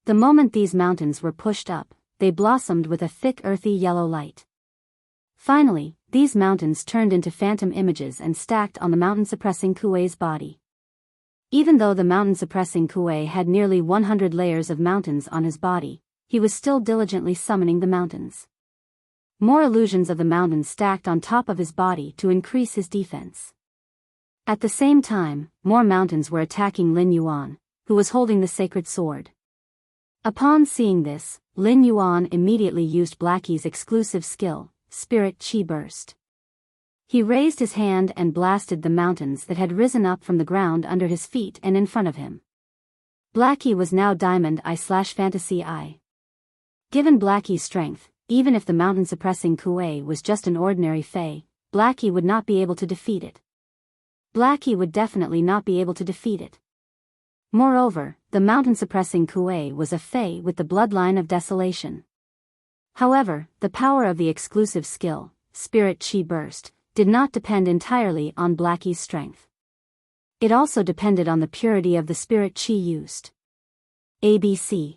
The moment these mountains were pushed up, they blossomed with a thick earthy yellow light. Finally, these mountains turned into phantom images and stacked on the mountain suppressing Kuei's body. Even though the mountain suppressing Kuei had nearly 100 layers of mountains on his body, he was still diligently summoning the mountains. More illusions of the mountains stacked on top of his body to increase his defense. At the same time, more mountains were attacking Lin Yuan, who was holding the sacred sword. Upon seeing this, Lin Yuan immediately used Blackie's exclusive skill, Spirit Chi Burst. He raised his hand and blasted the mountains that had risen up from the ground under his feet and in front of him. Blackie was now Diamond Eye/Fantasy Eye. Given Blackie's strength, even if the mountain suppressing Kuei was just an ordinary Fey, Blackie would not be able to defeat it. Blackie would definitely not be able to defeat it. Moreover, the mountain suppressing Kuei was a Fey with the bloodline of desolation. However, the power of the exclusive skill, Spirit Chi Burst, did not depend entirely on Blackie's strength. It also depended on the purity of the Spirit Chi used. ABC.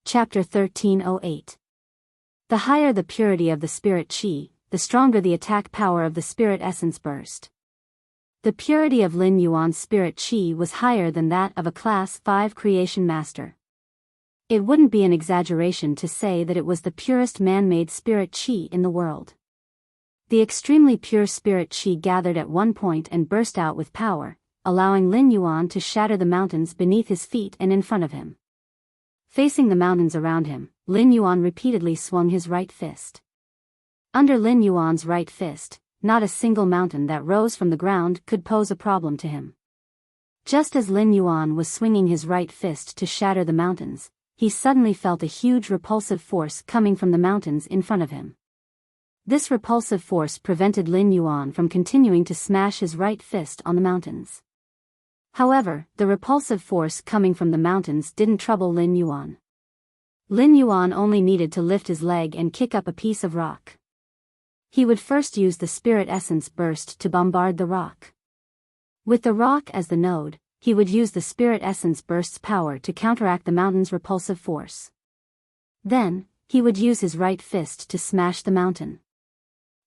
Chapter 1308. The higher the purity of the Spirit Chi, the stronger the attack power of the Spirit Essence Burst. The purity of Lin Yuan's Spirit Chi was higher than that of a Class 5 Creation Master. It wouldn't be an exaggeration to say that it was the purest man-made Spirit Chi in the world. The extremely pure Spirit Chi gathered at one point and burst out with power, allowing Lin Yuan to shatter the mountains beneath his feet and in front of him. Facing the mountains around him, Lin Yuan repeatedly swung his right fist. Under Lin Yuan's right fist, not a single mountain that rose from the ground could pose a problem to him. Just as Lin Yuan was swinging his right fist to shatter the mountains, he suddenly felt a huge repulsive force coming from the mountains in front of him. This repulsive force prevented Lin Yuan from continuing to smash his right fist on the mountains. However, the repulsive force coming from the mountains didn't trouble Lin Yuan. Lin Yuan only needed to lift his leg and kick up a piece of rock. He would first use the Spirit Essence Burst to bombard the rock. With the rock as the node, he would use the Spirit Essence Burst's power to counteract the mountain's repulsive force. Then, he would use his right fist to smash the mountain.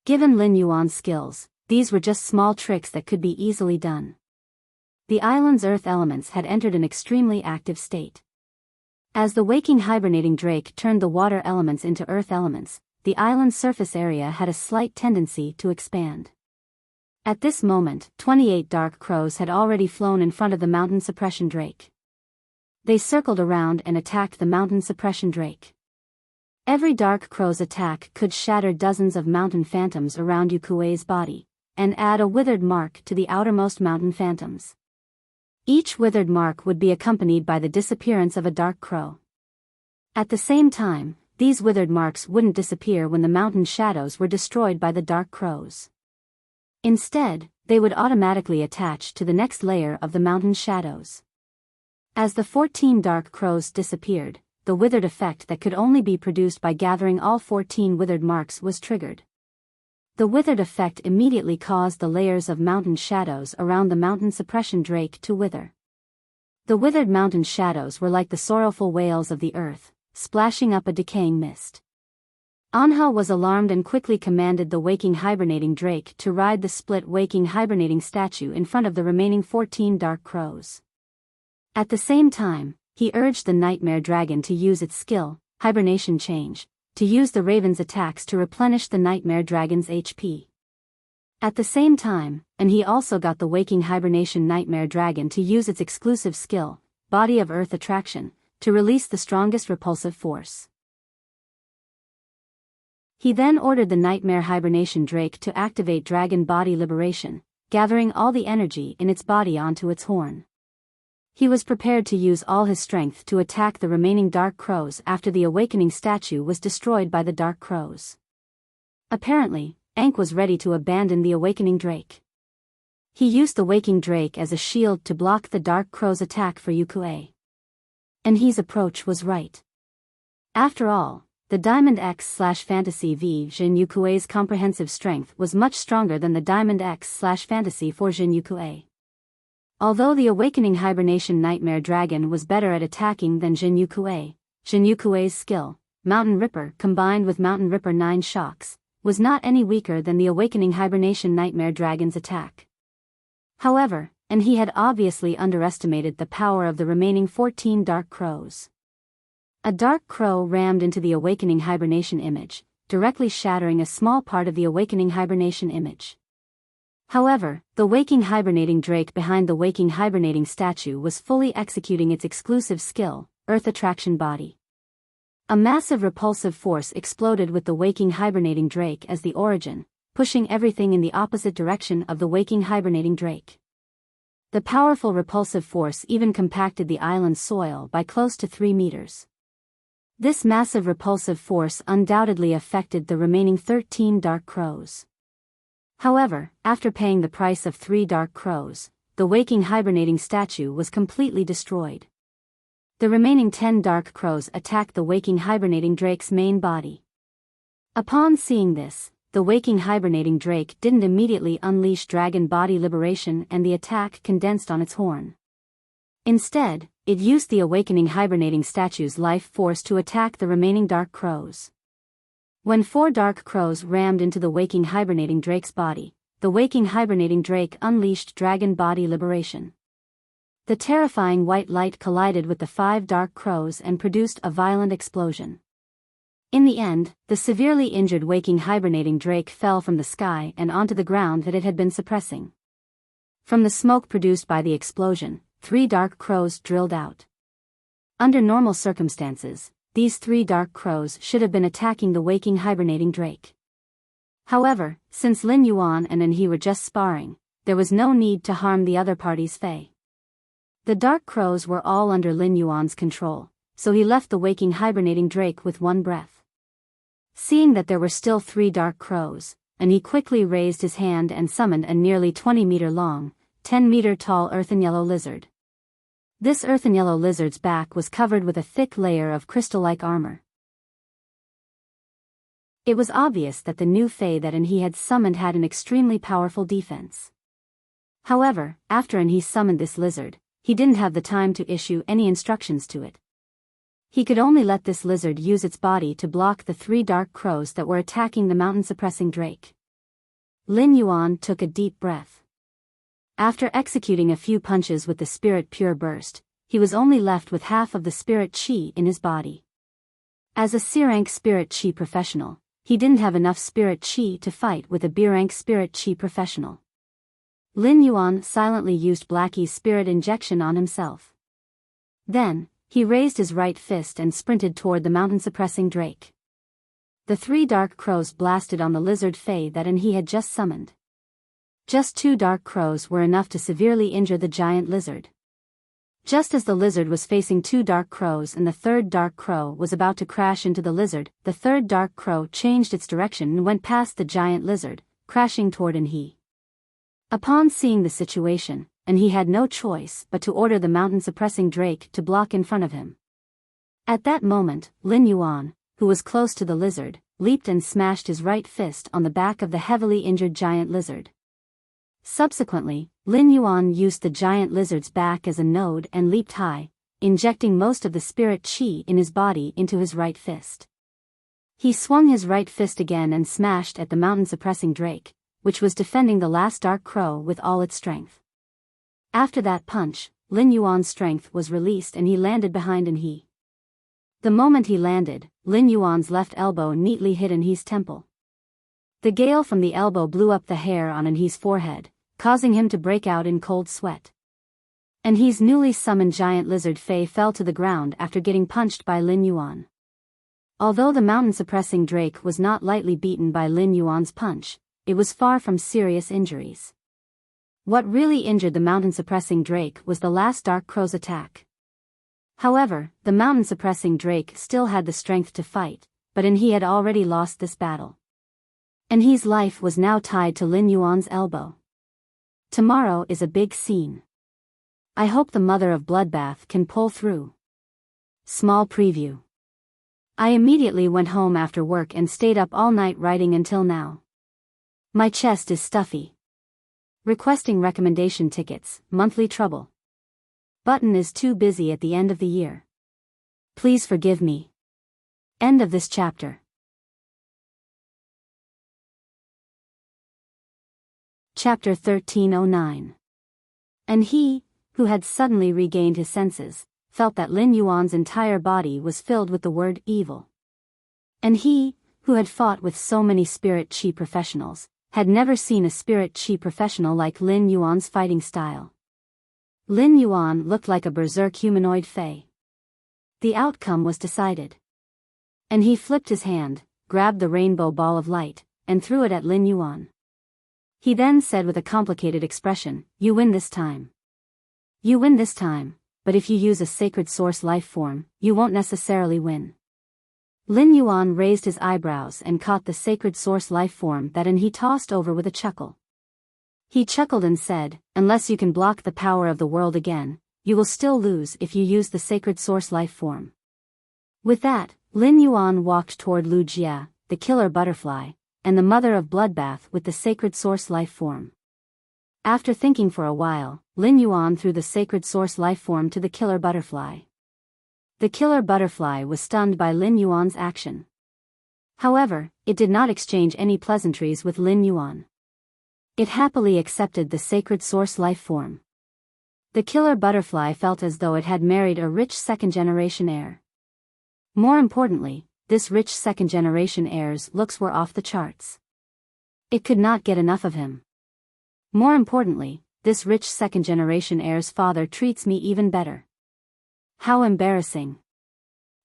Given Lin Yuan's skills, these were just small tricks that could be easily done. The island's earth elements had entered an extremely active state. As the waking hibernating drake turned the water elements into earth elements, the island's surface area had a slight tendency to expand. At this moment, 28 dark crows had already flown in front of the mountain suppression drake. They circled around and attacked the mountain suppression drake. Every dark crow's attack could shatter dozens of mountain phantoms around Yukuei's body, and add a withered mark to the outermost mountain phantoms. Each withered mark would be accompanied by the disappearance of a dark crow. At the same time, these withered marks wouldn't disappear when the mountain shadows were destroyed by the dark crows. Instead, they would automatically attach to the next layer of the mountain shadows. As the 14 dark crows disappeared, the withered effect that could only be produced by gathering all 14 withered marks was triggered. The withered effect immediately caused the layers of mountain shadows around the mountain suppression drake to wither. The withered mountain shadows were like the sorrowful wails of the earth, splashing up a decaying mist. Anha was alarmed and quickly commanded the waking hibernating drake to ride the split waking hibernating statue in front of the remaining 14 dark crows. At the same time, he urged the nightmare dragon to use its skill, hibernation change, to use the raven's attacks to replenish the nightmare dragon's HP. At the same time, and he also got the waking hibernation nightmare dragon to use its exclusive skill, body of earth attraction, to release the strongest repulsive force. He then ordered the nightmare hibernation drake to activate dragon body liberation, gathering all the energy in its body onto its horn. He was prepared to use all his strength to attack the remaining dark crows after the awakening statue was destroyed by the dark crows. Apparently, Ankh was ready to abandon the awakening drake. He used the waking drake as a shield to block the dark crow's attack for Yukuei. And his approach was right. After all, the Diamond X/Fantasy V Jin Yukuei's comprehensive strength was much stronger than the Diamond X/Fantasy for Jin Yukuei. Although the awakening hibernation nightmare dragon was better at attacking than Jin Yukuei's skill, Mountain Ripper combined with Mountain Ripper 9 shocks, was not any weaker than the awakening hibernation nightmare dragon's attack. However, and he had obviously underestimated the power of the remaining 14 dark crows. A dark crow rammed into the awakening hibernation image, directly shattering a small part of the awakening hibernation image. However, the waking hibernating drake behind the waking hibernating statue was fully executing its exclusive skill, Earth Attraction Body. A massive repulsive force exploded with the waking hibernating drake as the origin, pushing everything in the opposite direction of the waking hibernating drake. The powerful repulsive force even compacted the island's soil by close to 3 meters. This massive repulsive force undoubtedly affected the remaining 13 dark crows. However, after paying the price of 3 dark crows, the waking hibernating statue was completely destroyed. The remaining 10 dark crows attacked the waking hibernating drake's main body. Upon seeing this, the waking hibernating drake didn't immediately unleash dragon body liberation and the attack condensed on its horn. Instead, it used the awakening hibernating statue's life force to attack the remaining dark crows. When 4 dark crows rammed into the waking hibernating drake's body, the waking hibernating drake unleashed dragon body liberation. The terrifying white light collided with the 5 dark crows and produced a violent explosion. In the end, the severely injured waking hibernating drake fell from the sky and onto the ground that it had been suppressing. From the smoke produced by the explosion, 3 dark crows drilled out. Under normal circumstances, these 3 dark crows should have been attacking the waking hibernating drake. However, since Lin Yuan and he were just sparring, there was no need to harm the other party's fae. The dark crows were all under Lin Yuan's control, so he left the waking hibernating drake with one breath. Seeing that there were still 3 dark crows, he quickly raised his hand and summoned a nearly 20-meter-long, 10-meter-tall earthen yellow lizard. This earthen yellow lizard's back was covered with a thick layer of crystal-like armor. It was obvious that the new fae that he had summoned had an extremely powerful defense. However, after he summoned this lizard, he didn't have the time to issue any instructions to it. He could only let this lizard use its body to block the 3 dark crows that were attacking the mountain-suppressing drake. Lin Yuan took a deep breath. After executing a few punches with the spirit pure burst, he was only left with half of the spirit chi in his body. As a C-rank spirit chi professional, he didn't have enough spirit chi to fight with a B-rank spirit chi professional. Lin Yuan silently used Blackie's spirit injection on himself. Then, he raised his right fist and sprinted toward the mountain-suppressing drake. The 3 dark crows blasted on the lizard fae that he had just summoned. Just 2 dark crows were enough to severely injure the giant lizard. Just as the lizard was facing 2 dark crows and the 3rd dark crow was about to crash into the lizard, the 3rd dark crow changed its direction and went past the giant lizard, crashing toward he. Upon seeing the situation, he had no choice but to order the mountain-suppressing drake to block in front of him. At that moment, Lin Yuan, who was close to the lizard, leaped and smashed his right fist on the back of the heavily injured giant lizard. Subsequently, Lin Yuan used the giant lizard's back as a node and leaped high, injecting most of the spirit chi in his body into his right fist. He swung his right fist again and smashed at the mountain-suppressing drake, which was defending the last dark crow with all its strength. After that punch, Lin Yuan's strength was released and he landed behind he. The moment he landed, Lin Yuan's left elbow neatly hit he's temple. The gale from the elbow blew up the hair on he's forehead, causing him to break out in cold sweat. He's newly summoned giant lizard fae fell to the ground after getting punched by Lin Yuan. Although the mountain-suppressing drake was not lightly beaten by Lin Yuan's punch, it was far from serious injuries. What really injured the mountain-suppressing drake was the last dark crow's attack. However, the mountain-suppressing drake still had the strength to fight, but he had already lost this battle. He's life was now tied to Lin Yuan's elbow. Tomorrow is a big scene. I hope the mother of Bloodbath can pull through. Small preview. I immediately went home after work and stayed up all night writing until now. My chest is stuffy. Requesting recommendation tickets, monthly trouble. Button is too busy at the end of the year. Please forgive me. End of this chapter. Chapter 1309. And he, who had suddenly regained his senses, felt that Lin Yuan's entire body was filled with the word evil. And he, who had fought with so many spirit chi professionals, had never seen a spirit chi professional like Lin Yuan's fighting style. Lin Yuan looked like a berserk humanoid fae. The outcome was decided. And he flipped his hand, grabbed the rainbow ball of light, and threw it at Lin Yuan. He then said with a complicated expression, "You win this time. You win this time, but if you use a sacred source life form, you won't necessarily win." Lin Yuan raised his eyebrows and caught the sacred source life form that he tossed over with a chuckle. He chuckled and said, "Unless you can block the power of the world again, you will still lose if you use the sacred source life form. With that, Lin Yuan walked toward Lu Jia, the killer butterfly, and the mother of bloodbath with the sacred source life form. After thinking for a while, Lin Yuan threw the sacred source life form to the killer butterfly. The killer butterfly was stunned by Lin Yuan's action. However, it did not exchange any pleasantries with Lin Yuan. It happily accepted the sacred source life form. The killer butterfly felt as though it had married a rich second-generation heir. More importantly, this rich second-generation heir's looks were off the charts. It could not get enough of him. More importantly, this rich second-generation heir's father treats me even better. How embarrassing.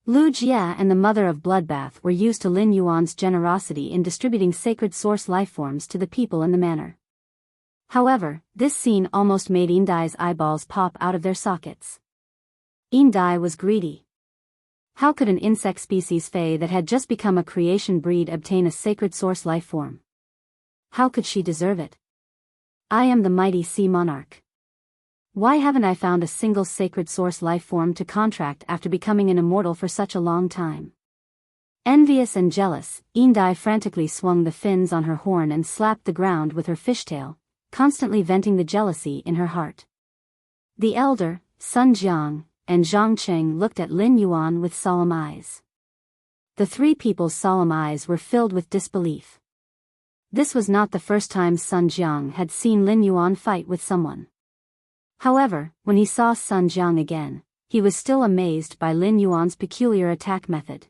Lu Jia and the mother of bloodbath were used to Lin Yuan's generosity in distributing sacred source lifeforms to the people in the manor. However, this scene almost made Indai's eyeballs pop out of their sockets. Indai was greedy. How could an insect species Fae that had just become a creation breed obtain a sacred source lifeform? How could she deserve it? I am the mighty sea monarch. Why haven't I found a single sacred source lifeform to contract after becoming an immortal for such a long time? Envious and jealous, Indai frantically swung the fins on her horn and slapped the ground with her fishtail, constantly venting the jealousy in her heart. The elder, Sun Jiang, and Zhang Cheng looked at Lin Yuan with solemn eyes. The three people's solemn eyes were filled with disbelief. This was not the first time Sun Jiang had seen Lin Yuan fight with someone. However, when he saw Sun Jiang again, he was still amazed by Lin Yuan's peculiar attack method.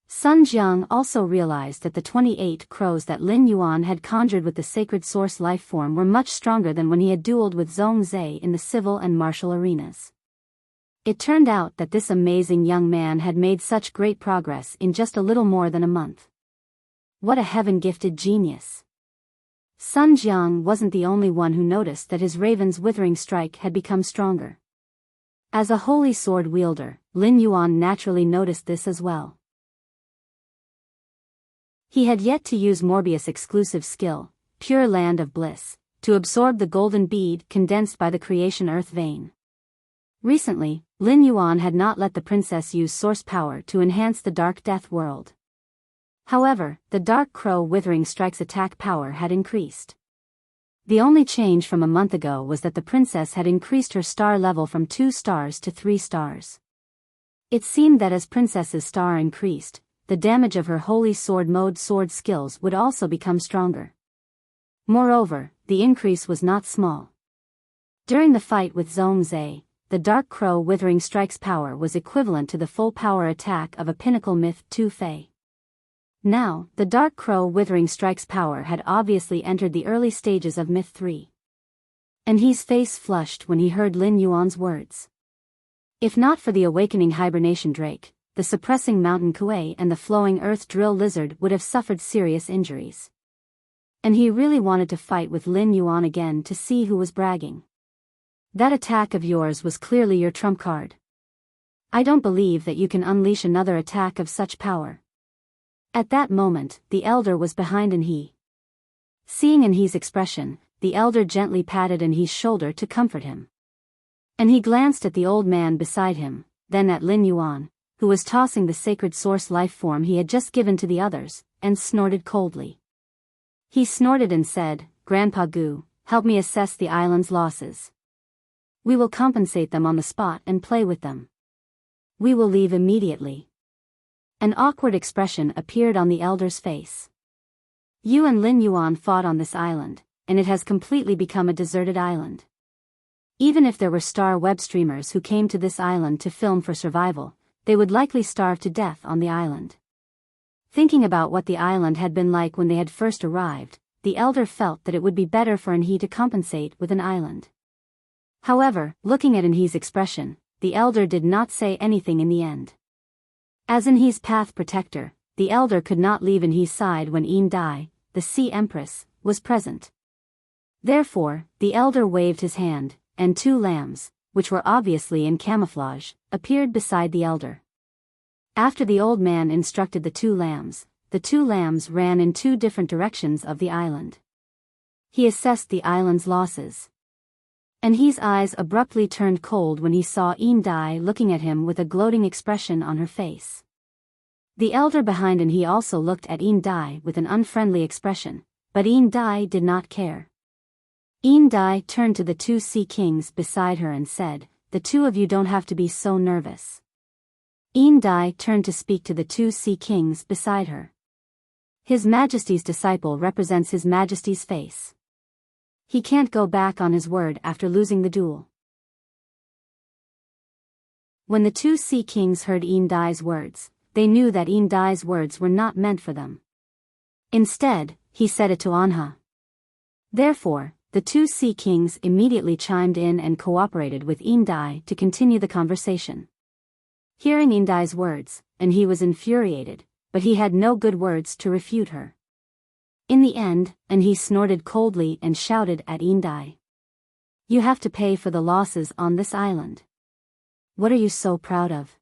Sun Jiang also realized that the 28 crows that Lin Yuan had conjured with the sacred source life form were much stronger than when he had dueled with Zhong Zhe in the civil and martial arenas. It turned out that this amazing young man had made such great progress in just a little more than a month. What a heaven-gifted genius. Sun Jiang wasn't the only one who noticed that his raven's withering strike had become stronger. As a holy sword wielder, Lin Yuan naturally noticed this as well. He had yet to use Morbius' exclusive skill, Pure Land of Bliss, to absorb the golden bead condensed by the creation earth vein. Recently, Lin Yuan had not let the princess use source power to enhance the Dark Death world. However, the Dark Crow Withering Strike's attack power had increased. The only change from a month ago was that the princess had increased her star level from 2 stars to 3 stars. It seemed that as princess's star increased, the damage of her Holy Sword mode sword skills would also become stronger. Moreover, the increase was not small. During the fight with Zhong Zhe, the Dark Crow Withering Strike's power was equivalent to the full power attack of a Pinnacle Myth 2 Fae. Now, the Dark Crow Withering Strike's power had obviously entered the early stages of Myth 3. And his face flushed when he heard Lin Yuan's words. If not for the awakening hibernation drake, the suppressing mountain kuei and the flowing earth drill lizard would have suffered serious injuries. And he really wanted to fight with Lin Yuan again to see who was bragging. That attack of yours was clearly your trump card. I don't believe that you can unleash another attack of such power. At that moment, the elder was behind Enhe. Seeing Enhe's expression, the elder gently patted Enhe's shoulder to comfort him. And he glanced at the old man beside him, then at Lin Yuan, who was tossing the sacred source life form he had just given to the others, and snorted coldly. He snorted and said, "Grandpa Gu, help me assess the island's losses. We will compensate them on the spot and play with them. We will leave immediately." An awkward expression appeared on the elder's face. You and Lin Yuan fought on this island, and it has completely become a deserted island. Even if there were star web streamers who came to this island to film for survival, they would likely starve to death on the island. Thinking about what the island had been like when they had first arrived, the elder felt that it would be better for Enhe to compensate with an island. However, looking at Enhe's expression, the elder did not say anything in the end. As Enhe's path protector, the elder could not leave Enhe's side when Indai, the Sea Empress, was present. Therefore, the elder waved his hand, and 2 lambs, which were obviously in camouflage, appeared beside the elder. After the old man instructed the 2 lambs ran in 2 different directions of the island. He assessed the island's losses. And his eyes abruptly turned cold when he saw Dai looking at him with a gloating expression on her face. The elder behind he also looked at Dai with an unfriendly expression, but Dai did not care. Dai turned to the two sea kings beside her and said, "The two of you don't have to be so nervous." Dai turned to speak to the two sea kings beside her. His Majesty's disciple represents His Majesty's face. He can't go back on his word after losing the duel. When the two sea kings heard Dai's words, they knew that Dai's words were not meant for them. Instead, he said it to Anha. Therefore, the two sea kings immediately chimed in and cooperated with Dai to continue the conversation. Hearing Dai's words, and he was infuriated, but he had no good words to refute her. In the end, and he snorted coldly and shouted at Dai. "You have to pay for the losses on this island. What are you so proud of?"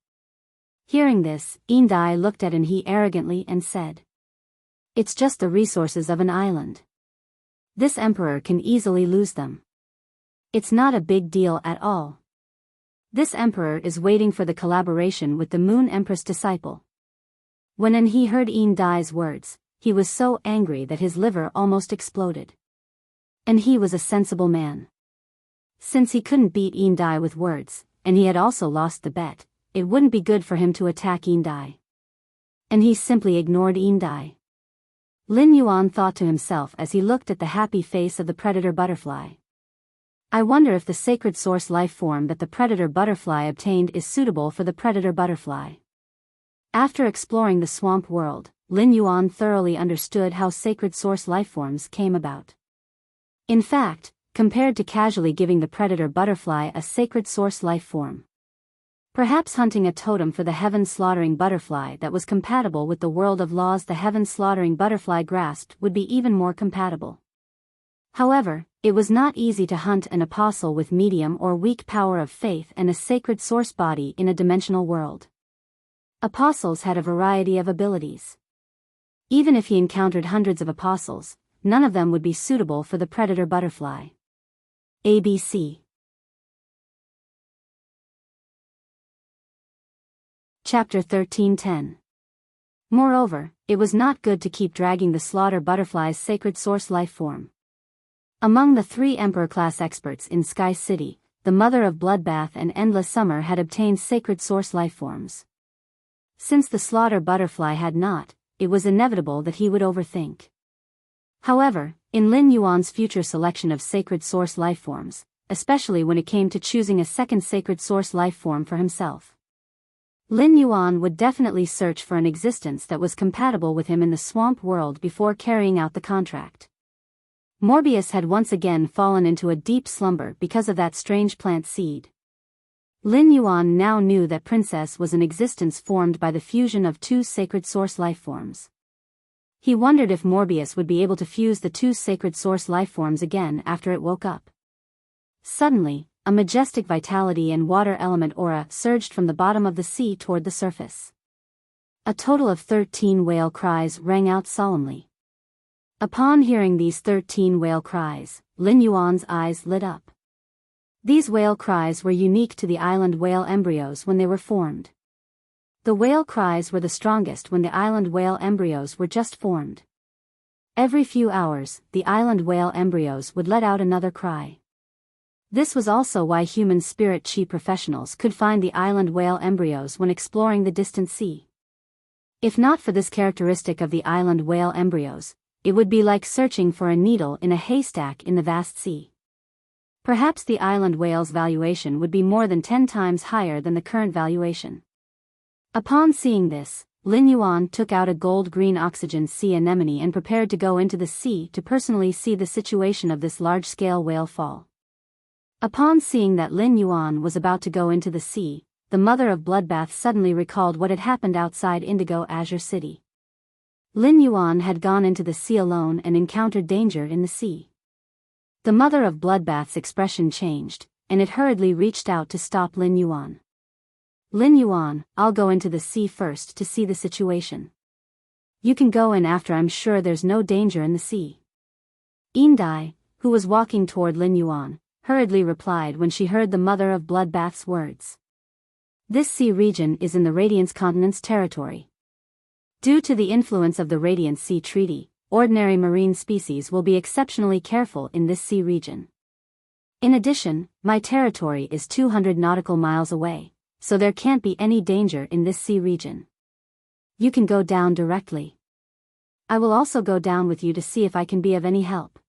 Hearing this, Dai looked at he arrogantly and said, "It's just the resources of an island. This emperor can easily lose them. It's not a big deal at all. This emperor is waiting for the collaboration with the Moon Empress disciple." When he heard Dai's words, he was so angry that his liver almost exploded. And he was a sensible man. Since he couldn't beat Dai with words, and he had also lost the bet, it wouldn't be good for him to attack Dai. And he simply ignored Dai. Lin Yuan thought to himself as he looked at the happy face of the predator butterfly. I wonder if the sacred source life form that the predator butterfly obtained is suitable for the predator butterfly. After exploring the swamp world, Lin Yuan thoroughly understood how sacred source lifeforms came about. In fact, compared to casually giving the predator butterfly a sacred source life form, perhaps hunting a totem for the heaven-slaughtering butterfly that was compatible with the world of laws the heaven-slaughtering butterfly grasped would be even more compatible. However, it was not easy to hunt an apostle with medium or weak power of faith and a sacred source body in a dimensional world. Apostles had a variety of abilities. Even if he encountered hundreds of apostles, none of them would be suitable for the predator butterfly. ABC. Chapter 13:10. Moreover, it was not good to keep dragging the slaughter butterfly's sacred source life form. Among the 3 Emperor-class experts in Sky City, the Mother of Bloodbath and Endless Summer had obtained sacred source life forms. Since the slaughter butterfly had not, it was inevitable that he would overthink. However, in Lin Yuan's future selection of sacred source lifeforms, especially when it came to choosing a second sacred source lifeform for himself, Lin Yuan would definitely search for an existence that was compatible with him in the swamp world before carrying out the contract. Morbius had once again fallen into a deep slumber because of that strange plant seed. Lin Yuan now knew that Princess was an existence formed by the fusion of 2 sacred source lifeforms. He wondered if Morbius would be able to fuse the 2 sacred source lifeforms again after it woke up. Suddenly, a majestic vitality and water element aura surged from the bottom of the sea toward the surface. A total of 13 whale cries rang out solemnly. Upon hearing these 13 whale cries, Lin Yuan's eyes lit up. These whale cries were unique to the island whale embryos when they were formed. The whale cries were the strongest when the island whale embryos were just formed. Every few hours, the island whale embryos would let out another cry. This was also why human spirit chi professionals could find the island whale embryos when exploring the distant sea. If not for this characteristic of the island whale embryos, it would be like searching for a needle in a haystack in the vast sea. Perhaps the island whale's valuation would be more than 10 times higher than the current valuation. Upon seeing this, Lin Yuan took out a gold-green oxygen sea anemone and prepared to go into the sea to personally see the situation of this large-scale whale fall. Upon seeing that Lin Yuan was about to go into the sea, the Mother of Bloodbath suddenly recalled what had happened outside Indigo Azure City. Lin Yuan had gone into the sea alone and encountered danger in the sea. The Mother of Bloodbath's expression changed, and it hurriedly reached out to stop Lin Yuan. Lin Yuan, I'll go into the sea first to see the situation. You can go in after I'm sure there's no danger in the sea. Dai, who was walking toward Lin Yuan, hurriedly replied when she heard the Mother of Bloodbath's words. This sea region is in the Radiance Continent's territory. Due to the influence of the Radiant Sea Treaty, ordinary marine species will be exceptionally careful in this sea region. In addition, my territory is 200 nautical miles away, so there can't be any danger in this sea region. You can go down directly. I will also go down with you to see if I can be of any help.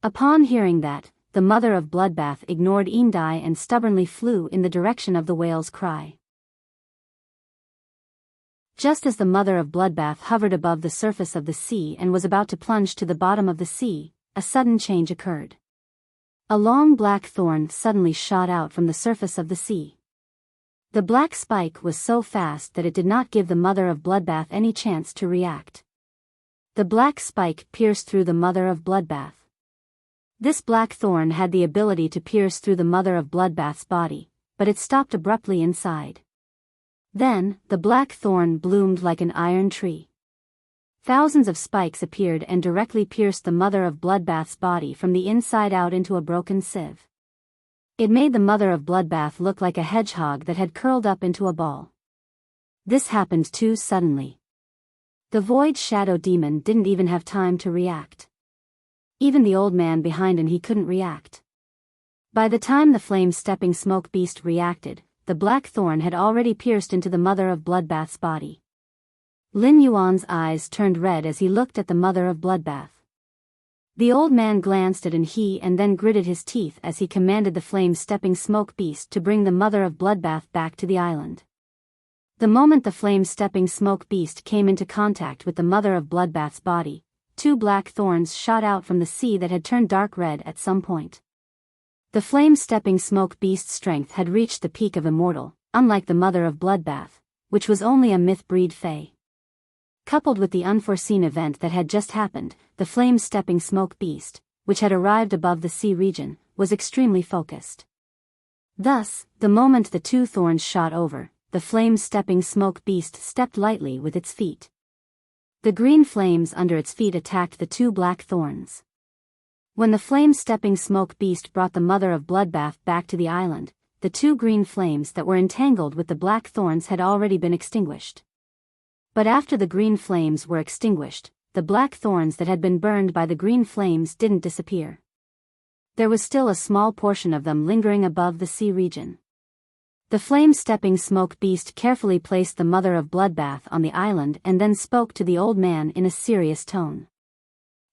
Upon hearing that, the Mother of Bloodbath ignored Indai and stubbornly flew in the direction of the whale's cry. Just as the Mother of Bloodbath hovered above the surface of the sea and was about to plunge to the bottom of the sea, a sudden change occurred. A long black thorn suddenly shot out from the surface of the sea. The black spike was so fast that it did not give the Mother of Bloodbath any chance to react. The black spike pierced through the Mother of Bloodbath. This black thorn had the ability to pierce through the Mother of Bloodbath's body, but it stopped abruptly inside. Then, the black thorn bloomed like an iron tree. Thousands of spikes appeared and directly pierced the Mother of Bloodbath's body from the inside out into a broken sieve. It made the Mother of Bloodbath look like a hedgehog that had curled up into a ball. This happened too suddenly. The Void Shadow Demon didn't even have time to react. Even the old man behind him, he couldn't react. By the time the flame-stepping smoke beast reacted, the black thorn had already pierced into the Mother of Bloodbath's body. Lin Yuan's eyes turned red as he looked at the Mother of Bloodbath. The old man glanced at he and then gritted his teeth as he commanded the flame-stepping smoke beast to bring the Mother of Bloodbath back to the island. The moment the flame-stepping smoke beast came into contact with the Mother of Bloodbath's body, two black thorns shot out from the sea that had turned dark red at some point. The flame-stepping smoke beast's strength had reached the peak of immortal, unlike the Mother of Bloodbath, which was only a myth-breed fae. Coupled with the unforeseen event that had just happened, the flame-stepping smoke beast, which had arrived above the sea region, was extremely focused. Thus, the moment the two thorns shot over, the flame-stepping smoke beast stepped lightly with its feet. The green flames under its feet attacked the two black thorns. When the flame-stepping smoke beast brought the Mother of Bloodbath back to the island, the two green flames that were entangled with the black thorns had already been extinguished. But after the green flames were extinguished, the black thorns that had been burned by the green flames didn't disappear. There was still a small portion of them lingering above the sea region. The flame-stepping smoke beast carefully placed the Mother of Bloodbath on the island and then spoke to the old man in a serious tone.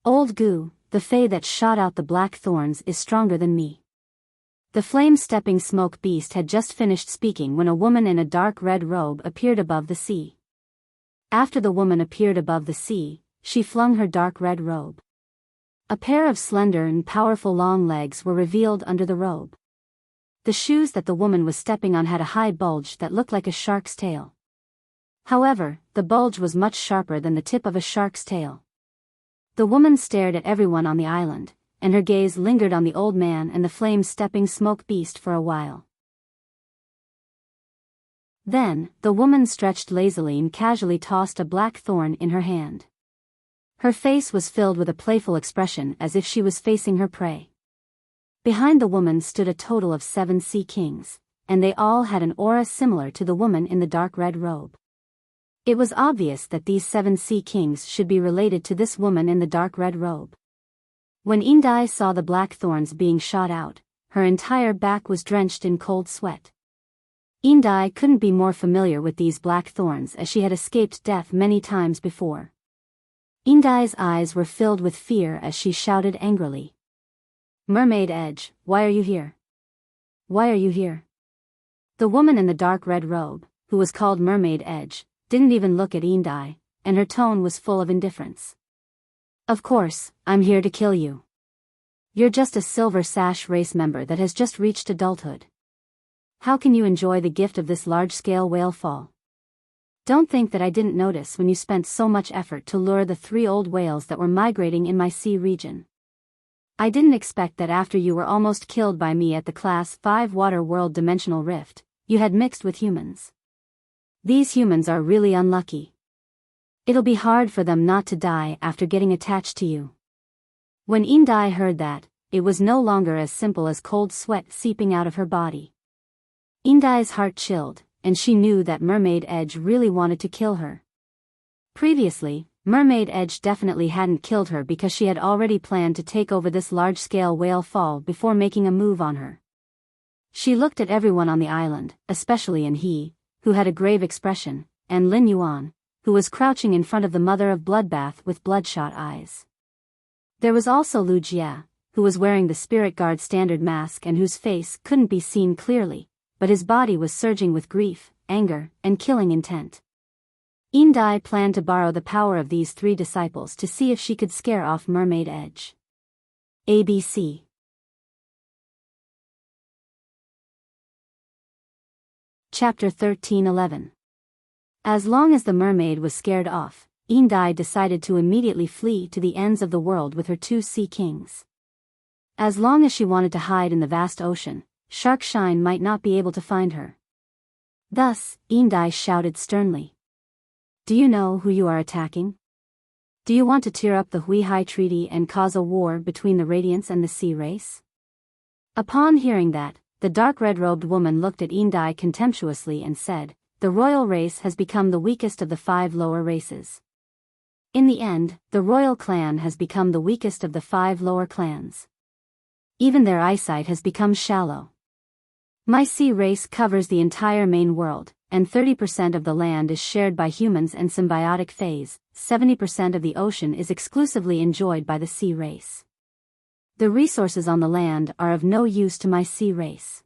Old Gu, the fae that shot out the black thorns is stronger than me. The flame-stepping smoke beast had just finished speaking when a woman in a dark red robe appeared above the sea. After the woman appeared above the sea, she flung her dark red robe. A pair of slender and powerful long legs were revealed under the robe. The shoes that the woman was stepping on had a high bulge that looked like a shark's tail. However, the bulge was much sharper than the tip of a shark's tail. The woman stared at everyone on the island, and her gaze lingered on the old man and the flame-stepping smoke beast for a while. Then, the woman stretched lazily and casually tossed a black thorn in her hand. Her face was filled with a playful expression as if she was facing her prey. Behind the woman stood a total of 7 sea kings, and they all had an aura similar to the woman in the dark red robe. It was obvious that these 7 sea kings should be related to this woman in the dark red robe. When Indai saw the black thorns being shot out, her entire back was drenched in cold sweat. Indai couldn't be more familiar with these black thorns as she had escaped death many times before. Indai's eyes were filled with fear as she shouted angrily. Mermaid Edge, why are you here? Why are you here? The woman in the dark red robe, who was called Mermaid Edge, didn't even look at Indai, and her tone was full of indifference. Of course, I'm here to kill you. You're just a Silver Sash race member that has just reached adulthood. How can you enjoy the gift of this large-scale whale fall? Don't think that I didn't notice when you spent so much effort to lure the 3 old whales that were migrating in my sea region. I didn't expect that after you were almost killed by me at the Class 5 Water World Dimensional Rift, you had mixed with humans. These humans are really unlucky. It'll be hard for them not to die after getting attached to you. When Indai heard that, it was no longer as simple as cold sweat seeping out of her body. Indai's heart chilled, and she knew that Mermaid Edge really wanted to kill her. Previously, Mermaid Edge definitely hadn't killed her because she had already planned to take over this large-scale whale fall before making a move on her. She looked at everyone on the island, especially He, who had a grave expression, and Lin Yuan, who was crouching in front of the mother of Bloodbath with bloodshot eyes. There was also Lu Jie, who was wearing the Spirit Guard standard mask and whose face couldn't be seen clearly, but his body was surging with grief, anger, and killing intent. Indai planned to borrow the power of these three disciples to see if she could scare off Mermaid Edge. ABC. Chapter 13:11. As long as the mermaid was scared off, Indai decided to immediately flee to the ends of the world with her two sea kings. As long as she wanted to hide in the vast ocean, Sharkshine might not be able to find her. Thus, Indai shouted sternly. Do you know who you are attacking? Do you want to tear up the Huihai Treaty and cause a war between the Radiants and the Sea Race? Upon hearing that, the dark red-robed woman looked at Indai contemptuously and said, the royal race has become the weakest of the 5 lower races. In the end, the royal clan has become the weakest of the 5 lower clans. Even their eyesight has become shallow. My sea race covers the entire main world, and 30% of the land is shared by humans and symbiotic phase, 70% of the ocean is exclusively enjoyed by the sea race. The resources on the land are of no use to my sea race.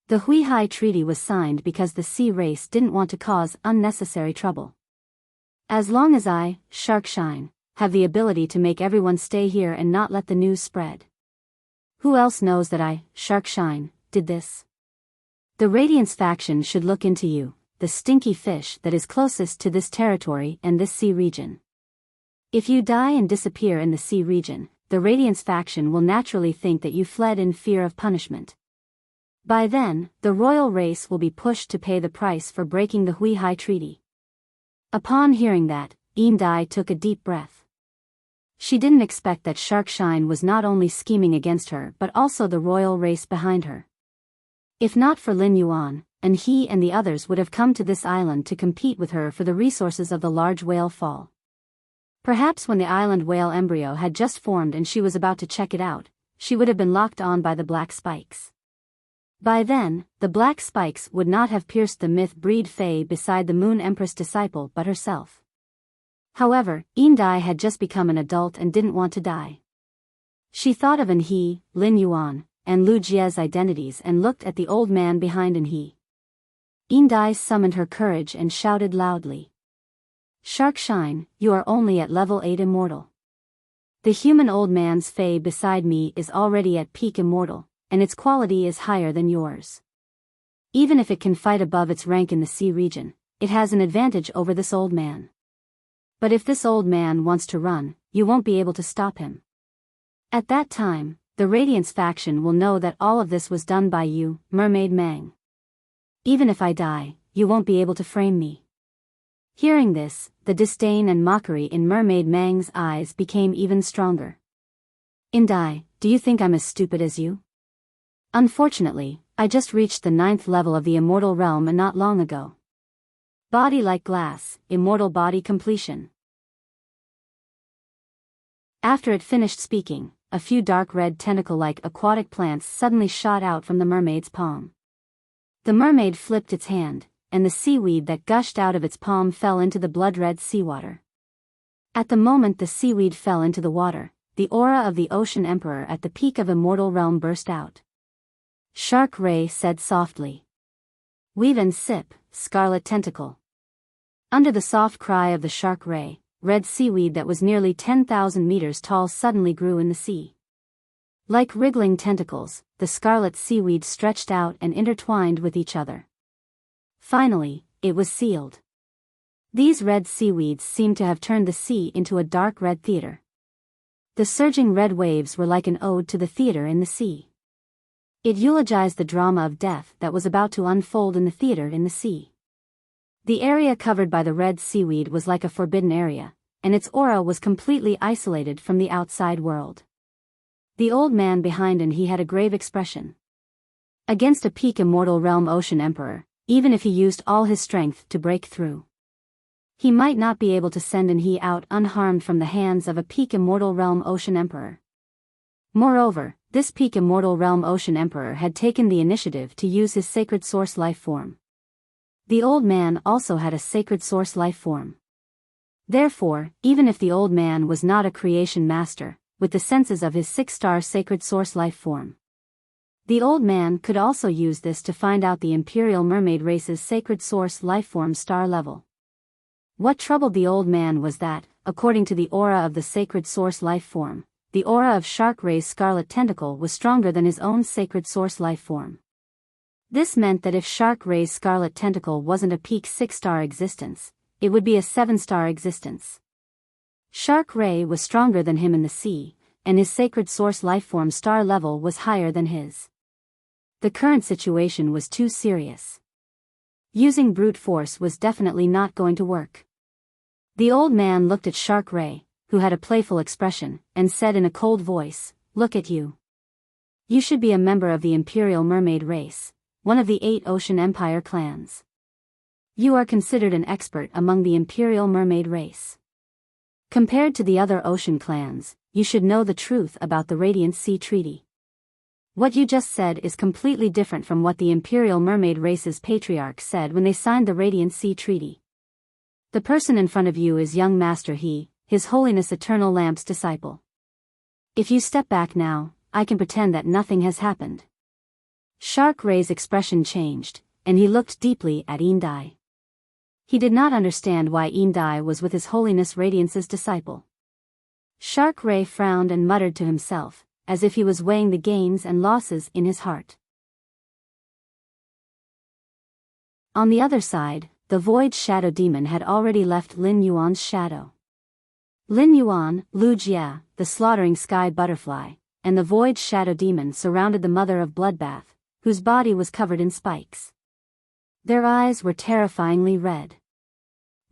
The Huihai Treaty was signed because the sea race didn't want to cause unnecessary trouble. As long as I, Sharkshine, have the ability to make everyone stay here and not let the news spread. Who else knows that I, Sharkshine, did this? The Radiance faction should look into you, the stinky fish that is closest to this territory and this sea region. If you die and disappear in the sea region, the Radiance faction will naturally think that you fled in fear of punishment. By then, the royal race will be pushed to pay the price for breaking the Huihai Treaty. Upon hearing that, Indai took a deep breath. She didn't expect that Sharkshine was not only scheming against her but also the royal race behind her. If not for Lin Yuan, and he and the others would have come to this island to compete with her for the resources of the large whale fall. Perhaps when the island whale embryo had just formed and she was about to check it out, she would have been locked on by the black spikes. By then, the black spikes would not have pierced the myth-breed Fae beside the Moon Empress disciple but herself. However, Indai had just become an adult and didn't want to die. She thought of He, Lin Yuan, and Lu Jie's identities and looked at the old man behind He. Indai summoned her courage and shouted loudly. Sharkshine, you are only at level 8 immortal. The human old man's Fae beside me is already at peak immortal, and its quality is higher than yours. Even if it can fight above its rank in the sea region, it has an advantage over this old man. But if this old man wants to run, you won't be able to stop him. At that time, the Radiance faction will know that all of this was done by you, Mermaid Mang. Even if I die, you won't be able to frame me. Hearing this, the disdain and mockery in Mermaid Mang's eyes became even stronger. Indai, do you think I'm as stupid as you? Unfortunately, I just reached the 9th level of the immortal realm not long ago. Body like glass, immortal body completion. After it finished speaking, a few dark red tentacle-like aquatic plants suddenly shot out from the mermaid's palm. The mermaid flipped its hand, and the seaweed that gushed out of its palm fell into the blood-red seawater. At the moment the seaweed fell into the water, the aura of the Ocean Emperor at the peak of Immortal Realm burst out. Shark Ray said softly. Weave and sip, scarlet tentacle. Under the soft cry of the Shark Ray, red seaweed that was nearly 10,000 meters tall suddenly grew in the sea. Like wriggling tentacles, the scarlet seaweed stretched out and intertwined with each other. Finally, it was sealed. These red seaweeds seemed to have turned the sea into a dark red theater. The surging red waves were like an ode to the theater in the sea. It eulogized the drama of death that was about to unfold in the theater in the sea. The area covered by the red seaweed was like a forbidden area, and its aura was completely isolated from the outside world. The old man behind and he had a grave expression. Against a peak immortal realm ocean emperor, even if he used all his strength to break through, he might not be able to send an he out unharmed from the hands of a peak immortal realm ocean emperor. Moreover, this peak immortal realm ocean emperor had taken the initiative to use his sacred source life form. The old man also had a sacred source life form. Therefore, even if the old man was not a creation master, with the senses of his 6-star sacred source life form, the old man could also use this to find out the Imperial Mermaid race's sacred source life form star level. What troubled the old man was that, according to the aura of the sacred source life form, the aura of Shark Ray's scarlet tentacle was stronger than his own sacred source life form. This meant that if Shark Ray's scarlet tentacle wasn't a peak 6-star existence, it would be a 7-star existence. Shark Ray was stronger than him in the sea, and his sacred source lifeform star level was higher than his. The current situation was too serious. Using brute force was definitely not going to work. The old man looked at Shark Ray, who had a playful expression, and said in a cold voice, "Look at you. You should be a member of the Imperial Mermaid race, one of the 8 Ocean Empire clans. You are considered an expert among the Imperial Mermaid race. Compared to the other ocean clans, you should know the truth about the Radiant Sea Treaty. What you just said is completely different from what the Imperial Mermaid race's patriarch said when they signed the Radiant Sea Treaty. The person in front of you is young Master He, His Holiness Eternal Lamp's disciple. If you step back now, I can pretend that nothing has happened." Shark Ray's expression changed, and he looked deeply at Indai. He did not understand why Indai was with His Holiness Radiance's disciple. Shark Ray frowned and muttered to himself, as if he was weighing the gains and losses in his heart. On the other side, the Void Shadow Demon had already left Lin Yuan's shadow. Lin Yuan, Lu Jia, the slaughtering sky butterfly, and the Void Shadow Demon surrounded the Mother of Bloodbath, whose body was covered in spikes. Their eyes were terrifyingly red.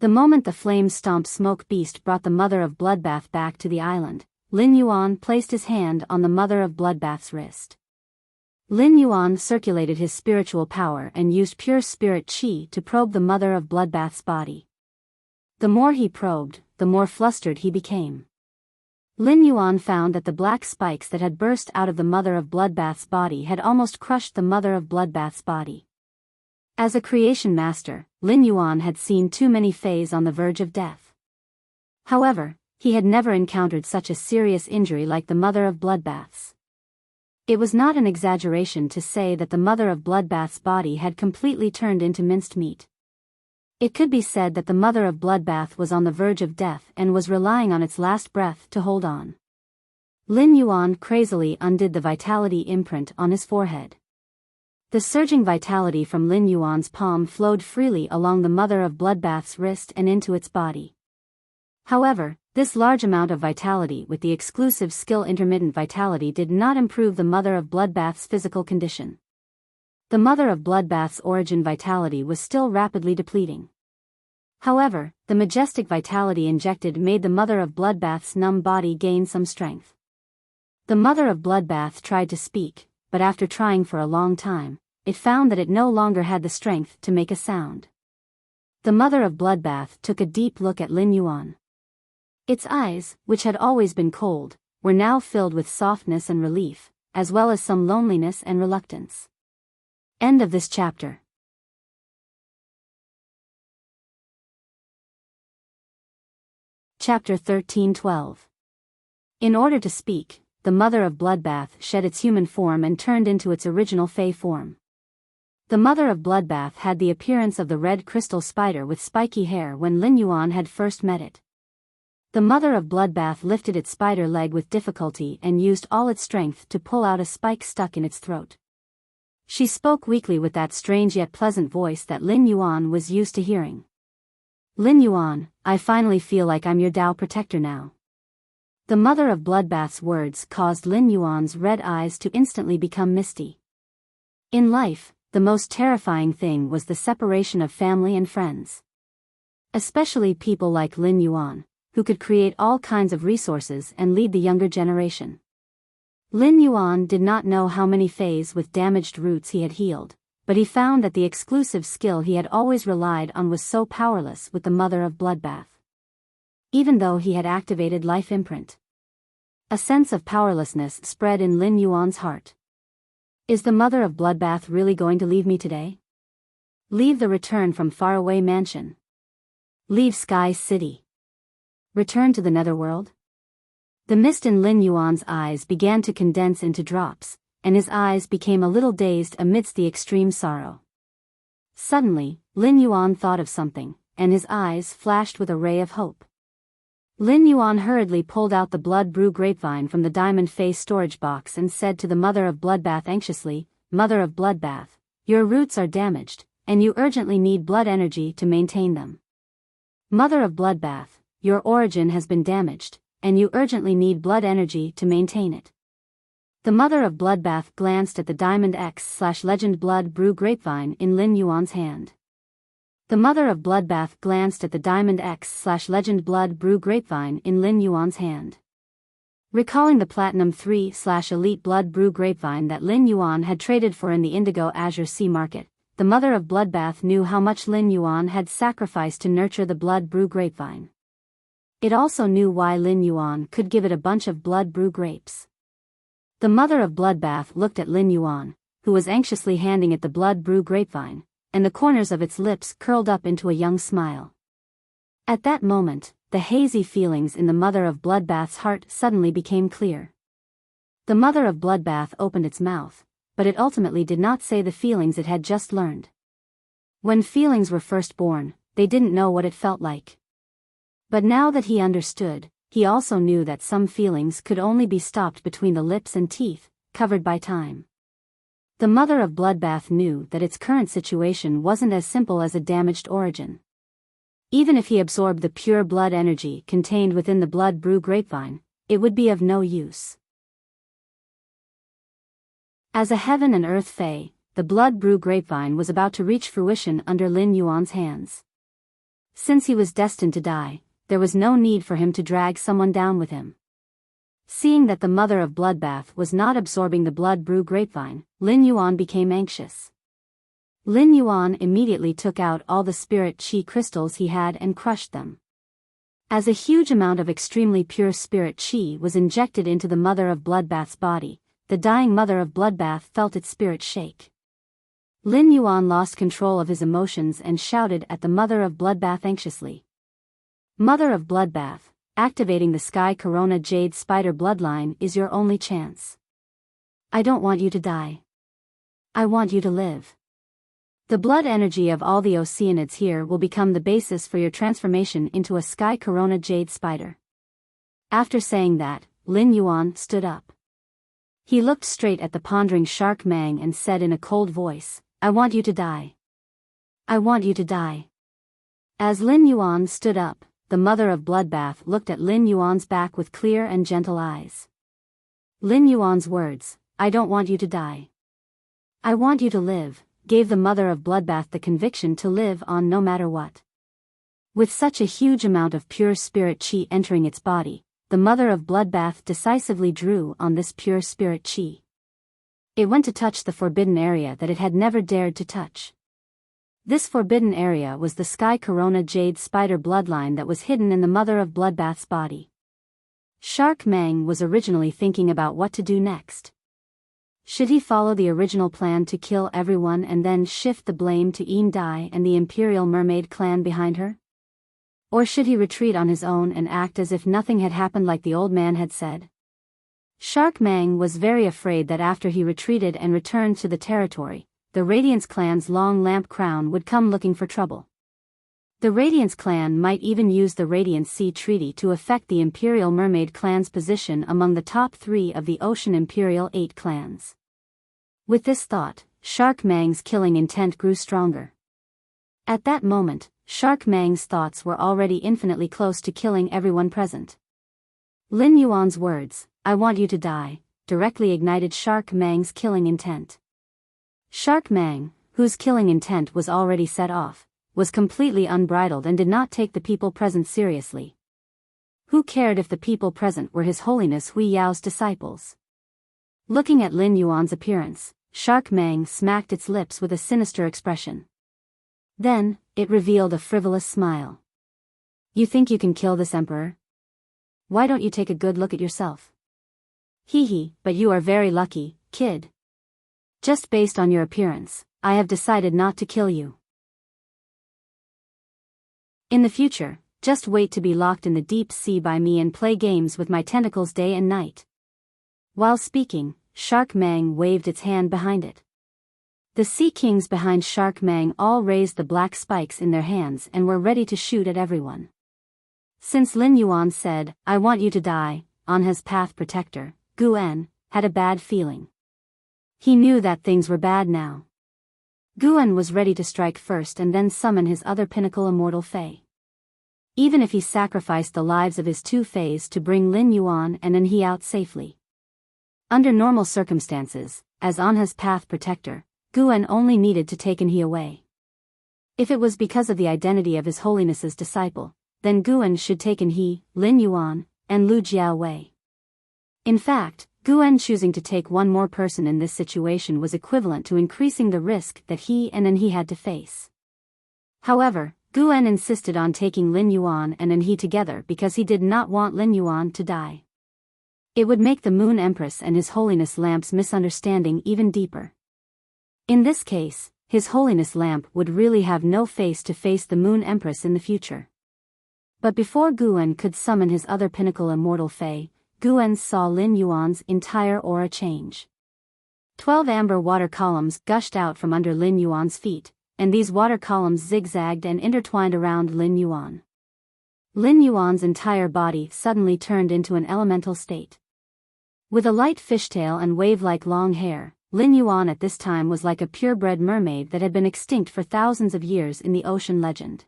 The moment the flame-stomped smoke beast brought the Mother of Bloodbath back to the island, Lin Yuan placed his hand on the Mother of Bloodbath's wrist. Lin Yuan circulated his spiritual power and used pure spirit qi to probe the Mother of Bloodbath's body. The more he probed, the more flustered he became. Lin Yuan found that the black spikes that had burst out of the Mother of Bloodbath's body had almost crushed the Mother of Bloodbath's body. As a creation master, Lin Yuan had seen too many fays on the verge of death. However, he had never encountered such a serious injury like the Mother of Bloodbath's. It was not an exaggeration to say that the Mother of Bloodbath's body had completely turned into minced meat. It could be said that the Mother of Bloodbath was on the verge of death and was relying on its last breath to hold on. Lin Yuan crazily undid the vitality imprint on his forehead. The surging vitality from Lin Yuan's palm flowed freely along the Mother of Bloodbath's wrist and into its body. However, this large amount of vitality with the exclusive skill intermittent vitality did not improve the Mother of Bloodbath's physical condition. The Mother of Bloodbath's origin vitality was still rapidly depleting. However, the majestic vitality injected made the Mother of Bloodbath's numb body gain some strength. The Mother of Bloodbath tried to speak, but after trying for a long time, it found that it no longer had the strength to make a sound. The Mother of Bloodbath took a deep look at Lin Yuan. Its eyes, which had always been cold, were now filled with softness and relief, as well as some loneliness and reluctance. End of this chapter. Chapter 13-12. In order to speak, the Mother of Bloodbath shed its human form and turned into its original Fey form. The Mother of Bloodbath had the appearance of the red crystal spider with spiky hair when Lin Yuan had first met it. The Mother of Bloodbath lifted its spider leg with difficulty and used all its strength to pull out a spike stuck in its throat. She spoke weakly with that strange yet pleasant voice that Lin Yuan was used to hearing. "Lin Yuan, I finally feel like I'm your Tao protector now." The Mother of Bloodbath's words caused Lin Yuan's red eyes to instantly become misty. In life, the most terrifying thing was the separation of family and friends. Especially people like Lin Yuan, who could create all kinds of resources and lead the younger generation. Lin Yuan did not know how many fays with damaged roots he had healed, but he found that the exclusive skill he had always relied on was so powerless with the Mother of Bloodbath. Even though he had activated Life Imprint, a sense of powerlessness spread in Lin Yuan's heart. Is the Mother of Bloodbath really going to leave me today? Leave the return from faraway mansion. Leave Sky City. Return to the netherworld? The mist in Lin Yuan's eyes began to condense into drops, and his eyes became a little dazed amidst the extreme sorrow. Suddenly, Lin Yuan thought of something, and his eyes flashed with a ray of hope. Lin Yuan hurriedly pulled out the blood brew grapevine from the diamond face storage box and said to the Mother of Bloodbath anxiously, "Mother of Bloodbath, your roots are damaged, and you urgently need blood energy to maintain them. Mother of Bloodbath, your origin has been damaged, and you urgently need blood energy to maintain it." The Mother of Bloodbath glanced at the Diamond X/Legend Blood Brew grapevine in Lin Yuan's hand. The Mother of Bloodbath glanced at the Diamond X/Legend Blood Brew grapevine in Lin Yuan's hand. Recalling the Platinum 3/Elite Blood Brew grapevine that Lin Yuan had traded for in the Indigo Azure Sea Market, the Mother of Bloodbath knew how much Lin Yuan had sacrificed to nurture the Blood Brew grapevine. It also knew why Lin Yuan could give it a bunch of Blood Brew grapes. The Mother of Bloodbath looked at Lin Yuan, who was anxiously handing it the Blood Brew grapevine, and the corners of its lips curled up into a young smile. At that moment, the hazy feelings in the Mother of Bloodbath's heart suddenly became clear. The Mother of Bloodbath opened its mouth, but it ultimately did not say the feelings it had just learned. When feelings were first born, they didn't know what it felt like. But now that he understood, he also knew that some feelings could only be stopped between the lips and teeth, covered by time. The Mother of Bloodbath knew that its current situation wasn't as simple as a damaged origin. Even if he absorbed the pure blood energy contained within the Blood Brew grapevine, it would be of no use. As a heaven and earth fae, the Blood Brew grapevine was about to reach fruition under Lin Yuan's hands. Since he was destined to die, there was no need for him to drag someone down with him. Seeing that the Mother of Bloodbath was not absorbing the Blood Brew grapevine, Lin Yuan became anxious. Lin Yuan immediately took out all the spirit chi crystals he had and crushed them. As a huge amount of extremely pure spirit chi was injected into the Mother of Bloodbath's body, the dying Mother of Bloodbath felt its spirit shake. Lin Yuan lost control of his emotions and shouted at the Mother of Bloodbath anxiously. "Mother of Bloodbath, activating the Sky Corona Jade Spider bloodline is your only chance. I don't want you to die. I want you to live. The blood energy of all the Oceanids here will become the basis for your transformation into a Sky Corona Jade Spider." After saying that, Lin Yuan stood up. He looked straight at the pondering Shark Mang and said in a cold voice, "I want you to die. I want you to die." As Lin Yuan stood up, the Mother of Bloodbath looked at Lin Yuan's back with clear and gentle eyes. Lin Yuan's words, "I don't want you to die. I want you to live," gave the Mother of Bloodbath the conviction to live on no matter what. With such a huge amount of pure spirit chi entering its body, the Mother of Bloodbath decisively drew on this pure spirit chi. It went to touch the forbidden area that it had never dared to touch. This forbidden area was the Sky Corona Jade Spider bloodline that was hidden in the Mother of Bloodbath's body. Shark Mang was originally thinking about what to do next. Should he follow the original plan to kill everyone and then shift the blame to Een Dai and the Imperial Mermaid clan behind her? Or should he retreat on his own and act as if nothing had happened like the old man had said? Shark Mang was very afraid that after he retreated and returned to the territory, the Radiance clan's long lamp crown would come looking for trouble. The Radiance clan might even use the Radiance Sea Treaty to affect the Imperial Mermaid clan's position among the top 3 of the Ocean Imperial 8 clans. With this thought, Shark Mang's killing intent grew stronger. At that moment, Shark Mang's thoughts were already infinitely close to killing everyone present. Lin Yuan's words, "I want you to die," directly ignited Shark Mang's killing intent. Shark Mang, whose killing intent was already set off, was completely unbridled and did not take the people present seriously. Who cared if the people present were His Holiness Hui Yao's disciples? Looking at Lin Yuan's appearance, Shark Mang smacked its lips with a sinister expression. Then, it revealed a frivolous smile. You think you can kill this emperor? Why don't you take a good look at yourself? Hee hee, but you are very lucky, kid. Just based on your appearance, I have decided not to kill you. In the future, just wait to be locked in the deep sea by me and play games with my tentacles day and night. While speaking, Shark Mang waved its hand behind it. The Sea Kings behind Shark Mang all raised the black spikes in their hands and were ready to shoot at everyone. Since Lin Yuan said, I want you to die, Anha's path protector, Guan, had a bad feeling. He knew that things were bad now. Guan was ready to strike first and then summon his other pinnacle immortal Fae. Even if he sacrificed the lives of his two Faes to bring Lin Yuan and Enhe out safely. Under normal circumstances, as Anha's path protector, Guan only needed to take Enhe away. If it was because of the identity of His Holiness's disciple, then Guan should take Enhe, Lin Yuan, and Lu Jia away. In fact, Guan choosing to take one more person in this situation was equivalent to increasing the risk that he and Enhe had to face. However, Guan insisted on taking Lin Yuan and Enhe together because he did not want Lin Yuan to die. It would make the Moon Empress and His Holiness Lamp's misunderstanding even deeper. In this case, His Holiness Lamp would really have no face to face the Moon Empress in the future. But before Guan could summon his other pinnacle immortal Fae, Guan saw Lin Yuan's entire aura change. 12 amber water columns gushed out from under Lin Yuan's feet, and these water columns zigzagged and intertwined around Lin Yuan. Lin Yuan's entire body suddenly turned into an elemental state. With a light fishtail and wave-like long hair, Lin Yuan at this time was like a purebred mermaid that had been extinct for thousands of years in the ocean legend.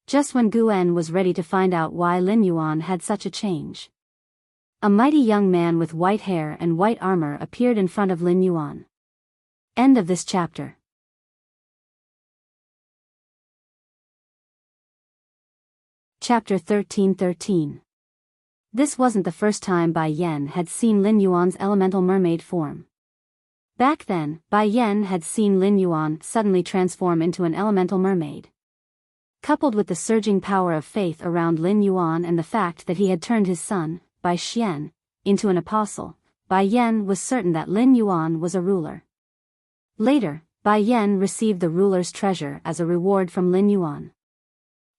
Just when Guan was ready to find out why Lin Yuan had such a change, a mighty young man with white hair and white armor appeared in front of Lin Yuan. End of this chapter. Chapter 13:13. This wasn't the first time Bai Yan had seen Lin Yuan's elemental mermaid form. Back then, Bai Yan had seen Lin Yuan suddenly transform into an elemental mermaid. Coupled with the surging power of faith around Lin Yuan and the fact that he had turned his son, Bai Xian, into an apostle, Bai Yan was certain that Lin Yuan was a ruler. Later, Bai Yan received the ruler's treasure as a reward from Lin Yuan.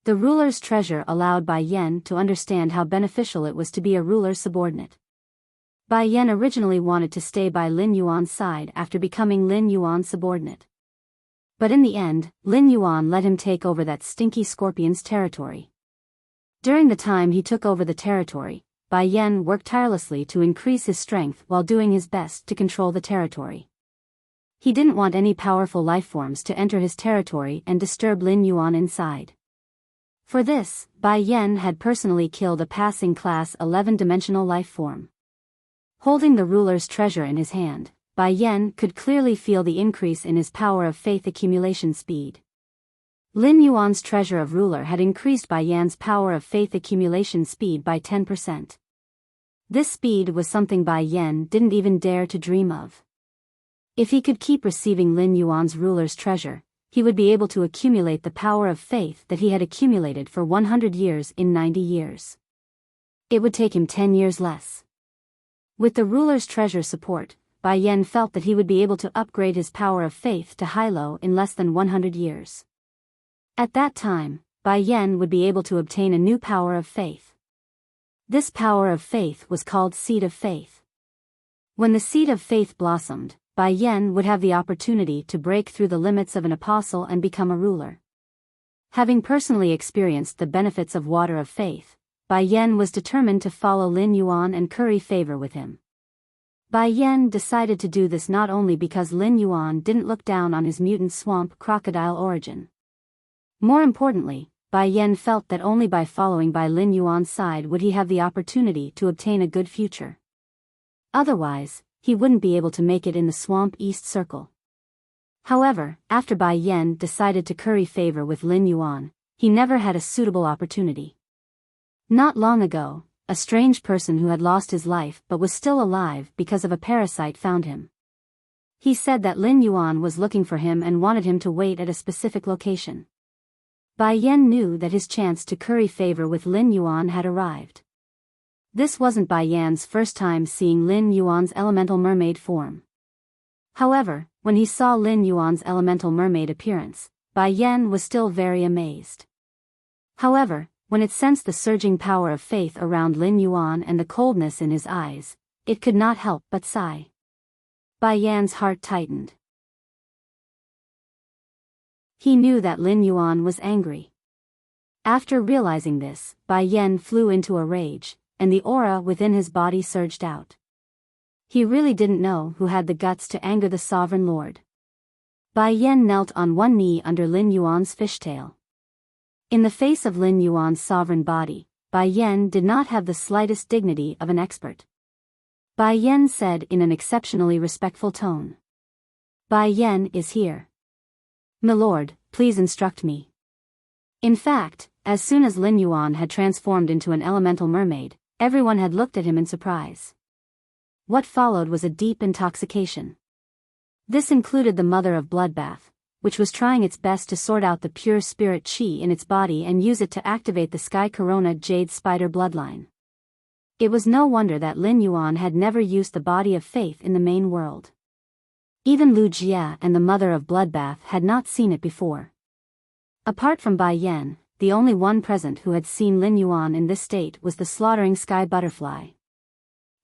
The ruler's treasure allowed Bai Yan to understand how beneficial it was to be a ruler's subordinate. Bai Yan originally wanted to stay by Lin Yuan's side after becoming Lin Yuan's subordinate. But in the end, Lin Yuan let him take over that stinky scorpion's territory. During the time he took over the territory, Bai Yan worked tirelessly to increase his strength while doing his best to control the territory. He didn't want any powerful lifeforms to enter his territory and disturb Lin Yuan inside. For this, Bai Yan had personally killed a passing class 11-dimensional life form. Holding the ruler's treasure in his hand, Bai Yan could clearly feel the increase in his power of faith accumulation speed. Lin Yuan's treasure of ruler had increased Bai Yan's power of faith accumulation speed by 10%. This speed was something Bai Yan didn't even dare to dream of. If he could keep receiving Lin Yuan's ruler's treasure, he would be able to accumulate the power of faith that he had accumulated for 100 years in 90 years. It would take him 10 years less. With the ruler's treasure support, Bai Yan felt that he would be able to upgrade his power of faith to high-low in less than 100 years. At that time, Bai Yan would be able to obtain a new power of faith. This power of faith was called Seed of Faith. When the Seed of Faith blossomed, Bai Yan would have the opportunity to break through the limits of an apostle and become a ruler. Having personally experienced the benefits of water of faith, Bai Yan was determined to follow Lin Yuan and curry favor with him. Bai Yan decided to do this not only because Lin Yuan didn't look down on his mutant swamp crocodile origin. More importantly, Bai Yan felt that only by following by Lin Yuan's side would he have the opportunity to obtain a good future. Otherwise, he wouldn't be able to make it in the Swamp East Circle. However, after Bai Yan decided to curry favor with Lin Yuan, he never had a suitable opportunity. Not long ago, a strange person who had lost his life but was still alive because of a parasite found him. He said that Lin Yuan was looking for him and wanted him to wait at a specific location. Bai Yan knew that his chance to curry favor with Lin Yuan had arrived. This wasn't Bai Yan's first time seeing Lin Yuan's elemental mermaid form. However, when he saw Lin Yuan's elemental mermaid appearance, Bai Yan was still very amazed. However, when it sensed the surging power of faith around Lin Yuan and the coldness in his eyes, it could not help but sigh. Bai Yan's heart tightened. He knew that Lin Yuan was angry. After realizing this, Bai Yan flew into a rage, and the aura within his body surged out. He really didn't know who had the guts to anger the Sovereign Lord. Bai Yan knelt on one knee under Lin Yuan's fishtail. In the face of Lin Yuan's sovereign body, Bai Yan did not have the slightest dignity of an expert. Bai Yan said in an exceptionally respectful tone. Bai Yan is here. Milord, please instruct me. In fact, as soon as Lin Yuan had transformed into an elemental mermaid, everyone had looked at him in surprise. What followed was a deep intoxication. This included the Mother of Bloodbath, which was trying its best to sort out the pure spirit chi in its body and use it to activate the Sky Corona Jade Spider bloodline. It was no wonder that Lin Yuan had never used the body of faith in the main world. Even Lu Jia and the Mother of Bloodbath had not seen it before. Apart from Bai Yan, the only one present who had seen Lin Yuan in this state was the slaughtering sky butterfly.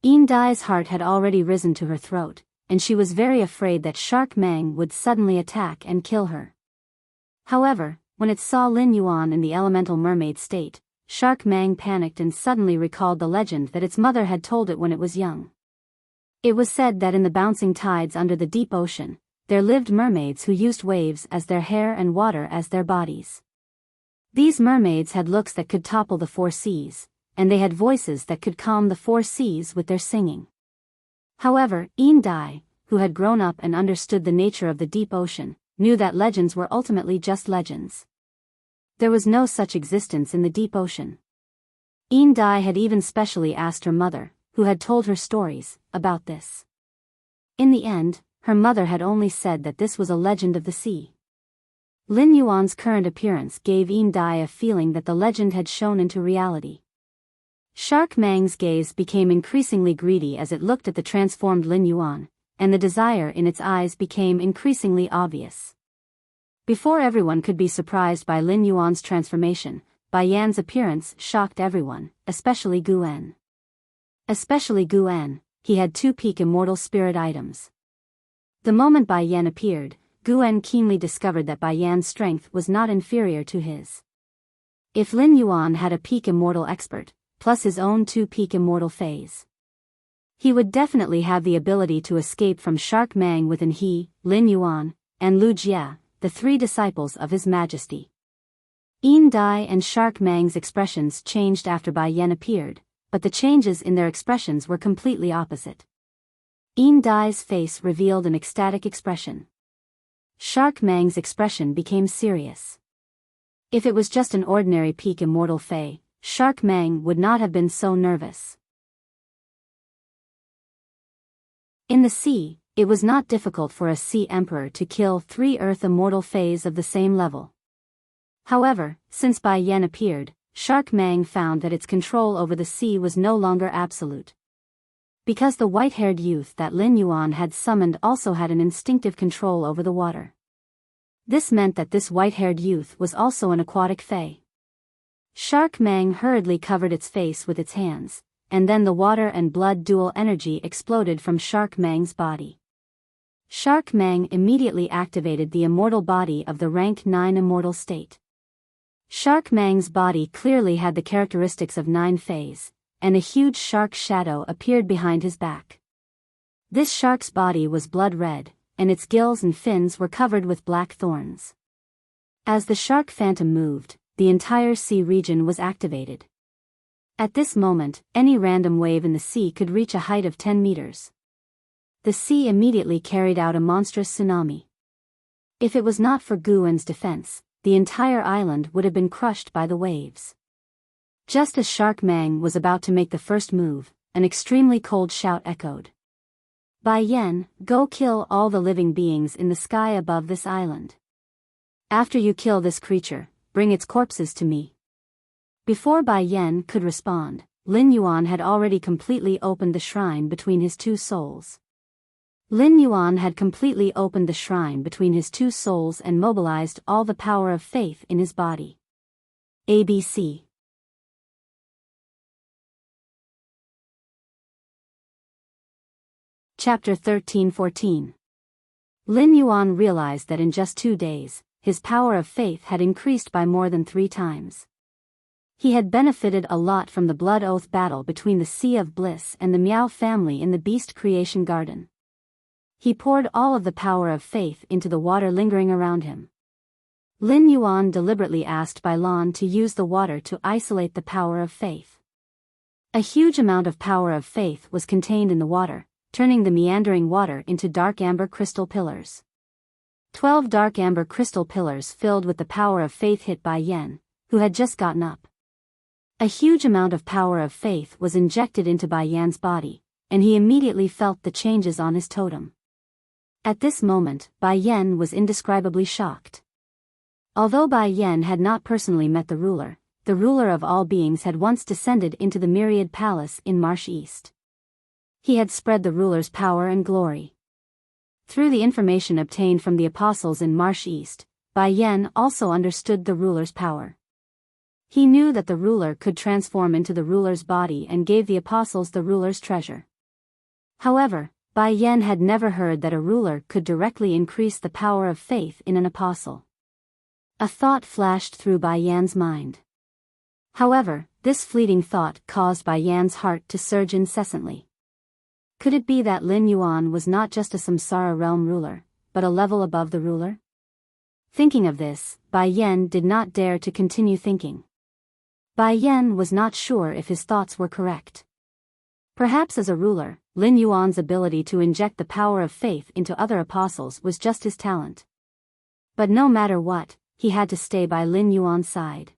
Yin Dai's heart had already risen to her throat, and she was very afraid that Shark Mang would suddenly attack and kill her. However, when it saw Lin Yuan in the elemental mermaid state, Shark Mang panicked and suddenly recalled the legend that its mother had told it when it was young. It was said that in the bouncing tides under the deep ocean, there lived mermaids who used waves as their hair and water as their bodies. These mermaids had looks that could topple the four seas, and they had voices that could calm the four seas with their singing. However, Yin Dai, who had grown up and understood the nature of the deep ocean, knew that legends were ultimately just legends. There was no such existence in the deep ocean. Yin Dai had even specially asked her mother, who had told her stories, about this. In the end, her mother had only said that this was a legend of the sea. Lin Yuan's current appearance gave Yin Dai a feeling that the legend had shown into reality. Shark Mang's gaze became increasingly greedy as it looked at the transformed Lin Yuan, and the desire in its eyes became increasingly obvious. Before everyone could be surprised by Lin Yuan's transformation, Bai Yan's appearance shocked everyone, especially Guan. He had 2 peak immortal spirit items. The moment Bai Yan appeared, Guan keenly discovered that Bai Yan's strength was not inferior to his. If Lin Yuan had a peak immortal expert, plus his own 2 peak immortal phase, he would definitely have the ability to escape from Shark Mang within he, Lin Yuan, and Lu Jia, the 3 disciples of His Majesty. Yin Dai and Shark Mang's expressions changed after Bai Yan appeared, but the changes in their expressions were completely opposite. Yin Dai's face revealed an ecstatic expression. Shark Mang's expression became serious. If it was just an ordinary peak immortal Fae, Shark Mang would not have been so nervous. In the sea, it was not difficult for a sea emperor to kill 3 earth immortal Faes of the same level. However, since Bai Yan appeared, Shark Mang found that its control over the sea was no longer absolute. Because the white-haired youth that Lin Yuan had summoned also had an instinctive control over the water. This meant that this white-haired youth was also an aquatic Fae. Shark Mang hurriedly covered its face with its hands, and then the water and blood dual energy exploded from Shark Mang's body. Shark Mang immediately activated the immortal body of the rank 9 immortal state. Shark Mang's body clearly had the characteristics of 9 Faes, and a huge shark shadow appeared behind his back. This shark's body was blood red, and its gills and fins were covered with black thorns. As the shark phantom moved, the entire sea region was activated. At this moment, any random wave in the sea could reach a height of 10 meters. The sea immediately carried out a monstrous tsunami. If it was not for Guan's defense, the entire island would have been crushed by the waves. Just as Shark Mang was about to make the first move, an extremely cold shout echoed. Bai Yen, go kill all the living beings in the sky above this island. After you kill this creature, bring its corpses to me. Before Bai Yen could respond, Lin Yuan had already completely opened the shrine between his two souls. Lin Yuan had completely opened the shrine between his two souls and mobilized all the power of faith in his body. ABC. Chapter 13-14. Lin Yuan realized that in just 2 days, his power of faith had increased by more than 3 times. He had benefited a lot from the blood oath battle between the Sea of Bliss and the Miao family in the Beast Creation Garden. He poured all of the power of faith into the water lingering around him. Lin Yuan deliberately asked Bai Lan to use the water to isolate the power of faith. A huge amount of power of faith was contained in the water, turning the meandering water into dark amber crystal pillars. 12 dark amber crystal pillars filled with the power of faith hit Bai Yen, who had just gotten up. A huge amount of power of faith was injected into Bai Yan's body, and he immediately felt the changes on his totem. At this moment, Bai Yen was indescribably shocked. Although Bai Yen had not personally met the ruler of all beings had once descended into the Myriad Palace in Marsh East. He had spread the ruler's power and glory. Through the information obtained from the apostles in Marsh East, Bai Yen also understood the ruler's power. He knew that the ruler could transform into the ruler's body and gave the apostles the ruler's treasure. However, Bai Yen had never heard that a ruler could directly increase the power of faith in an apostle. A thought flashed through Bai Yan's mind. However, this fleeting thought caused Bai Yan's heart to surge incessantly. Could it be that Lin Yuan was not just a Samsara realm ruler, but a level above the ruler? Thinking of this, Bai Yen did not dare to continue thinking. Bai Yen was not sure if his thoughts were correct. Perhaps as a ruler, Lin Yuan's ability to inject the power of faith into other apostles was just his talent. But no matter what, he had to stay by Lin Yuan's side.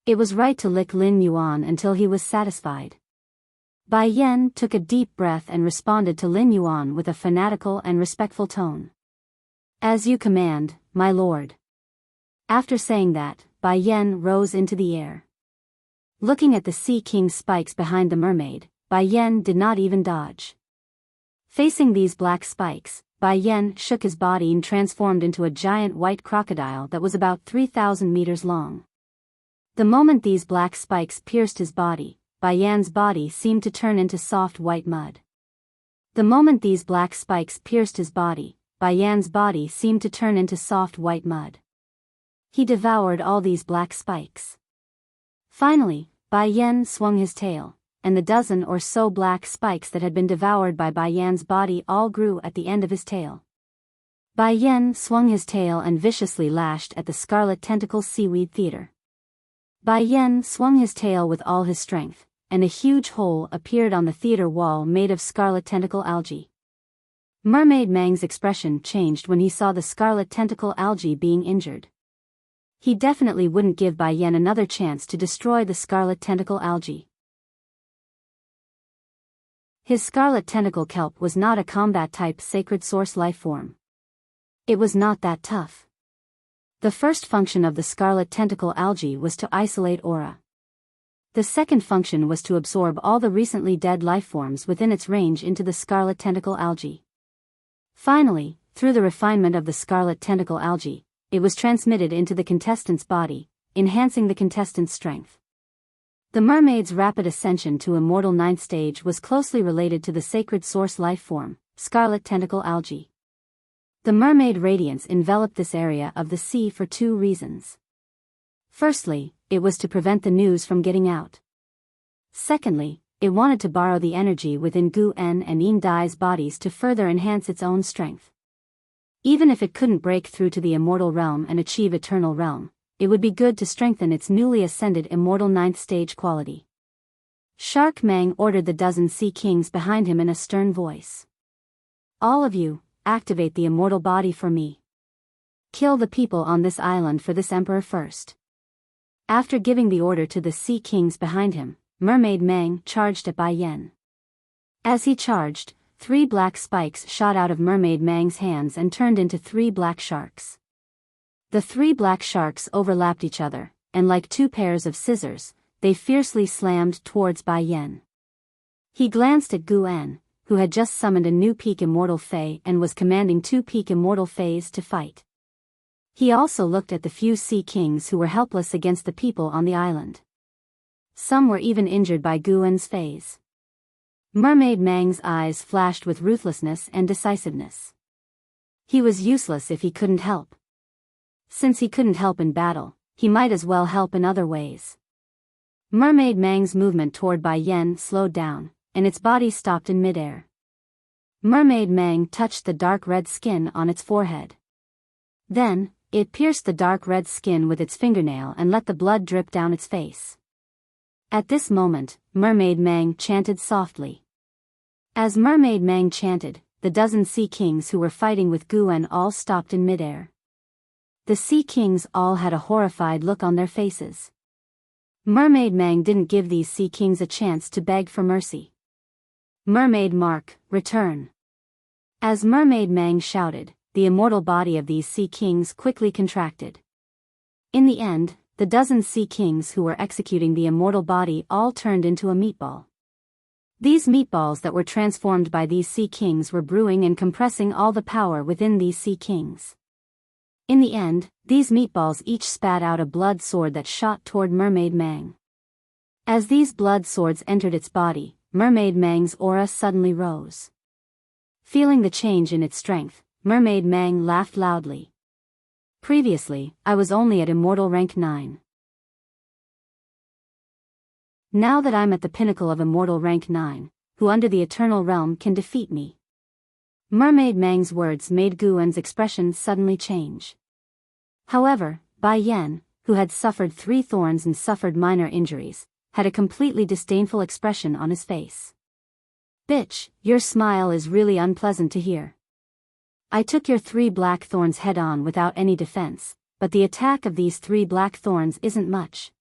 It was right to lick Lin Yuan until he was satisfied. Bai Yen took a deep breath and responded to Lin Yuan with a fanatical and respectful tone. As you command, my lord. After saying that, Bai Yen rose into the air. Looking at the Sea King's spikes behind the mermaid, Bai Yen did not even dodge. Facing these black spikes, Bai Yen shook his body and transformed into a giant white crocodile that was about 3,000 meters long. The moment these black spikes pierced his body, Bai Yan's body seemed to turn into soft white mud. The moment these black spikes pierced his body, Bai Yan's body seemed to turn into soft white mud. He devoured all these black spikes. Finally, Bai Yen swung his tail, and the dozen or so black spikes that had been devoured by Bai Yan's body all grew at the end of his tail. Bai Yen swung his tail and viciously lashed at the Scarlet Tentacle Seaweed Theater. Bai Yen swung his tail with all his strength, and a huge hole appeared on the theater wall made of scarlet tentacle algae. Mermaid Mang's expression changed when he saw the scarlet tentacle algae being injured. He definitely wouldn't give Bai Yen another chance to destroy the scarlet tentacle algae. His scarlet tentacle kelp was not a combat-type sacred source life form. It was not that tough. The first function of the scarlet tentacle algae was to isolate aura. The second function was to absorb all the recently dead life forms within its range into the scarlet tentacle algae. Finally, through the refinement of the scarlet tentacle algae, it was transmitted into the contestant's body, enhancing the contestant's strength. The mermaid's rapid ascension to immortal 9th stage was closely related to the sacred source life form, scarlet tentacle algae. The mermaid radiance enveloped this area of the sea for 2 reasons. Firstly, it was to prevent the news from getting out. Secondly, it wanted to borrow the energy within Gu En and Yin Dai's bodies to further enhance its own strength. Even if it couldn't break through to the immortal realm and achieve eternal realm, it would be good to strengthen its newly ascended immortal 9th stage quality. Shark Mang ordered the dozen Sea Kings behind him in a stern voice. All of you, activate the immortal body for me. Kill the people on this island for this emperor first. After giving the order to the Sea Kings behind him, Mermaid Mang charged at Bai Yen. As he charged, 3 black spikes shot out of Mermaid Mang's hands and turned into 3 black sharks. The 3 black sharks overlapped each other, and like 2 pairs of scissors, they fiercely slammed towards Bai Yen. He glanced at Gu En, who had just summoned a new peak immortal fae and was commanding 2 peak immortal faes to fight. He also looked at the few Sea Kings who were helpless against the people on the island. Some were even injured by Gu En's faes. Mermaid Mang's eyes flashed with ruthlessness and decisiveness. He was useless if he couldn't help. Since he couldn't help in battle, he might as well help in other ways. Mermaid Mang's movement toward Bai Yen slowed down, and its body stopped in midair. Mermaid Mang touched the dark red skin on its forehead. Then, it pierced the dark red skin with its fingernail and let the blood drip down its face. At this moment, Mermaid Mang chanted softly. As Mermaid Mang chanted, the dozen Sea Kings who were fighting with Gu En all stopped in midair. The Sea Kings all had a horrified look on their faces. Mermaid Mang didn't give these Sea Kings a chance to beg for mercy. Mermaid Mark, return. As Mermaid Mang shouted, the immortal body of these Sea Kings quickly contracted. In the end, the dozen Sea Kings who were executing the immortal body all turned into a meatball. These meatballs that were transformed by these Sea Kings were brewing and compressing all the power within these Sea Kings. In the end, these meatballs each spat out a blood sword that shot toward Mermaid Mang. As these blood swords entered its body, Mermaid Mang's aura suddenly rose. Feeling the change in its strength, Mermaid Mang laughed loudly. Previously, I was only at Immortal rank 9. Now that I'm at the pinnacle of Immortal rank 9, who under the Eternal Realm can defeat me? Mermaid Mang's words made Gu En's expression suddenly change. However, Bai Yen, who had suffered 3 thorns and suffered minor injuries, had a completely disdainful expression on his face. Bitch, your smile is really unpleasant to hear. I took your 3 black thorns head-on without any defense, but the attack of these 3 black thorns isn't much.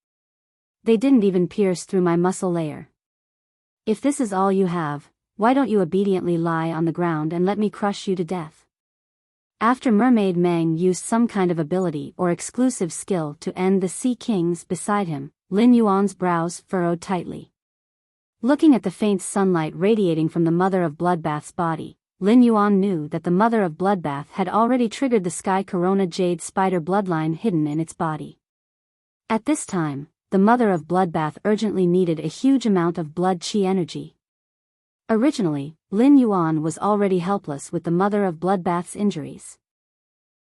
They didn't even pierce through my muscle layer. If this is all you have, why don't you obediently lie on the ground and let me crush you to death? After Mermaid Mang used some kind of ability or exclusive skill to end the Sea Kings beside him, Lin Yuan's brows furrowed tightly. Looking at the faint sunlight radiating from the Mother of Bloodbath's body, Lin Yuan knew that the Mother of Bloodbath had already triggered the Sky Corona Jade Spider bloodline hidden in its body. At this time, the Mother of Bloodbath urgently needed a huge amount of blood chi energy. Originally, Lin Yuan was already helpless with the Mother of Bloodbath's injuries.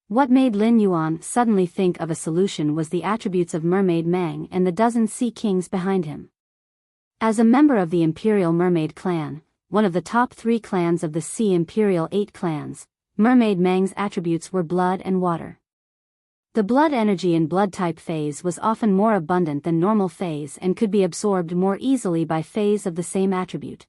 What made Lin Yuan suddenly think of a solution was the attributes of Mermaid Mang and the dozen Sea Kings behind him. As a member of the Imperial Mermaid clan, one of the top 3 clans of the Sea Imperial 8 clans, Mermaid Mang's attributes were blood and water. The blood energy in blood-type phase was often more abundant than normal phase and could be absorbed more easily by phase of the same attribute.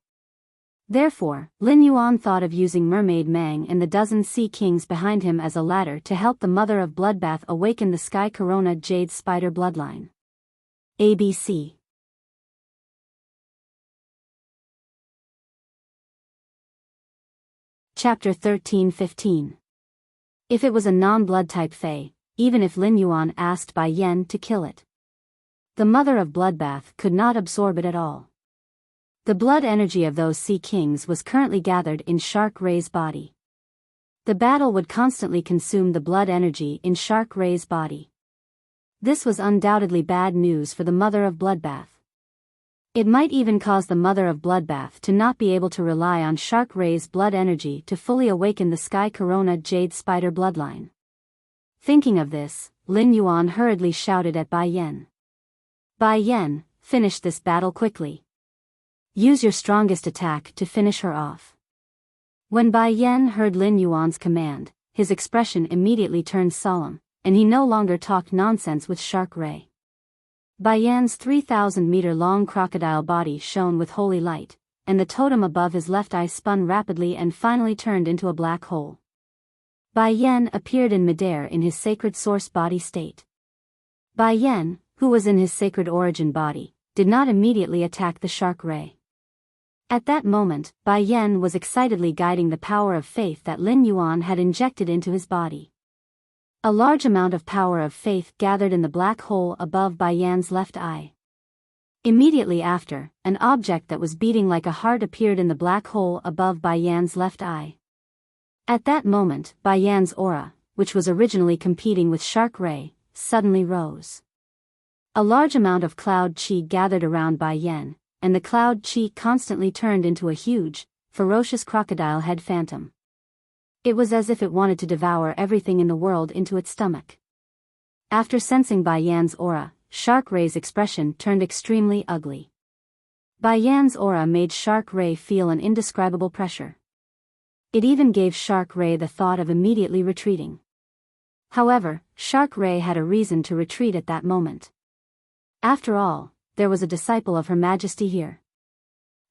Therefore, Lin Yuan thought of using Mermaid Mang and the dozen Sea Kings behind him as a ladder to help the Mother of Bloodbath awaken the Sky Corona Jade Spider bloodline. ABC. Chapter 13-15. If it was a non-blood type fae, even if Lin Yuan asked Bai Yen to kill it, the Mother of Bloodbath could not absorb it at all. The blood energy of those Sea Kings was currently gathered in Shark Ray's body. The battle would constantly consume the blood energy in Shark Ray's body. This was undoubtedly bad news for the Mother of Bloodbath. It might even cause the Mother of Bloodbath to not be able to rely on Shark Ray's blood energy to fully awaken the Sky Corona Jade Spider bloodline. Thinking of this, Lin Yuan hurriedly shouted at Bai Yen. Bai Yen, finish this battle quickly. Use your strongest attack to finish her off. When Bai Yen heard Lin Yuan's command, his expression immediately turned solemn, and he no longer talked nonsense with Shark Ray. Bai Yan's 3,000-meter-long crocodile body shone with holy light, and the totem above his left eye spun rapidly and finally turned into a black hole. Bai Yen appeared in midair in his sacred source body state. Bai Yen, who was in his sacred origin body, did not immediately attack the shark ray. At that moment, Bai Yan was excitedly guiding the power of faith that Lin Yuan had injected into his body. A large amount of power of faith gathered in the black hole above Bai Yan's left eye. Immediately after, an object that was beating like a heart appeared in the black hole above Bai Yan's left eye. At that moment, Bai Yan's aura, which was originally competing with Shark Ray, suddenly rose. A large amount of cloud chi gathered around Bai Yan, and the cloud chi constantly turned into a huge, ferocious crocodile head phantom. It was as if it wanted to devour everything in the world into its stomach. After sensing Bai Yan's aura, Shark Ray's expression turned extremely ugly. Bai Yan's aura made Shark Ray feel an indescribable pressure. It even gave Shark Ray the thought of immediately retreating. However, Shark Ray had a reason to retreat at that moment. After all, there was a disciple of Her Majesty here.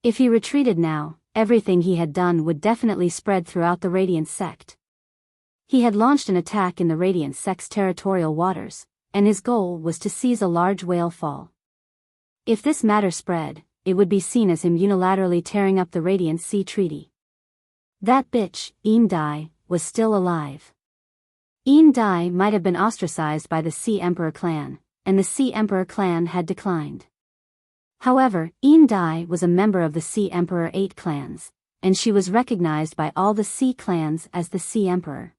If he retreated now, everything he had done would definitely spread throughout the Radiance sect. He had launched an attack in the Radiance sect's territorial waters, and his goal was to seize a large whale fall. If this matter spread, it would be seen as him unilaterally tearing up the Radiance Sea Treaty. That bitch, Yin Dai, was still alive. Yin Dai might have been ostracized by the Sea Emperor clan, and the Sea Emperor clan had declined. However, Yin Dai was a member of the Sea Emperor 8 clans, and she was recognized by all the Sea clans as the Sea Emperor.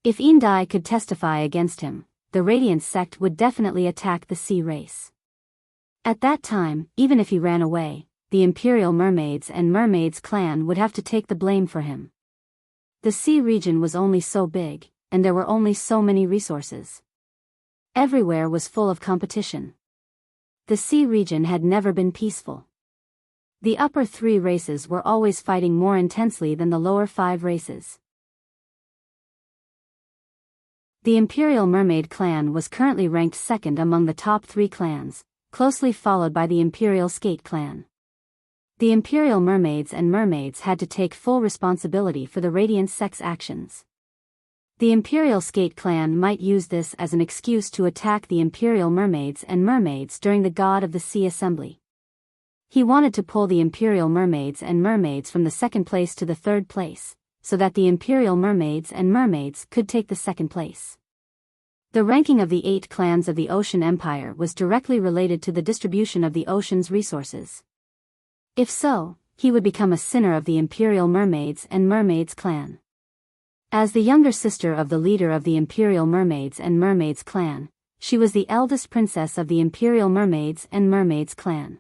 If Yin Dai could testify against him, the Radiance sect would definitely attack the Sea race. At that time, even if he ran away, the Imperial Mermaids and Mermaids clan would have to take the blame for him. The sea region was only so big, and there were only so many resources. Everywhere was full of competition. The sea region had never been peaceful. The upper 3 races were always fighting more intensely than the lower 5 races. The Imperial Mermaid clan was currently ranked second among the top 3 clans, closely followed by the Imperial Skate clan. The Imperial Mermaids and Mermaids had to take full responsibility for the Radiance sect's actions. The Imperial Skate clan might use this as an excuse to attack the Imperial Mermaids and Mermaids during the God of the Sea Assembly. He wanted to pull the Imperial Mermaids and Mermaids from the 2nd place to the 3rd place, so that the Imperial Mermaids and Mermaids could take the 2nd place. The ranking of the 8 clans of the Ocean Empire was directly related to the distribution of the ocean's resources. If so, he would become a sinner of the Imperial Mermaids and Mermaids clan. As the younger sister of the leader of the Imperial Mermaids and Mermaids clan, she was the eldest princess of the Imperial Mermaids and Mermaids clan.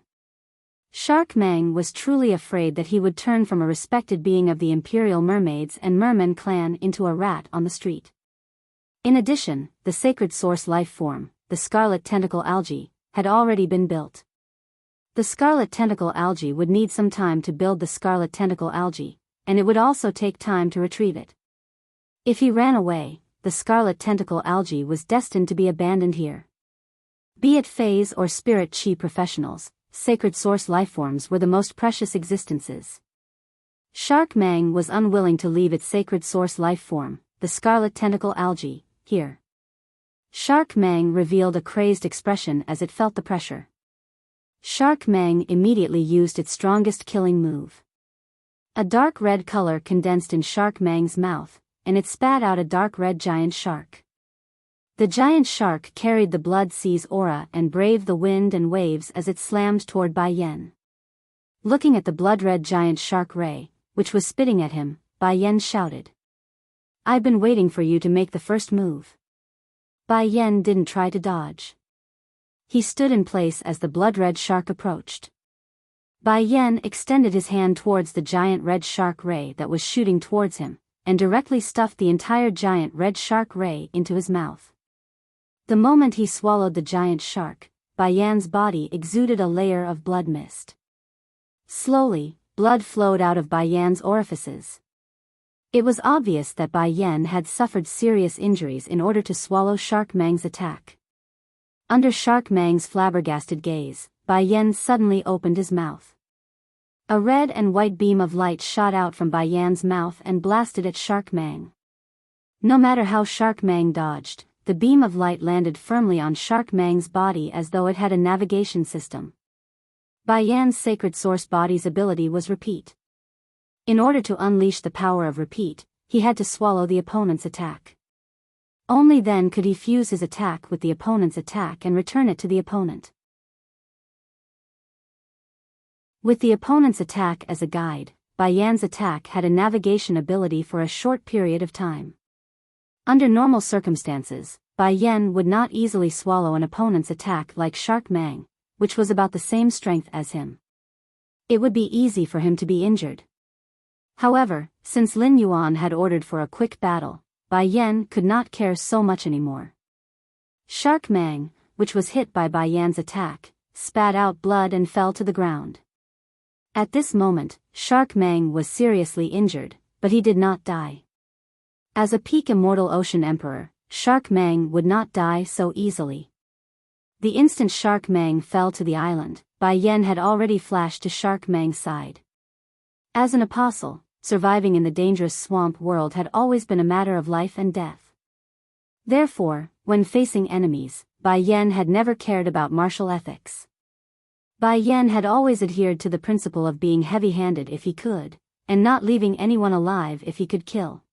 Shark Mang was truly afraid that he would turn from a respected being of the Imperial Mermaids and Merman clan into a rat on the street. In addition, the sacred source life form, the scarlet tentacle algae, had already been built. The scarlet tentacle algae would need some time to build the scarlet tentacle algae, and it would also take time to retrieve it. If he ran away, the scarlet tentacle algae was destined to be abandoned here. Be it phase or spirit chi professionals, sacred source lifeforms were the most precious existences. Shark Mang was unwilling to leave its sacred source lifeform, the scarlet tentacle algae, here. Shark Mang revealed a crazed expression as it felt the pressure. Shark Mang immediately used its strongest killing move. A dark red color condensed in Shark Mang's mouth, and it spat out a dark red giant shark. The giant shark carried the blood sea's aura and braved the wind and waves as it slammed toward Bai Yan. Looking at the blood-red giant shark ray, which was spitting at him, Bai Yan shouted, "I've been waiting for you to make the first move." Bai Yan didn't try to dodge. He stood in place as the blood-red shark approached. Bai Yan extended his hand towards the giant red shark ray that was shooting towards him, and directly stuffed the entire giant red shark ray into his mouth. The moment he swallowed the giant shark, Bai Yan's body exuded a layer of blood mist. Slowly, blood flowed out of Bai Yan's orifices. It was obvious that Bai Yan had suffered serious injuries in order to swallow Shark Mang's attack. Under Shark Mang's flabbergasted gaze, Bai Yan suddenly opened his mouth. A red and white beam of light shot out from Bai Yan's mouth and blasted at Shark Mang. No matter how Shark Mang dodged, the beam of light landed firmly on Shark Mang's body as though it had a navigation system. Bai Yan's sacred source body's ability was repeat. In order to unleash the power of repeat, he had to swallow the opponent's attack. Only then could he fuse his attack with the opponent's attack and return it to the opponent. With the opponent's attack as a guide, Bai Yan's attack had a navigation ability for a short period of time. Under normal circumstances, Bai Yan would not easily swallow an opponent's attack like Shark Mang, which was about the same strength as him. It would be easy for him to be injured. However, since Lin Yuan had ordered for a quick battle, Bai Yan could not care so much anymore. Shark Mang, which was hit by Bai Yan's attack, spat out blood and fell to the ground. At this moment, Shark Mang was seriously injured, but he did not die. As a peak immortal ocean emperor, Shark Mang would not die so easily. The instant Shark Mang fell to the island, Bai Yan had already flashed to Shark Mang's side. As an apostle, surviving in the dangerous swamp world had always been a matter of life and death. Therefore, when facing enemies, Bai Yan had never cared about martial ethics. Bai Yan had always adhered to the principle of being heavy-handed if he could, and not leaving anyone alive if he could kill.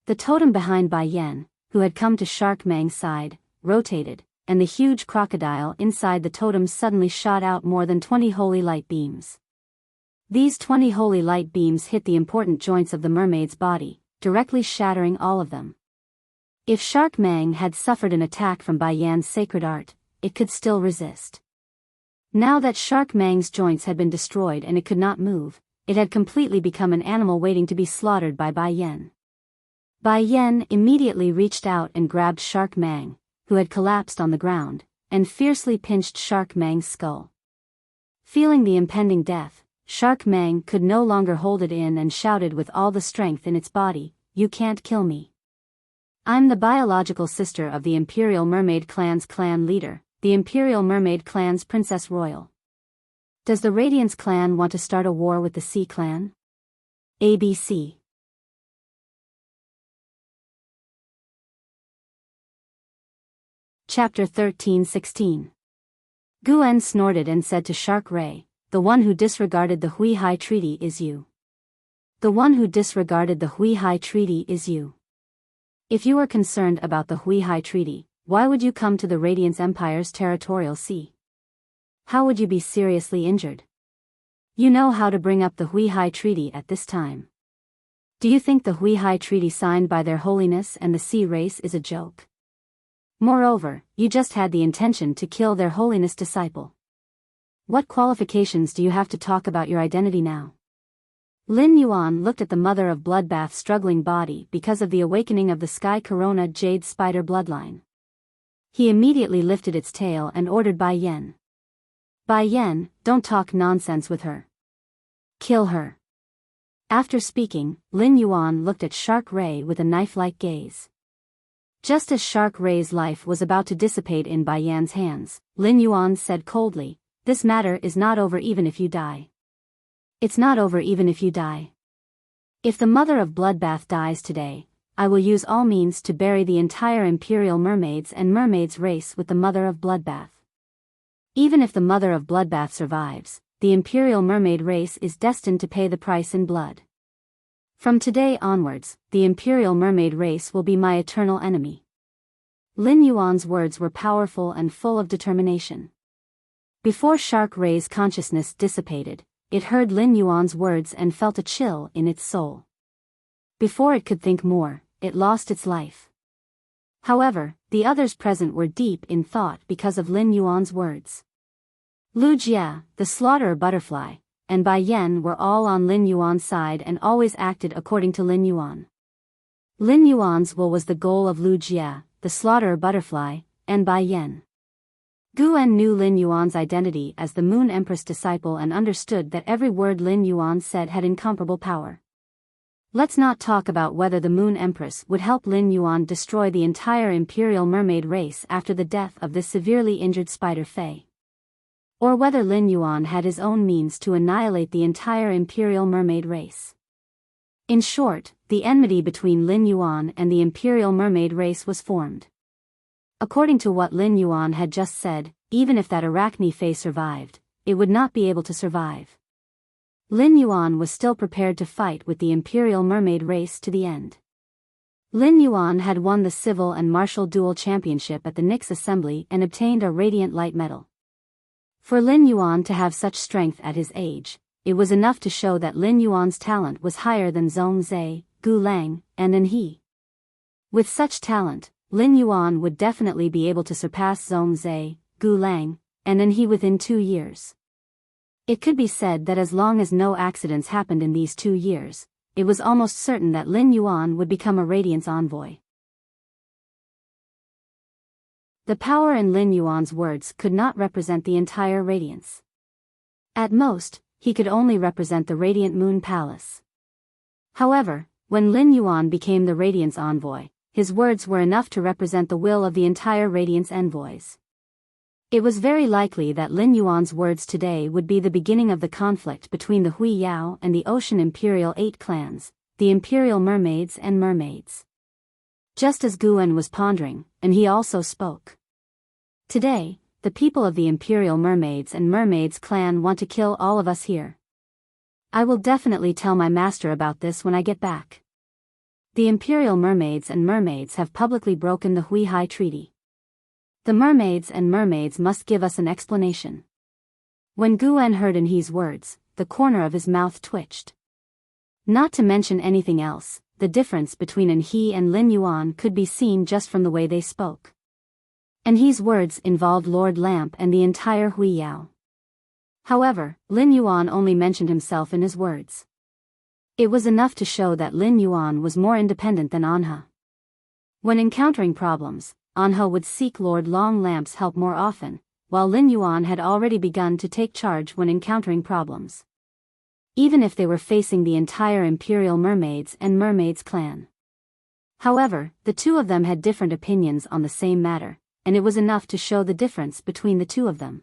The totem behind Bai Yan, who had come to Shark Mang's side, rotated, and the huge crocodile inside the totem suddenly shot out more than 20 holy light beams. These 20 holy light beams hit the important joints of the mermaid's body, directly shattering all of them. If Shark Mang had suffered an attack from Bai Yan's sacred art, it could still resist. Now that Shark Mang's joints had been destroyed and it could not move, it had completely become an animal waiting to be slaughtered by Bai Yan. Bai Yan immediately reached out and grabbed Shark Mang, who had collapsed on the ground, and fiercely pinched Shark Mang's skull. Feeling the impending death, Shark Mang could no longer hold it in and shouted with all the strength in its body, "You can't kill me. I'm the biological sister of the Imperial Mermaid Clan's clan leader, the Imperial Mermaid Clan's Princess Royal. Does the Radiance Clan want to start a war with the Sea Clan? ABC. Chapter 13-16. Guan snorted and said to Shark Ray, "The one who disregarded the Hui Hai Treaty is you. The one who disregarded the Hui Hai Treaty is you. If you are concerned about the Hui Hai Treaty, why would you come to the Radiance Empire's territorial sea? How would you be seriously injured? You know how to bring up the Hui Hai Treaty at this time. Do you think the Hui Hai Treaty signed by their holiness and the sea race is a joke? Moreover, you just had the intention to kill their holiness disciple. What qualifications do you have to talk about your identity now?" Lin Yuan looked at the mother of Bloodbath's struggling body because of the awakening of the Sky Corona Jade Spider bloodline. He immediately lifted its tail and ordered Bai Yan. "Bai Yan, don't talk nonsense with her. Kill her." After speaking, Lin Yuan looked at Shark Ray with a knife-like gaze. Just as Shark Ray's life was about to dissipate in Bai Yan's hands, Lin Yuan said coldly, "This matter is not over even if you die. It's not over even if you die. If the mother of Bloodbath dies today, I will use all means to bury the entire Imperial Mermaids and Mermaids race with the mother of Bloodbath. Even if the mother of Bloodbath survives, the Imperial Mermaid race is destined to pay the price in blood. From today onwards, the Imperial Mermaid race will be my eternal enemy." Lin Yuan's words were powerful and full of determination. Before Shark Ray's consciousness dissipated, it heard Lin Yuan's words and felt a chill in its soul. Before it could think more, it lost its life. However, the others present were deep in thought because of Lin Yuan's words. Lu Jia, the slaughterer butterfly, and Bai Yan were all on Lin Yuan's side and always acted according to Lin Yuan. Lin Yuan's will was the goal of Lu Jia, the slaughterer butterfly, and Bai Yan. Guan knew Lin Yuan's identity as the Moon Empress disciple and understood that every word Lin Yuan said had incomparable power. Let's not talk about whether the Moon Empress would help Lin Yuan destroy the entire Imperial Mermaid race after the death of this severely injured Spider Fae. Or whether Lin Yuan had his own means to annihilate the entire Imperial Mermaid race. In short, the enmity between Lin Yuan and the Imperial Mermaid race was formed. According to what Lin Yuan had just said, even if that Arachne Fae survived, it would not be able to survive. Lin Yuan was still prepared to fight with the Imperial Mermaid race to the end. Lin Yuan had won the Civil and Martial Duel Championship at the Nyx Assembly and obtained a Radiant Light Medal. For Lin Yuan to have such strength at his age, it was enough to show that Lin Yuan's talent was higher than Zhong Zhe, Gu Lang, and Enhe. With such talent, Lin Yuan would definitely be able to surpass Zhong Zhe, Gu Lang, and Enhe within 2 years. It could be said that as long as no accidents happened in these 2 years, it was almost certain that Lin Yuan would become a Radiance Envoy. The power in Lin Yuan's words could not represent the entire Radiance. At most, he could only represent the Radiant Moon Palace. However, when Lin Yuan became the Radiance Envoy, his words were enough to represent the will of the entire Radiance Envoys. It was very likely that Lin Yuan's words today would be the beginning of the conflict between the Hui Yao and the Ocean Imperial 8 clans, the Imperial Mermaids and Mermaids. Just as Guan was pondering, and he also spoke. Today, the people of the Imperial Mermaids and Mermaids clan want to kill all of us here. I will definitely tell my master about this when I get back. The Imperial Mermaids and Mermaids have publicly broken the Hui Hai Treaty. The Mermaids and Mermaids must give us an explanation. When Guan heard Enhe's words, the corner of his mouth twitched. Not to mention anything else, the difference between Enhe and Lin Yuan could be seen just from the way they spoke. Enhe's words involved Lord Lamp and the entire Hui Yao. However, Lin Yuan only mentioned himself in his words. It was enough to show that Lin Yuan was more independent than Anha. When encountering problems, Anha would seek Lord Long Lamp's help more often, while Lin Yuan had already begun to take charge when encountering problems. Even if they were facing the entire Imperial Mermaids and Mermaids clan. However, the two of them had different opinions on the same matter, and it was enough to show the difference between the two of them.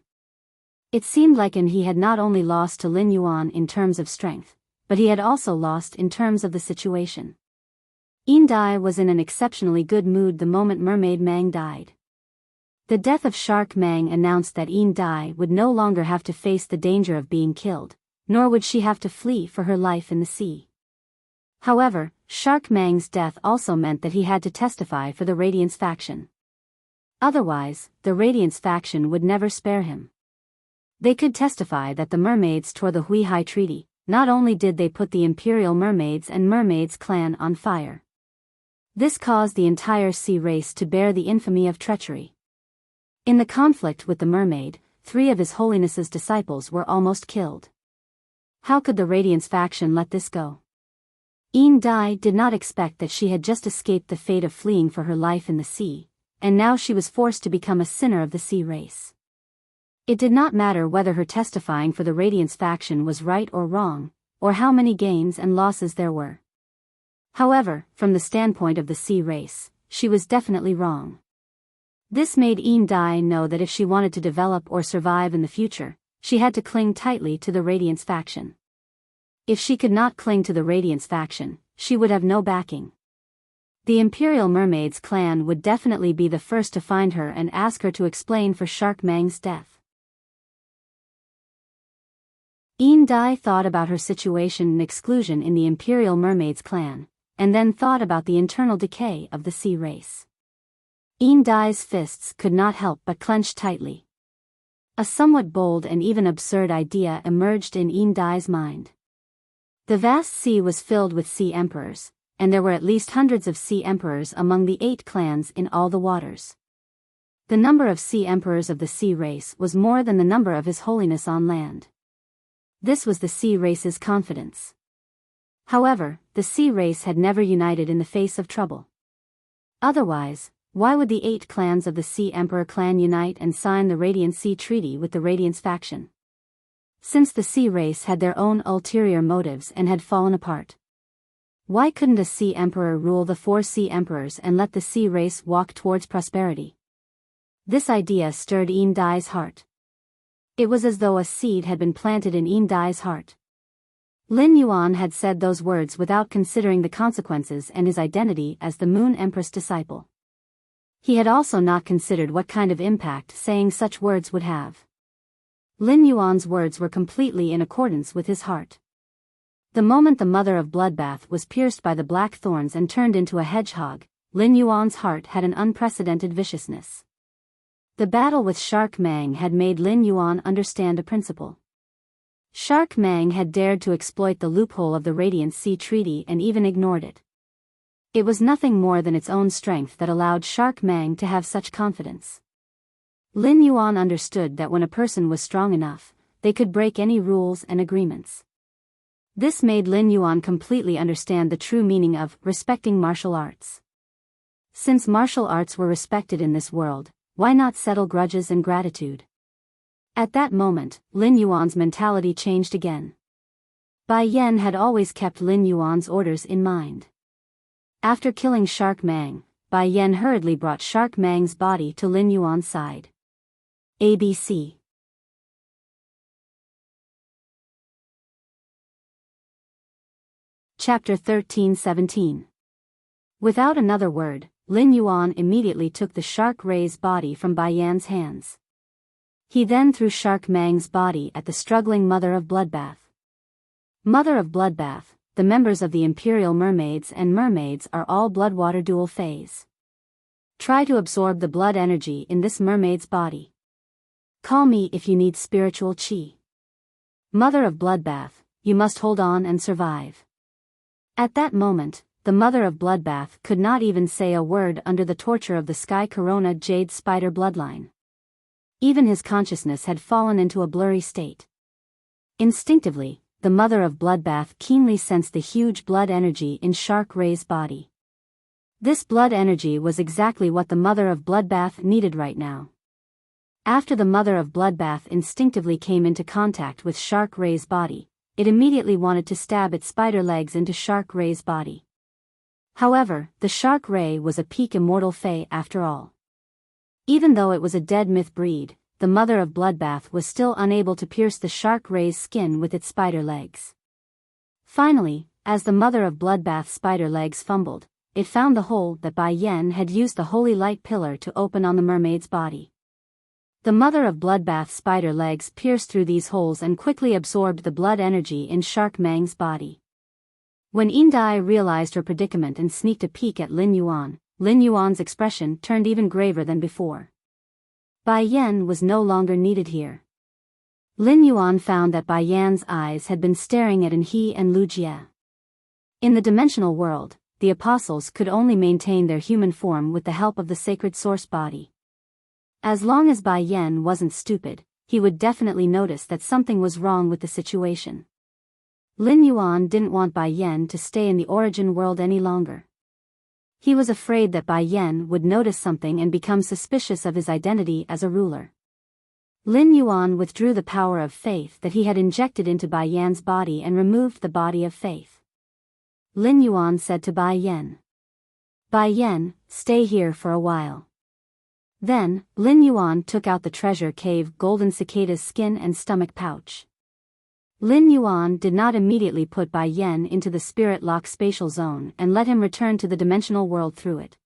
It seemed like Enhe had not only lost to Lin Yuan in terms of strength, but he had also lost in terms of the situation. Yin Dai was in an exceptionally good mood the moment Mermaid Mang died. The death of Shark Mang announced that Yin Dai would no longer have to face the danger of being killed, nor would she have to flee for her life in the sea. However, Shark Mang's death also meant that he had to testify for the Radiance faction. Otherwise, the Radiance faction would never spare him. They could testify that the mermaids tore the Hui Hai Treaty. Not only did they put the Imperial Mermaids and Mermaids clan on fire. This caused the entire sea race to bear the infamy of treachery. In the conflict with the mermaid, 3 of His Holiness's disciples were almost killed. How could the Radiance faction let this go? Yin Dai did not expect that she had just escaped the fate of fleeing for her life in the sea, and now she was forced to become a sinner of the sea race. It did not matter whether her testifying for the Radiance faction was right or wrong, or how many gains and losses there were. However, from the standpoint of the sea race, she was definitely wrong. This made Yin Dai know that if she wanted to develop or survive in the future, she had to cling tightly to the Radiance faction. If she could not cling to the Radiance faction, she would have no backing. The Imperial Mermaids clan would definitely be the first to find her and ask her to explain for Shark Mang's death. Yin Dai thought about her situation and exclusion in the Imperial Mermaids clan, and then thought about the internal decay of the sea race. Yin Dai's fists could not help but clench tightly. A somewhat bold and even absurd idea emerged in Yin Dai's mind. The vast sea was filled with sea emperors, and there were at least hundreds of sea emperors among the 8 clans in all the waters. The number of sea emperors of the sea race was more than the number of His Holiness on land. This was the sea race's confidence. However, the sea race had never united in the face of trouble. Otherwise, why would the 8 clans of the Sea Emperor clan unite and sign the Radiant Sea Treaty with the Radiance faction? Since the sea race had their own ulterior motives and had fallen apart. Why couldn't a Sea Emperor rule the 4 Sea Emperors and let the sea race walk towards prosperity? This idea stirred Yin Dai's heart. It was as though a seed had been planted in Yin Dai's heart. Lin Yuan had said those words without considering the consequences and his identity as the Moon Empress disciple. He had also not considered what kind of impact saying such words would have. Lin Yuan's words were completely in accordance with his heart. The moment the mother of Bloodbath was pierced by the black thorns and turned into a hedgehog, Lin Yuan's heart had an unprecedented viciousness. The battle with Shark Mang had made Lin Yuan understand a principle. Shark Mang had dared to exploit the loophole of the Radiant Sea Treaty and even ignored it. It was nothing more than its own strength that allowed Shark Mang to have such confidence. Lin Yuan understood that when a person was strong enough, they could break any rules and agreements. This made Lin Yuan completely understand the true meaning of respecting martial arts. Since martial arts were respected in this world, why not settle grudges and gratitude? At that moment, Lin Yuan's mentality changed again. Bai Yan had always kept Lin Yuan's orders in mind. After killing Shark Mang, Bai Yan hurriedly brought Shark Mang's body to Lin Yuan's side. ABC. Chapter 13-17. Without another word, Lin Yuan immediately took the Shark Ray's body from Bai Yan's hands. He then threw Shark Mang's body at the struggling Mother of Bloodbath. Mother of Bloodbath, the members of the Imperial Mermaids and Mermaids are all Bloodwater dual phase. Try to absorb the blood energy in this mermaid's body. Call me if you need spiritual chi. Mother of Bloodbath, you must hold on and survive. At that moment, the Mother of Bloodbath could not even say a word under the torture of the Sky Corona Jade Spider bloodline. Even his consciousness had fallen into a blurry state. Instinctively, the Mother of Bloodbath keenly sensed the huge blood energy in Shark Ray's body. This blood energy was exactly what the Mother of Bloodbath needed right now. After the Mother of Bloodbath instinctively came into contact with Shark Ray's body, it immediately wanted to stab its spider legs into Shark Ray's body. However, the Shark Ray was a peak immortal fae after all. Even though it was a dead myth breed, the Mother of Bloodbath was still unable to pierce the Shark Ray's skin with its spider legs. Finally, as the Mother of Bloodbath's spider legs fumbled, it found the hole that Bai Yan had used the holy light pillar to open on the mermaid's body. The Mother of Bloodbath's spider legs pierced through these holes and quickly absorbed the blood energy in Shark Mang's body. When Indai realized her predicament and sneaked a peek at Lin Yuan's expression turned even graver than before. Bai Yan was no longer needed here. Lin Yuan found that Bai Yan's eyes had been staring at He and Lu Jie. In the dimensional world, the apostles could only maintain their human form with the help of the sacred source body. As long as Bai Yan wasn't stupid, he would definitely notice that something was wrong with the situation. Lin Yuan didn't want Bai Yan to stay in the origin world any longer. He was afraid that Bai Yan would notice something and become suspicious of his identity as a ruler. Lin Yuan withdrew the power of faith that he had injected into Bai Yan's body and removed the body of faith. Lin Yuan said to Bai Yan, "Bai Yan, stay here for a while." Then, Lin Yuan took out the treasure cave golden cicada's skin and stomach pouch. Lin Yuan did not immediately put Bai Yan into the spirit lock spatial zone and let him return to the dimensional world through it.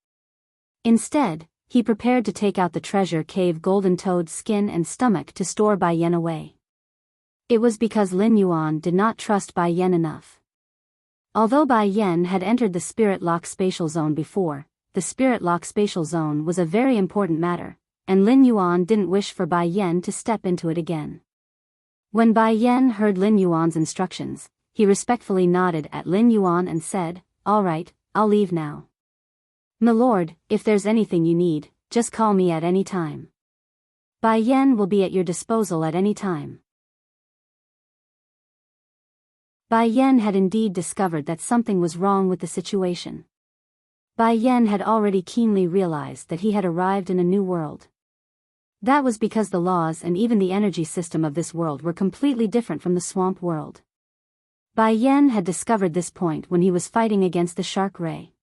Instead, he prepared to take out the treasure cave golden toad's skin and stomach to store Bai Yan away. It was because Lin Yuan did not trust Bai Yan enough. Although Bai Yan had entered the spirit lock spatial zone before, the spirit lock spatial zone was a very important matter, and Lin Yuan didn't wish for Bai Yan to step into it again. When Bai Yan heard Lin Yuan's instructions, he respectfully nodded at Lin Yuan and said, "All right, I'll leave now. My lord, if there's anything you need, just call me at any time. Bai Yan will be at your disposal at any time." Bai Yan had indeed discovered that something was wrong with the situation. Bai Yan had already keenly realized that he had arrived in a new world. That was because the laws and even the energy system of this world were completely different from the swamp world. Bai Yan had discovered this point when he was fighting against the Shark Ray.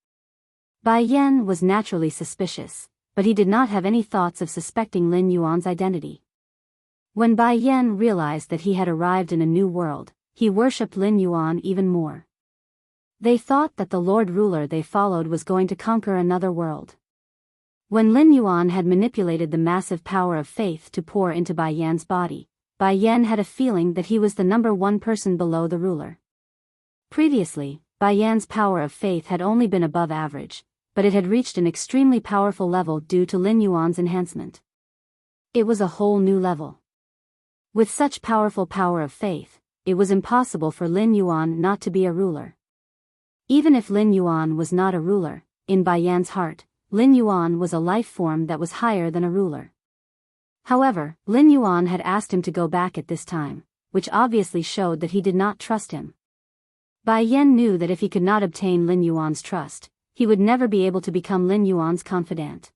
Bai Yan was naturally suspicious, but he did not have any thoughts of suspecting Lin Yuan's identity. When Bai Yan realized that he had arrived in a new world, he worshipped Lin Yuan even more. They thought that the Lord Ruler they followed was going to conquer another world. When Lin Yuan had manipulated the massive power of faith to pour into Bai Yan's body, Bai Yan had a feeling that he was the number one person below the ruler. Previously, Bai Yan's power of faith had only been above average, but it had reached an extremely powerful level due to Lin Yuan's enhancement. It was a whole new level. With such powerful power of faith, it was impossible for Lin Yuan not to be a ruler. Even if Lin Yuan was not a ruler, in Bai Yan's heart, Lin Yuan was a life form that was higher than a ruler. However, Lin Yuan had asked him to go back at this time, which obviously showed that he did not trust him. Bai Yan knew that if he could not obtain Lin Yuan's trust, he would never be able to become Lin Yuan's confidant.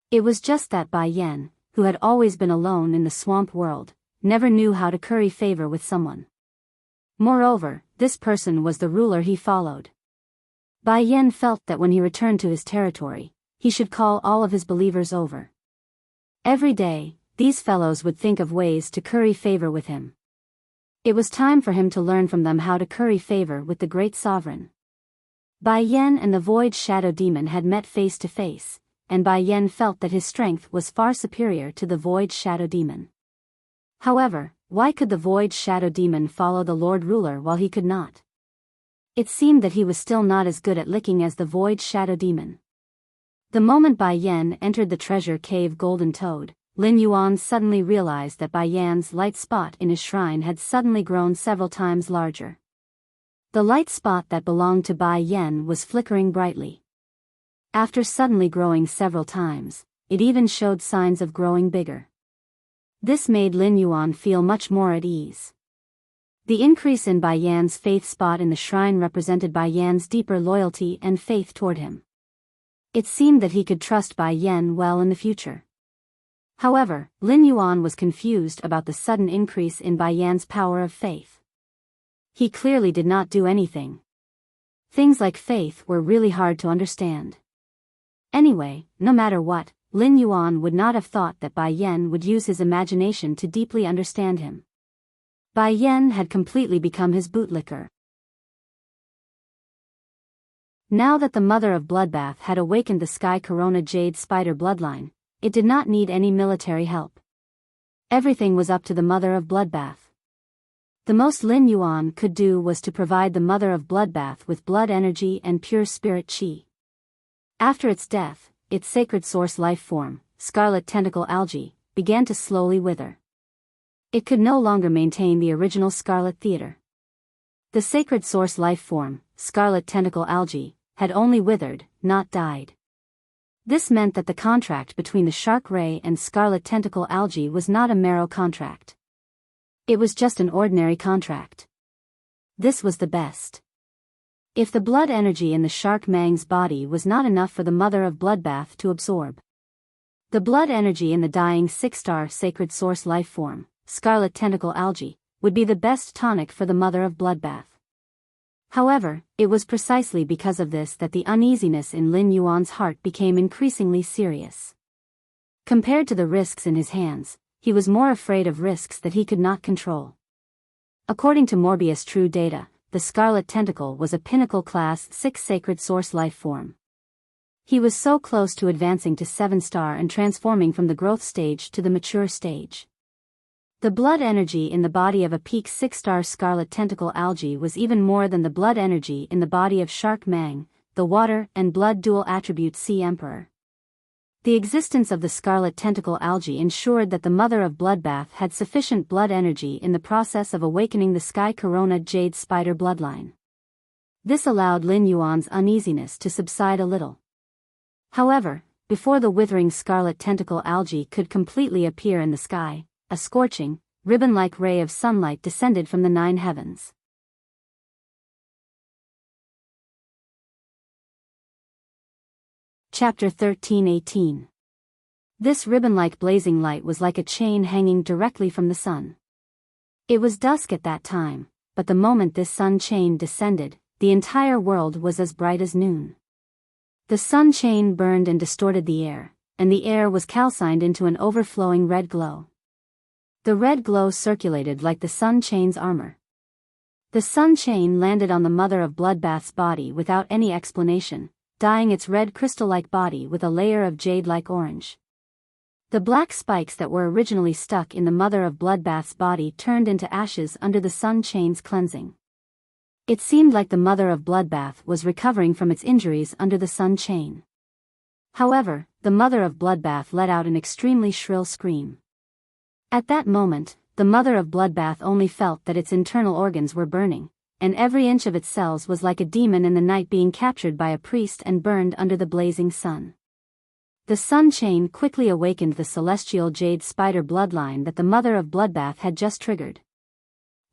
It was just that Bai Yan, who had always been alone in the swamp world, never knew how to curry favor with someone. Moreover, this person was the ruler he followed. Bai Yan felt that when he returned to his territory, he should call all of his believers over. Every day, these fellows would think of ways to curry favor with him. It was time for him to learn from them how to curry favor with the great sovereign. Bai Yan and the Void Shadow Demon had met face to face, and Bai Yan felt that his strength was far superior to the Void Shadow Demon. However, why could the Void Shadow Demon follow the Lord Ruler while he could not? It seemed that he was still not as good at licking as the Void Shadow Demon. The moment Bai Yan entered the treasure cave Golden Toad, Lin Yuan suddenly realized that Bai Yan's light spot in his shrine had suddenly grown several times larger. The light spot that belonged to Bai Yan was flickering brightly. After suddenly growing several times, it even showed signs of growing bigger. This made Lin Yuan feel much more at ease. The increase in Bai Yan's faith spot in the shrine represented Bai Yan's deeper loyalty and faith toward him. It seemed that he could trust Bai Yan well in the future. However, Lin Yuan was confused about the sudden increase in Bai Yan's power of faith. He clearly did not do anything. Things like faith were really hard to understand. Anyway, no matter what, Lin Yuan would not have thought that Bai Yan would use his imagination to deeply understand him. Bai Yan had completely become his bootlicker. Now that the Mother of Bloodbath had awakened the Sky Corona Jade Spider bloodline, it did not need any military help. Everything was up to the Mother of Bloodbath. The most Lin Yuan could do was to provide the Mother of Bloodbath with blood energy and pure spirit chi. After its death, its sacred source life form, Scarlet Tentacle Algae, began to slowly wither. It could no longer maintain the original Scarlet Theater. The sacred source life form, Scarlet Tentacle Algae, had only withered, not died. This meant that the contract between the Shark Ray and Scarlet Tentacle Algae was not a marrow contract. It was just an ordinary contract. This was the best. If the blood energy in the Shark Mang's body was not enough for the Mother of Bloodbath to absorb, the blood energy in the dying 6-star sacred source life form, Scarlet Tentacle Algae, would be the best tonic for the Mother of Bloodbath. However, it was precisely because of this that the uneasiness in Lin Yuan's heart became increasingly serious. Compared to the risks in his hands, he was more afraid of risks that he could not control. According to Morbius True Data, the Scarlet Tentacle was a Pinnacle Class 6 Sacred Source life form. He was so close to advancing to 7-star and transforming from the growth stage to the mature stage. The blood energy in the body of a peak 6-star Scarlet Tentacle Algae was even more than the blood energy in the body of Shark Mang, the water and blood dual attribute Sea Emperor. The existence of the Scarlet Tentacle Algae ensured that the Mother of Bloodbath had sufficient blood energy in the process of awakening the Sky Corona Jade Spider bloodline. This allowed Lin Yuan's uneasiness to subside a little. However, before the withering Scarlet Tentacle Algae could completely appear in the sky, a scorching, ribbon-like ray of sunlight descended from the 9 heavens. Chapter 13:18. This ribbon-like blazing light was like a chain hanging directly from the sun. It was dusk at that time, but the moment this sun chain descended, the entire world was as bright as noon. The sun chain burned and distorted the air, and the air was calcined into an overflowing red glow. The red glow circulated like the sun chain's armor. The sun chain landed on the Mother of Bloodbath's body without any explanation, dyeing its red crystal-like body with a layer of jade-like orange. The black spikes that were originally stuck in the Mother of Bloodbath's body turned into ashes under the Sun Chain's cleansing. It seemed like the Mother of Bloodbath was recovering from its injuries under the Sun Chain. However, the Mother of Bloodbath let out an extremely shrill scream. At that moment, the Mother of Bloodbath only felt that its internal organs were burning, and every inch of its cells was like a demon in the night being captured by a priest and burned under the blazing sun. The Sun Chain quickly awakened the celestial jade spider bloodline that the Mother of Bloodbath had just triggered.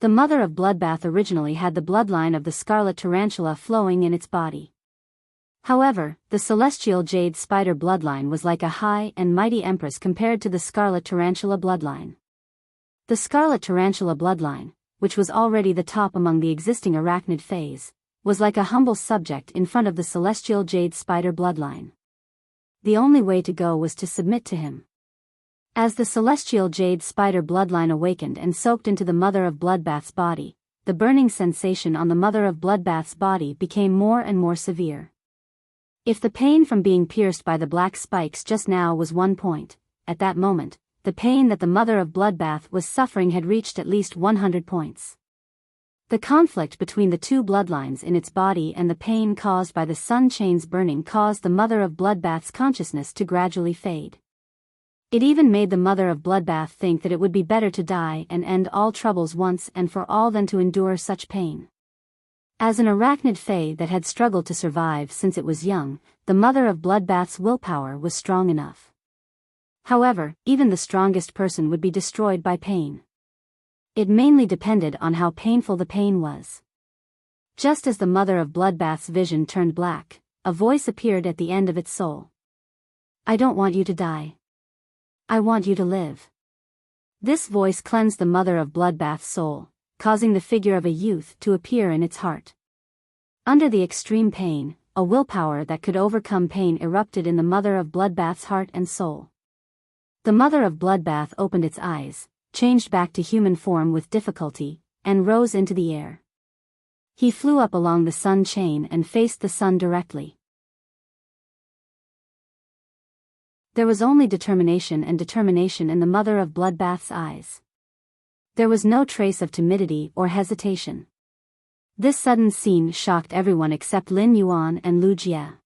The Mother of Bloodbath originally had the bloodline of the scarlet tarantula flowing in its body. However, the celestial jade spider bloodline was like a high and mighty empress compared to the scarlet tarantula bloodline. The scarlet tarantula bloodline, which was already the top among the existing arachnid fays, was like a humble subject in front of the celestial jade spider bloodline. The only way to go was to submit to him. As the celestial jade spider bloodline awakened and soaked into the Mother of Bloodbath's body, the burning sensation on the Mother of Bloodbath's body became more and more severe. If the pain from being pierced by the black spikes just now was 1 point, at that moment, the pain that the Mother of Bloodbath was suffering had reached at least 100 points. The conflict between the two bloodlines in its body and the pain caused by the Sun Chain's burning caused the Mother of Bloodbath's consciousness to gradually fade. It even made the Mother of Bloodbath think that it would be better to die and end all troubles once and for all than to endure such pain. As an arachnid fae that had struggled to survive since it was young, the Mother of Bloodbath's willpower was strong enough. However, even the strongest person would be destroyed by pain. It mainly depended on how painful the pain was. Just as the Mother of Bloodbath's vision turned black, a voice appeared at the end of its soul. "I don't want you to die. I want you to live." This voice cleansed the Mother of Bloodbath's soul, causing the figure of a youth to appear in its heart. Under the extreme pain, a willpower that could overcome pain erupted in the Mother of Bloodbath's heart and soul. The Mother of Bloodbath opened its eyes, changed back to human form with difficulty, and rose into the air. He flew up along the Sun Chain and faced the sun directly. There was only determination and determination in the Mother of Bloodbath's eyes. There was no trace of timidity or hesitation. This sudden scene shocked everyone except Lin Yuan and Lu Jie.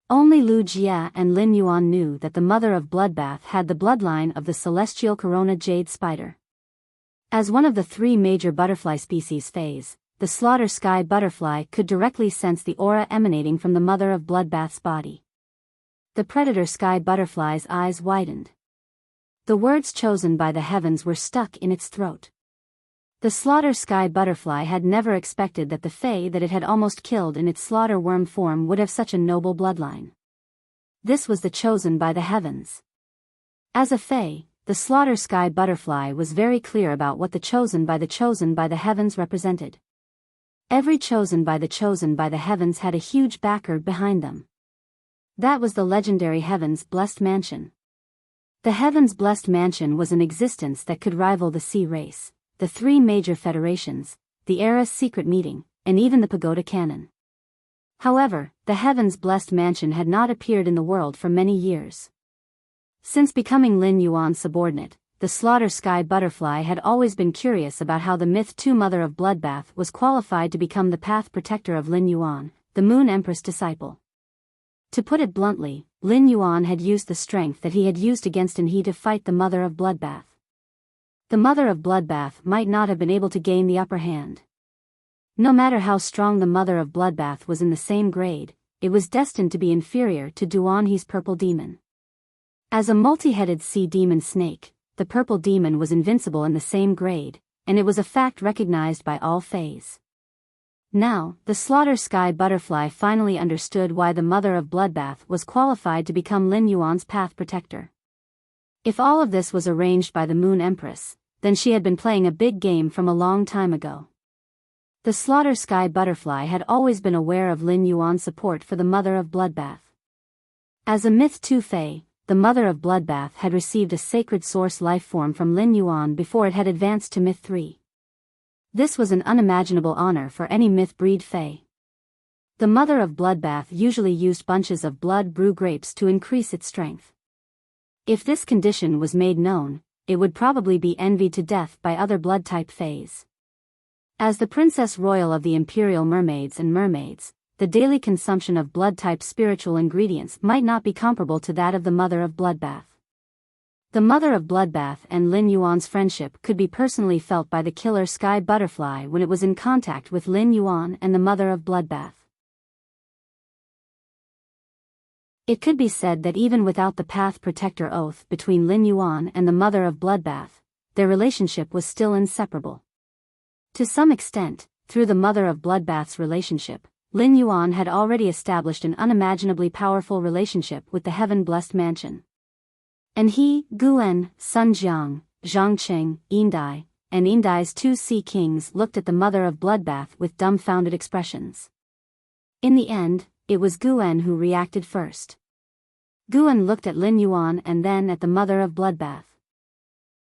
Only Lu Jie and Lin Yuan knew that the Mother of Bloodbath had the bloodline of the celestial corona jade spider. As one of the 3 major butterfly species fays, the slaughter sky butterfly could directly sense the aura emanating from the Mother of Bloodbath's body. The predator sky butterfly's eyes widened. The words chosen by the heavens were stuck in its throat. The slaughter sky butterfly had never expected that the fae that it had almost killed in its slaughter worm form would have such a noble bloodline. This was the chosen by the heavens. As a fae, the slaughter sky butterfly was very clear about what the chosen by the heavens represented. Every chosen by the heavens had a huge backer behind them. That was the legendary Heaven's Blessed Mansion. The Heaven's Blessed Mansion was an existence that could rival the Sea Race, the 3 major federations, the Era's secret meeting, and even the Pagoda Cannon. However, the Heaven's Blessed Mansion had not appeared in the world for many years. Since becoming Lin Yuan's subordinate, the slaughter sky butterfly had always been curious about how the Myth 2 Mother of Bloodbath was qualified to become the path protector of Lin Yuan, the Moon Empress disciple. To put it bluntly, Lin Yuan had used the strength that he had used against Enhe to fight the Mother of Bloodbath. The Mother of Bloodbath might not have been able to gain the upper hand. No matter how strong the Mother of Bloodbath was in the same grade, it was destined to be inferior to Duanhe's purple demon. As a multi-headed sea demon snake, the purple demon was invincible in the same grade, and it was a fact recognized by all fays. Now, the slaughter sky butterfly finally understood why the Mother of Bloodbath was qualified to become Lin Yuan's path protector. If all of this was arranged by the Moon Empress, then she had been playing a big game from a long time ago. The slaughter sky butterfly had always been aware of Lin Yuan's support for the Mother of Bloodbath. As a Myth 2 Fae, the Mother of Bloodbath had received a sacred source life form from Lin Yuan before it had advanced to Myth 3. This was an unimaginable honor for any Myth breed Fae. The mother of bloodbath usually used bunches of blood brew grapes to increase its strength. If this condition was made known, it would probably be envied to death by other blood-type fays. As the Princess Royal of the Imperial Mermaids and Mermaids, the daily consumption of blood-type spiritual ingredients might not be comparable to that of the mother of bloodbath. The mother of bloodbath and Lin Yuan's friendship could be personally felt by the killer sky butterfly when it was in contact with Lin Yuan and the mother of bloodbath. It could be said that even without the Path Protector oath between Lin Yuan and the mother of bloodbath, their relationship was still inseparable. To some extent, through the mother of bloodbath's relationship, Lin Yuan had already established an unimaginably powerful relationship with the heaven-blessed mansion. And he, Guan, Sun Jiang, Zhangqing, Yindai, and Yindai's 2 sea kings looked at the mother of bloodbath with dumbfounded expressions. In the end, it was Guan who reacted first. Guan looked at Lin Yuan and then at the mother of bloodbath.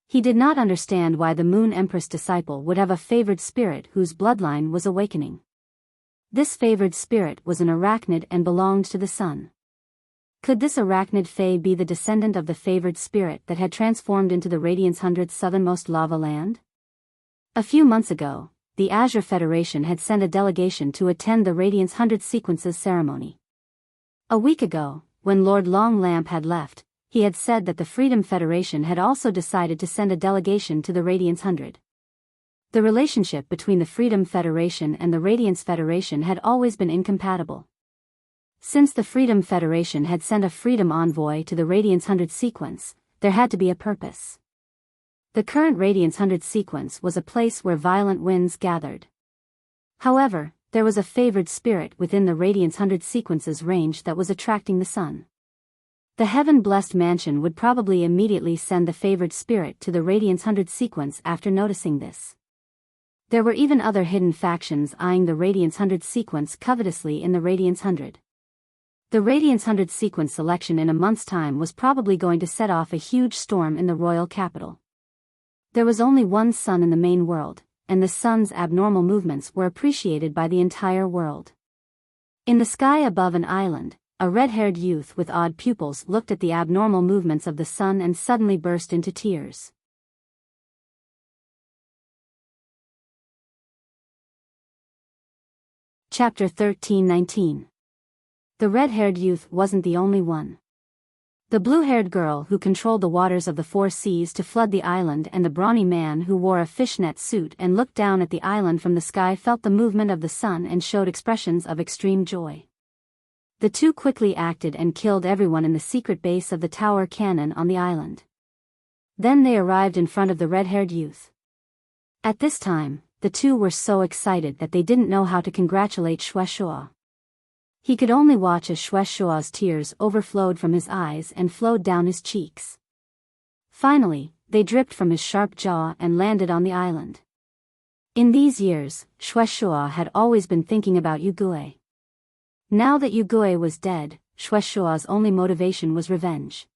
He did not understand why the Moon Empress disciple would have a favored spirit whose bloodline was awakening. This favored spirit was an arachnid and belonged to the sun. Could this arachnid fae be the descendant of the favored spirit that had transformed into the Radiance 100's southernmost lava land? A few months ago, the Azure Federation had sent a delegation to attend the Radiance 100 Sequences ceremony. A week ago, when Lord Longlamp had left, he had said that the Freedom Federation had also decided to send a delegation to the Radiance 100. The relationship between the Freedom Federation and the Radiance Federation had always been incompatible. Since the Freedom Federation had sent a Freedom Envoy to the Radiance 100 sequence, there had to be a purpose. The current Radiance 100 sequence was a place where violent winds gathered. However, there was a favored spirit within the Radiance 100 sequence's range that was attracting the sun. The heaven-blessed mansion would probably immediately send the favored spirit to the Radiance 100 sequence after noticing this. There were even other hidden factions eyeing the Radiance 100 sequence covetously in the Radiance 100. The Radiance 100 sequence selection in a month's time was probably going to set off a huge storm in the royal capital. There was only one sun in the main world, and the sun's abnormal movements were appreciated by the entire world. In the sky above an island, a red-haired youth with odd pupils looked at the abnormal movements of the sun and suddenly burst into tears. Chapter 13:19. The red-haired youth wasn't the only one. The blue-haired girl who controlled the waters of the 4 seas to flood the island and the brawny man who wore a fishnet suit and looked down at the island from the sky felt the movement of the sun and showed expressions of extreme joy. The two quickly acted and killed everyone in the secret base of the tower cannon on the island. Then they arrived in front of the red-haired youth. At this time, the two were so excited that they didn't know how to congratulate Shueshua. He could only watch as Shueshua's tears overflowed from his eyes and flowed down his cheeks. Finally, they dripped from his sharp jaw and landed on the island. In these years, Shueshua had always been thinking about Yugue. Now that Yugue was dead, Shueshua's only motivation was revenge.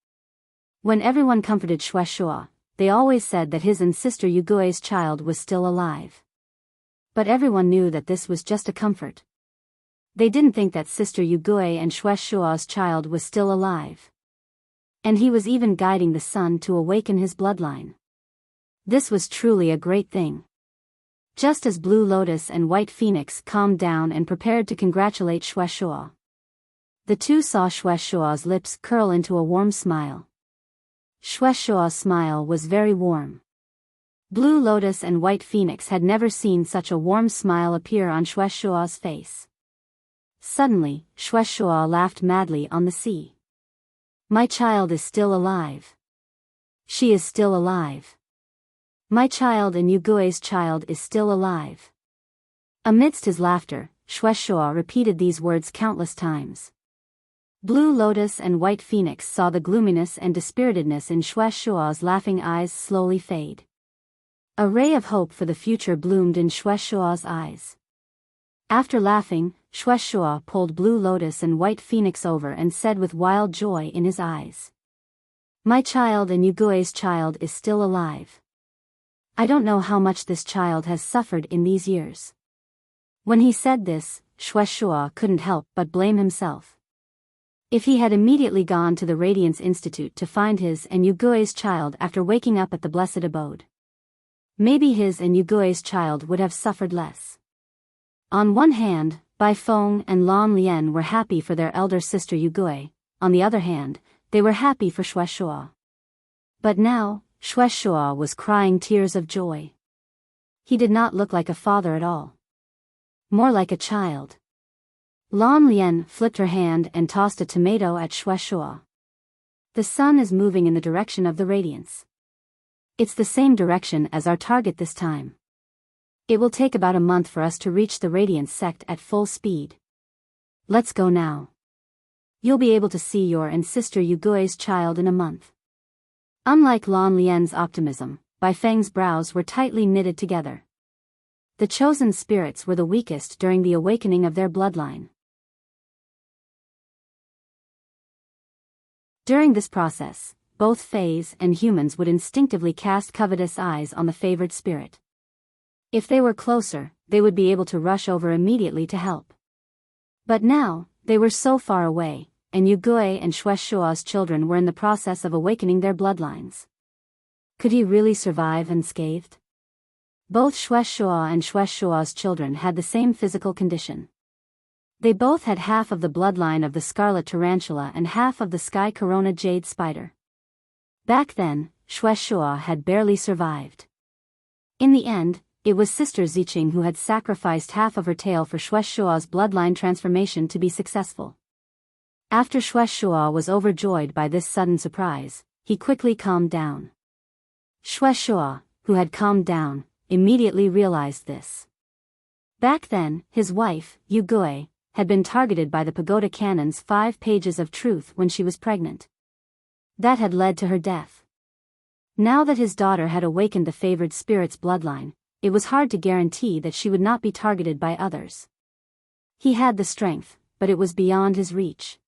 When everyone comforted Shueshua, they always said that his and sister Yugue's child was still alive. But everyone knew that this was just a comfort. They didn't think that Sister Yugue and Shueshua's child was still alive. And he was even guiding the sun to awaken his bloodline. This was truly a great thing. Just as Blue Lotus and White Phoenix calmed down and prepared to congratulate Shueshua, the two saw Shueshua's lips curl into a warm smile. Shueshua's smile was very warm. Blue Lotus and White Phoenix had never seen such a warm smile appear on Shueshua's face. Suddenly, Shueshua laughed madly on the sea. My child is still alive. She is still alive. My child and Yugue's child is still alive. Amidst his laughter, Shueshua repeated these words countless times. Blue Lotus and White Phoenix saw the gloominess and dispiritedness in Shueshua's laughing eyes slowly fade. A ray of hope for the future bloomed in Shueshua's eyes. After laughing, Shueshua pulled Blue Lotus and White Phoenix over and said with wild joy in his eyes. My child and Yugue's child is still alive. I don't know how much this child has suffered in these years. When he said this, Shueshua couldn't help but blame himself. If he had immediately gone to the Radiance Institute to find his and Yugue's child after waking up at the Blessed Abode, maybe his and Yugue's child would have suffered less. On one hand, Bai Feng and Lan Lian were happy for their elder sister Yugue, on the other hand, they were happy for Shueshua. But now, Shueshua was crying tears of joy. He did not look like a father at all. More like a child. Lan Lian flipped her hand and tossed a tomato at Shueshua. The sun is moving in the direction of the radiance. It's the same direction as our target this time. It will take about a month for us to reach the Radiance sect at full speed. Let's go now. You'll be able to see your and sister Yugue's child in a month. Unlike Lan Lian's optimism, Bai Feng's brows were tightly knitted together. The chosen spirits were the weakest during the awakening of their bloodline. During this process, both fays and humans would instinctively cast covetous eyes on the favored spirit. If they were closer, they would be able to rush over immediately to help. But now, they were so far away, and Yugue and Shueshua's children were in the process of awakening their bloodlines. Could he really survive unscathed? Both Shueshua and Shueshua's children had the same physical condition. They both had half of the bloodline of the scarlet tarantula and half of the sky corona jade spider. Back then, Shueshua had barely survived. In the end, it was Sister Ziqing who had sacrificed half of her tail for Shueshua's bloodline transformation to be successful. After Shueshua was overjoyed by this sudden surprise, he quickly calmed down. Shueshua, who had calmed down, immediately realized this. Back then, his wife, Yugue, had been targeted by the Pagoda Canon's 5 pages of truth when she was pregnant. That had led to her death. Now that his daughter had awakened the favored spirit's bloodline, it was hard to guarantee that she would not be targeted by others. He had the strength, but it was beyond his reach.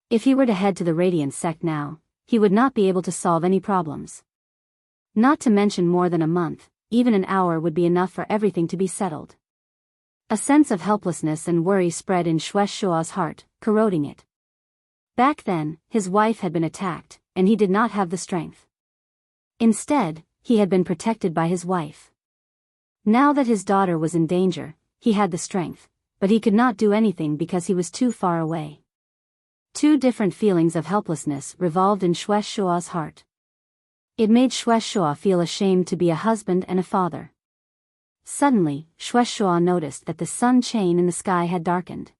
If he were to head to the Radiance sect now, he would not be able to solve any problems. Not to mention more than a month, even an hour would be enough for everything to be settled. A sense of helplessness and worry spread in Shueshua's heart, corroding it. Back then, his wife had been attacked, and he did not have the strength. Instead, he had been protected by his wife. Now that his daughter was in danger, he had the strength, but he could not do anything because he was too far away. Two different feelings of helplessness revolved in Shueshua's heart. It made Shueshua feel ashamed to be a husband and a father. Suddenly, Shueshua noticed that the sun chain in the sky had darkened.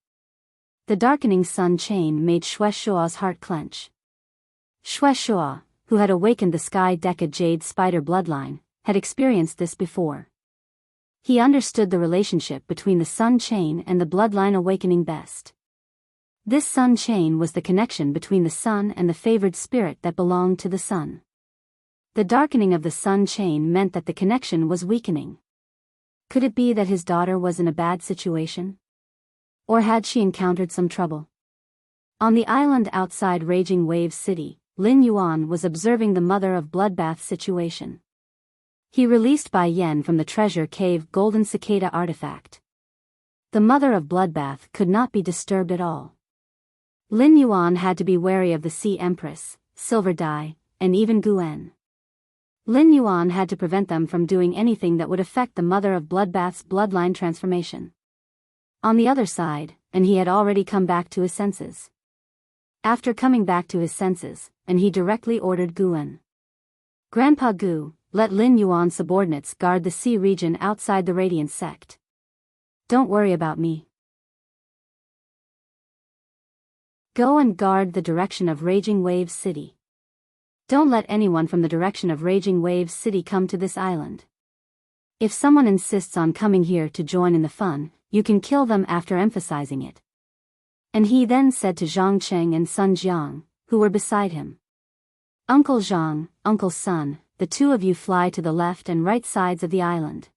The darkening sun chain made Shueshua's heart clench. Shueshua, who had awakened the sky Deca Jade spider bloodline, had experienced this before. He understood the relationship between the sun chain and the bloodline awakening best. This sun chain was the connection between the sun and the favored spirit that belonged to the sun. The darkening of the sun chain meant that the connection was weakening. Could it be that his daughter was in a bad situation? Or had she encountered some trouble? On the island outside Raging Waves City, Lin Yuan was observing the Mother of Bloodbath situation. He released Bai Yen from the treasure cave golden cicada artifact. The Mother of Bloodbath could not be disturbed at all. Lin Yuan had to be wary of the Sea Empress, Silver Dai, and even Guen. Lin Yuan had to prevent them from doing anything that would affect the Mother of Bloodbath's bloodline transformation. On the other side, and he had already come back to his senses. After coming back to his senses, and he directly ordered Guen. Grandpa Gu, let Lin Yuan's subordinates guard the sea region outside the Radiance sect. Don't worry about me. Go and guard the direction of Raging Waves City. Don't let anyone from the direction of Raging Waves City come to this island. If someone insists on coming here to join in the fun, you can kill them after emphasizing it. And he then said to Zhang Cheng and Sun Jiang, who were beside him. Uncle Zhang, Uncle Sun, the two of you fly to the left and right sides of the island.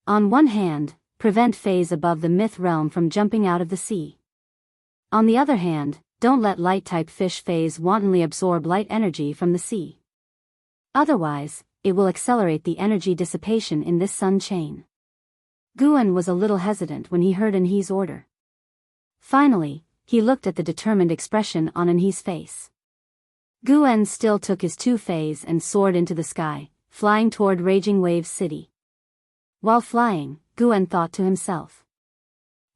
On one hand, prevent fays above the myth realm from jumping out of the sea. On the other hand, don't let light-type fish fays wantonly absorb light energy from the sea. Otherwise, it will accelerate the energy dissipation in this sun chain. Guan was a little hesitant when he heard Enhe's order. Finally, he looked at the determined expression on Enhe's face. Guan still took his 2 fays and soared into the sky, flying toward Raging Waves City. While flying, Guan thought to himself,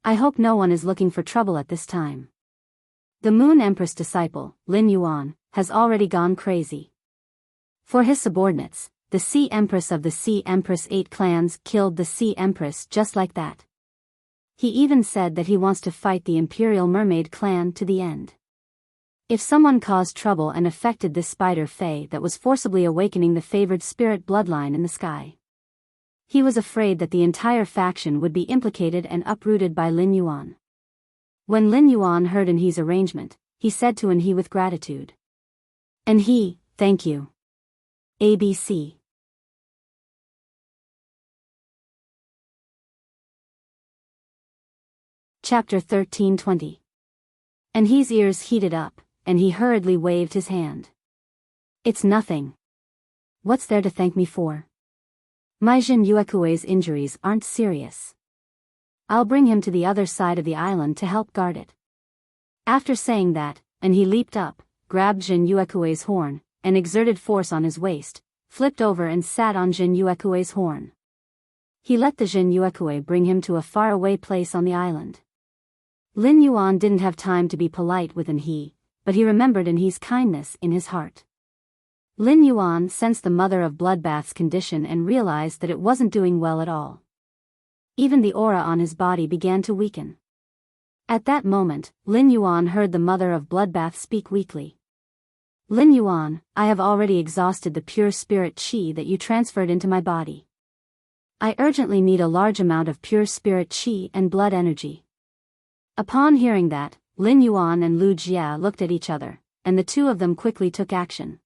I hope no one is looking for trouble at this time. The Moon Empress disciple, Lin Yuan, has already gone crazy. For his subordinates, the Sea Empress of the Sea Empress 8 clans killed the Sea Empress just like that. He even said that he wants to fight the Imperial Mermaid clan to the end. If someone caused trouble and affected this spider fae that was forcibly awakening the favored spirit bloodline in the sky, he was afraid that the entire faction would be implicated and uprooted by Lin Yuan. When Lin Yuan heard Enhe's arrangement, he said to Enhe with gratitude, Enhe, thank you. ABC. Chapter 13:20. Enhe's ears heated up, and he hurriedly waved his hand. It's nothing. What's there to thank me for? My Jin Yuekue's injuries aren't serious. I'll bring him to the other side of the island to help guard it. After saying that, Enhe leaped up, grabbed Jin Yuekue's horn, and exerted force on his waist, flipped over and sat on Jin Yuekue's horn. He let the Jin Yuekue bring him to a faraway place on the island. Lin Yuan didn't have time to be polite with Enhe, but he remembered Enhe's kindness in his heart. Lin Yuan sensed the mother of Bloodbath's condition and realized that it wasn't doing well at all. Even the aura on his body began to weaken. At that moment, Lin Yuan heard the mother of Bloodbath speak weakly. Lin Yuan, I have already exhausted the pure spirit qi that you transferred into my body. I urgently need a large amount of pure spirit qi and blood energy. Upon hearing that, Lin Yuan and Lu Jia looked at each other, and the 2 of them quickly took action.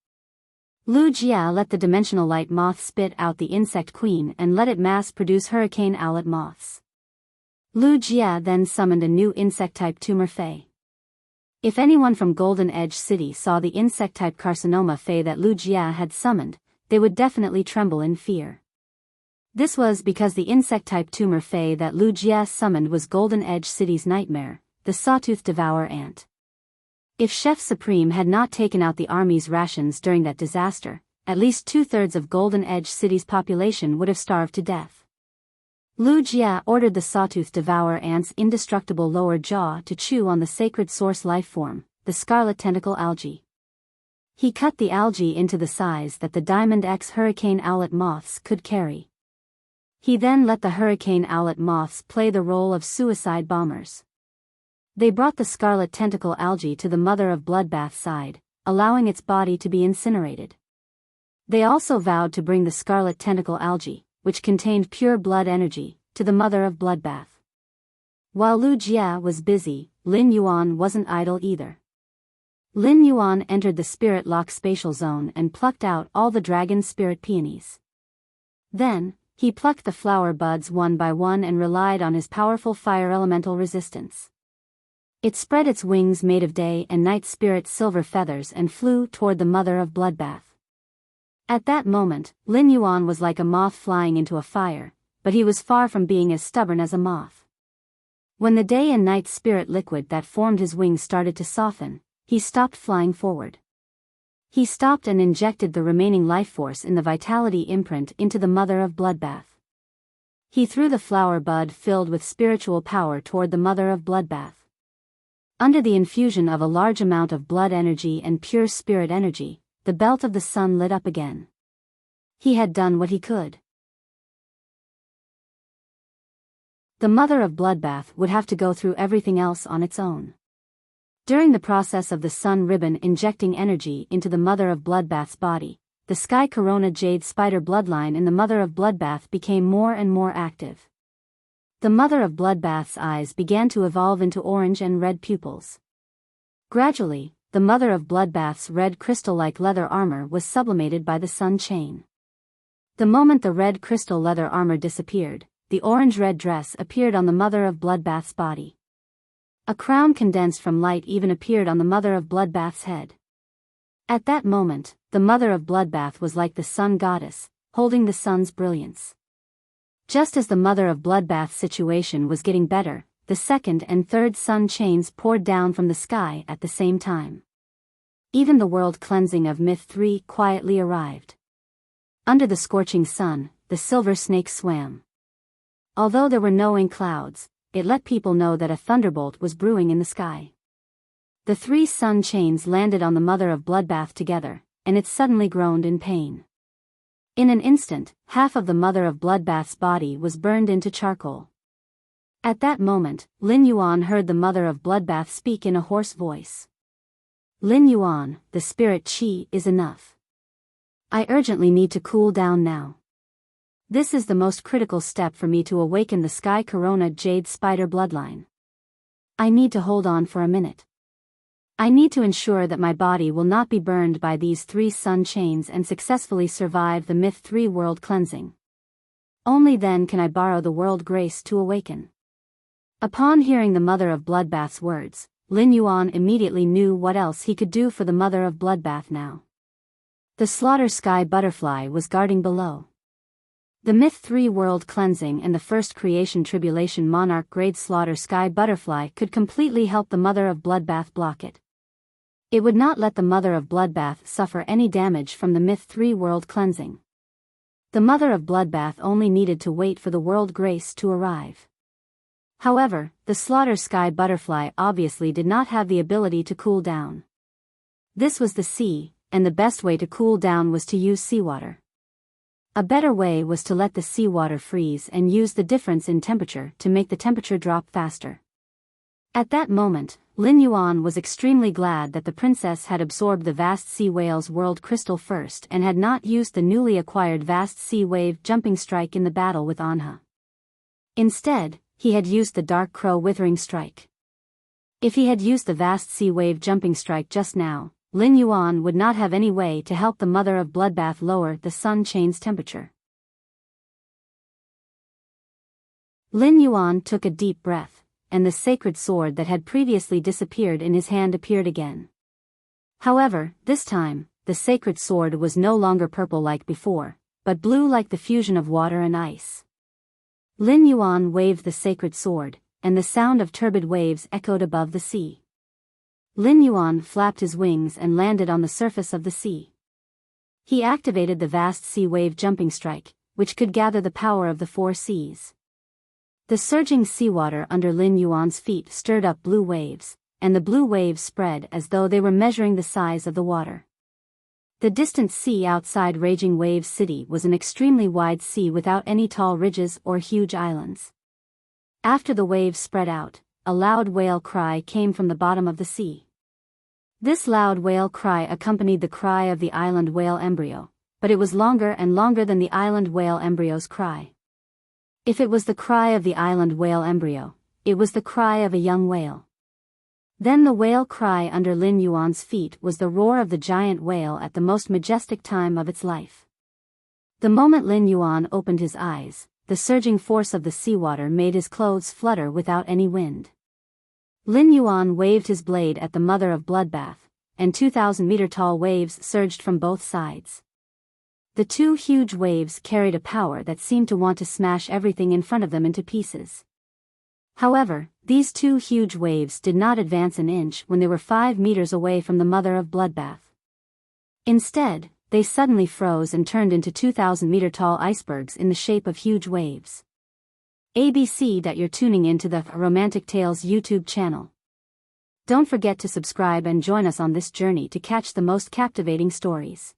Lu Jia let the dimensional light moth spit out the insect queen and let it mass-produce hurricane owlet moths. Lu Jia then summoned a new insect-type tumor fae. If anyone from Golden Edge City saw the insect-type carcinoma fae that Lu Jia had summoned, they would definitely tremble in fear. This was because the insect-type tumor fae that Lu Jia summoned was Golden Edge City's nightmare, the sawtooth devourer ant. If Chef Supreme had not taken out the army's rations during that disaster, at least 2/3 of Golden Edge City's population would have starved to death. Lu Jia ordered the sawtooth devourer ant's indestructible lower jaw to chew on the sacred source life form, the scarlet tentacle algae. He cut the algae into the size that the Diamond X hurricane owlet moths could carry. He then let the hurricane owlet moths play the role of suicide bombers. They brought the scarlet tentacle algae to the mother of Bloodbath's side, allowing its body to be incinerated. They also vowed to bring the scarlet tentacle algae, which contained pure blood energy, to the mother of Bloodbath. While Lu Jia was busy, Lin Yuan wasn't idle either. Lin Yuan entered the spirit lock spatial zone and plucked out all the dragon spirit peonies. Then, he plucked the flower buds one by one and relied on his powerful fire elemental resistance. It spread its wings made of day and night spirit silver feathers and flew toward the mother of Bloodbath. At that moment, Lin Yuan was like a moth flying into a fire, but he was far from being as stubborn as a moth. When the day and night spirit liquid that formed his wings started to soften, he stopped flying forward. He stopped and injected the remaining life force in the vitality imprint into the mother of Bloodbath. He threw the flower bud filled with spiritual power toward the mother of Bloodbath. Under the infusion of a large amount of blood energy and pure spirit energy, the belt of the sun lit up again. He had done what he could. The mother of Bloodbath would have to go through everything else on its own. During the process of the sun ribbon injecting energy into the mother of Bloodbath's body, the Sky Corona Jade Spider bloodline in the mother of Bloodbath became more and more active. The mother of Bloodbath's eyes began to evolve into orange and red pupils. Gradually, the mother of Bloodbath's red crystal-like leather armor was sublimated by the sun chain. The moment the red crystal leather armor disappeared, the orange-red dress appeared on the mother of Bloodbath's body. A crown condensed from light even appeared on the mother of Bloodbath's head. At that moment, the mother of Bloodbath was like the sun goddess, holding the sun's brilliance. Just as the mother of bloodbath's situation was getting better, the second and third sun chains poured down from the sky at the same time. Even the world cleansing of Myth 3 quietly arrived. Under the scorching sun, the silver snake swam. Although there were no ink clouds, it let people know that a thunderbolt was brewing in the sky. The 3 sun chains landed on the mother of bloodbath together, and it suddenly groaned in pain. In an instant, half of the mother of bloodbath's body was burned into charcoal. At that moment, Lin Yuan heard the mother of bloodbath speak in a hoarse voice. Lin Yuan, the spirit qi is enough. I urgently need to cool down now. This is the most critical step for me to awaken the Sky Corona Jade Spider bloodline. I need to hold on for a minute. I need to ensure that my body will not be burned by these 3 sun chains and successfully survive the Myth 3 world cleansing. Only then can I borrow the world grace to awaken. Upon hearing the mother of bloodbath's words, Lin Yuan immediately knew what else he could do for the mother of bloodbath now. The slaughter sky butterfly was guarding below. The Myth 3 world cleansing and the first creation tribulation monarch grade slaughter sky butterfly could completely help the mother of bloodbath block it. It would not let the mother of bloodbath suffer any damage from the Myth 3 world cleansing. The mother of bloodbath only needed to wait for the world grace to arrive. However, the slaughter sky butterfly obviously did not have the ability to cool down. This was the sea, and the best way to cool down was to use seawater. A better way was to let the seawater freeze and use the difference in temperature to make the temperature drop faster. At that moment, Lin Yuan was extremely glad that the princess had absorbed the vast sea whale's world crystal first and had not used the newly acquired vast sea wave jumping strike in the battle with Anha. Instead, he had used the dark crow withering strike. If he had used the vast sea wave jumping strike just now, Lin Yuan would not have any way to help the mother of bloodbath lower the sun chain's temperature. Lin Yuan took a deep breath, and the sacred sword that had previously disappeared in his hand appeared again. However, this time, the sacred sword was no longer purple like before, but blue like the fusion of water and ice. Lin Yuan waved the sacred sword, and the sound of turbid waves echoed above the sea. Lin Yuan flapped his wings and landed on the surface of the sea. He activated the vast sea wave jumping strike, which could gather the power of the 4 seas. The surging seawater under Lin Yuan's feet stirred up blue waves, and the blue waves spread as though they were measuring the size of the water. The distant sea outside Raging Waves City was an extremely wide sea without any tall ridges or huge islands. After the waves spread out, a loud whale cry came from the bottom of the sea. This loud whale cry accompanied the cry of the island whale embryo, but it was longer and longer than the island whale embryo's cry. If it was the cry of the island whale embryo, it was the cry of a young whale. Then the whale cry under Lin Yuan's feet was the roar of the giant whale at the most majestic time of its life. The moment Lin Yuan opened his eyes, the surging force of the seawater made his clothes flutter without any wind. Lin Yuan waved his blade at the mother of bloodbath, and 2,000-meter-tall waves surged from both sides. The 2 huge waves carried a power that seemed to want to smash everything in front of them into pieces. However, these 2 huge waves did not advance an inch when they were 5 meters away from the mother of bloodbath. Instead, they suddenly froze and turned into 2,000-meter-tall icebergs in the shape of huge waves. ABC. You're tuning into the Romantic Tales YouTube channel. Don't forget to subscribe and join us on this journey to catch the most captivating stories.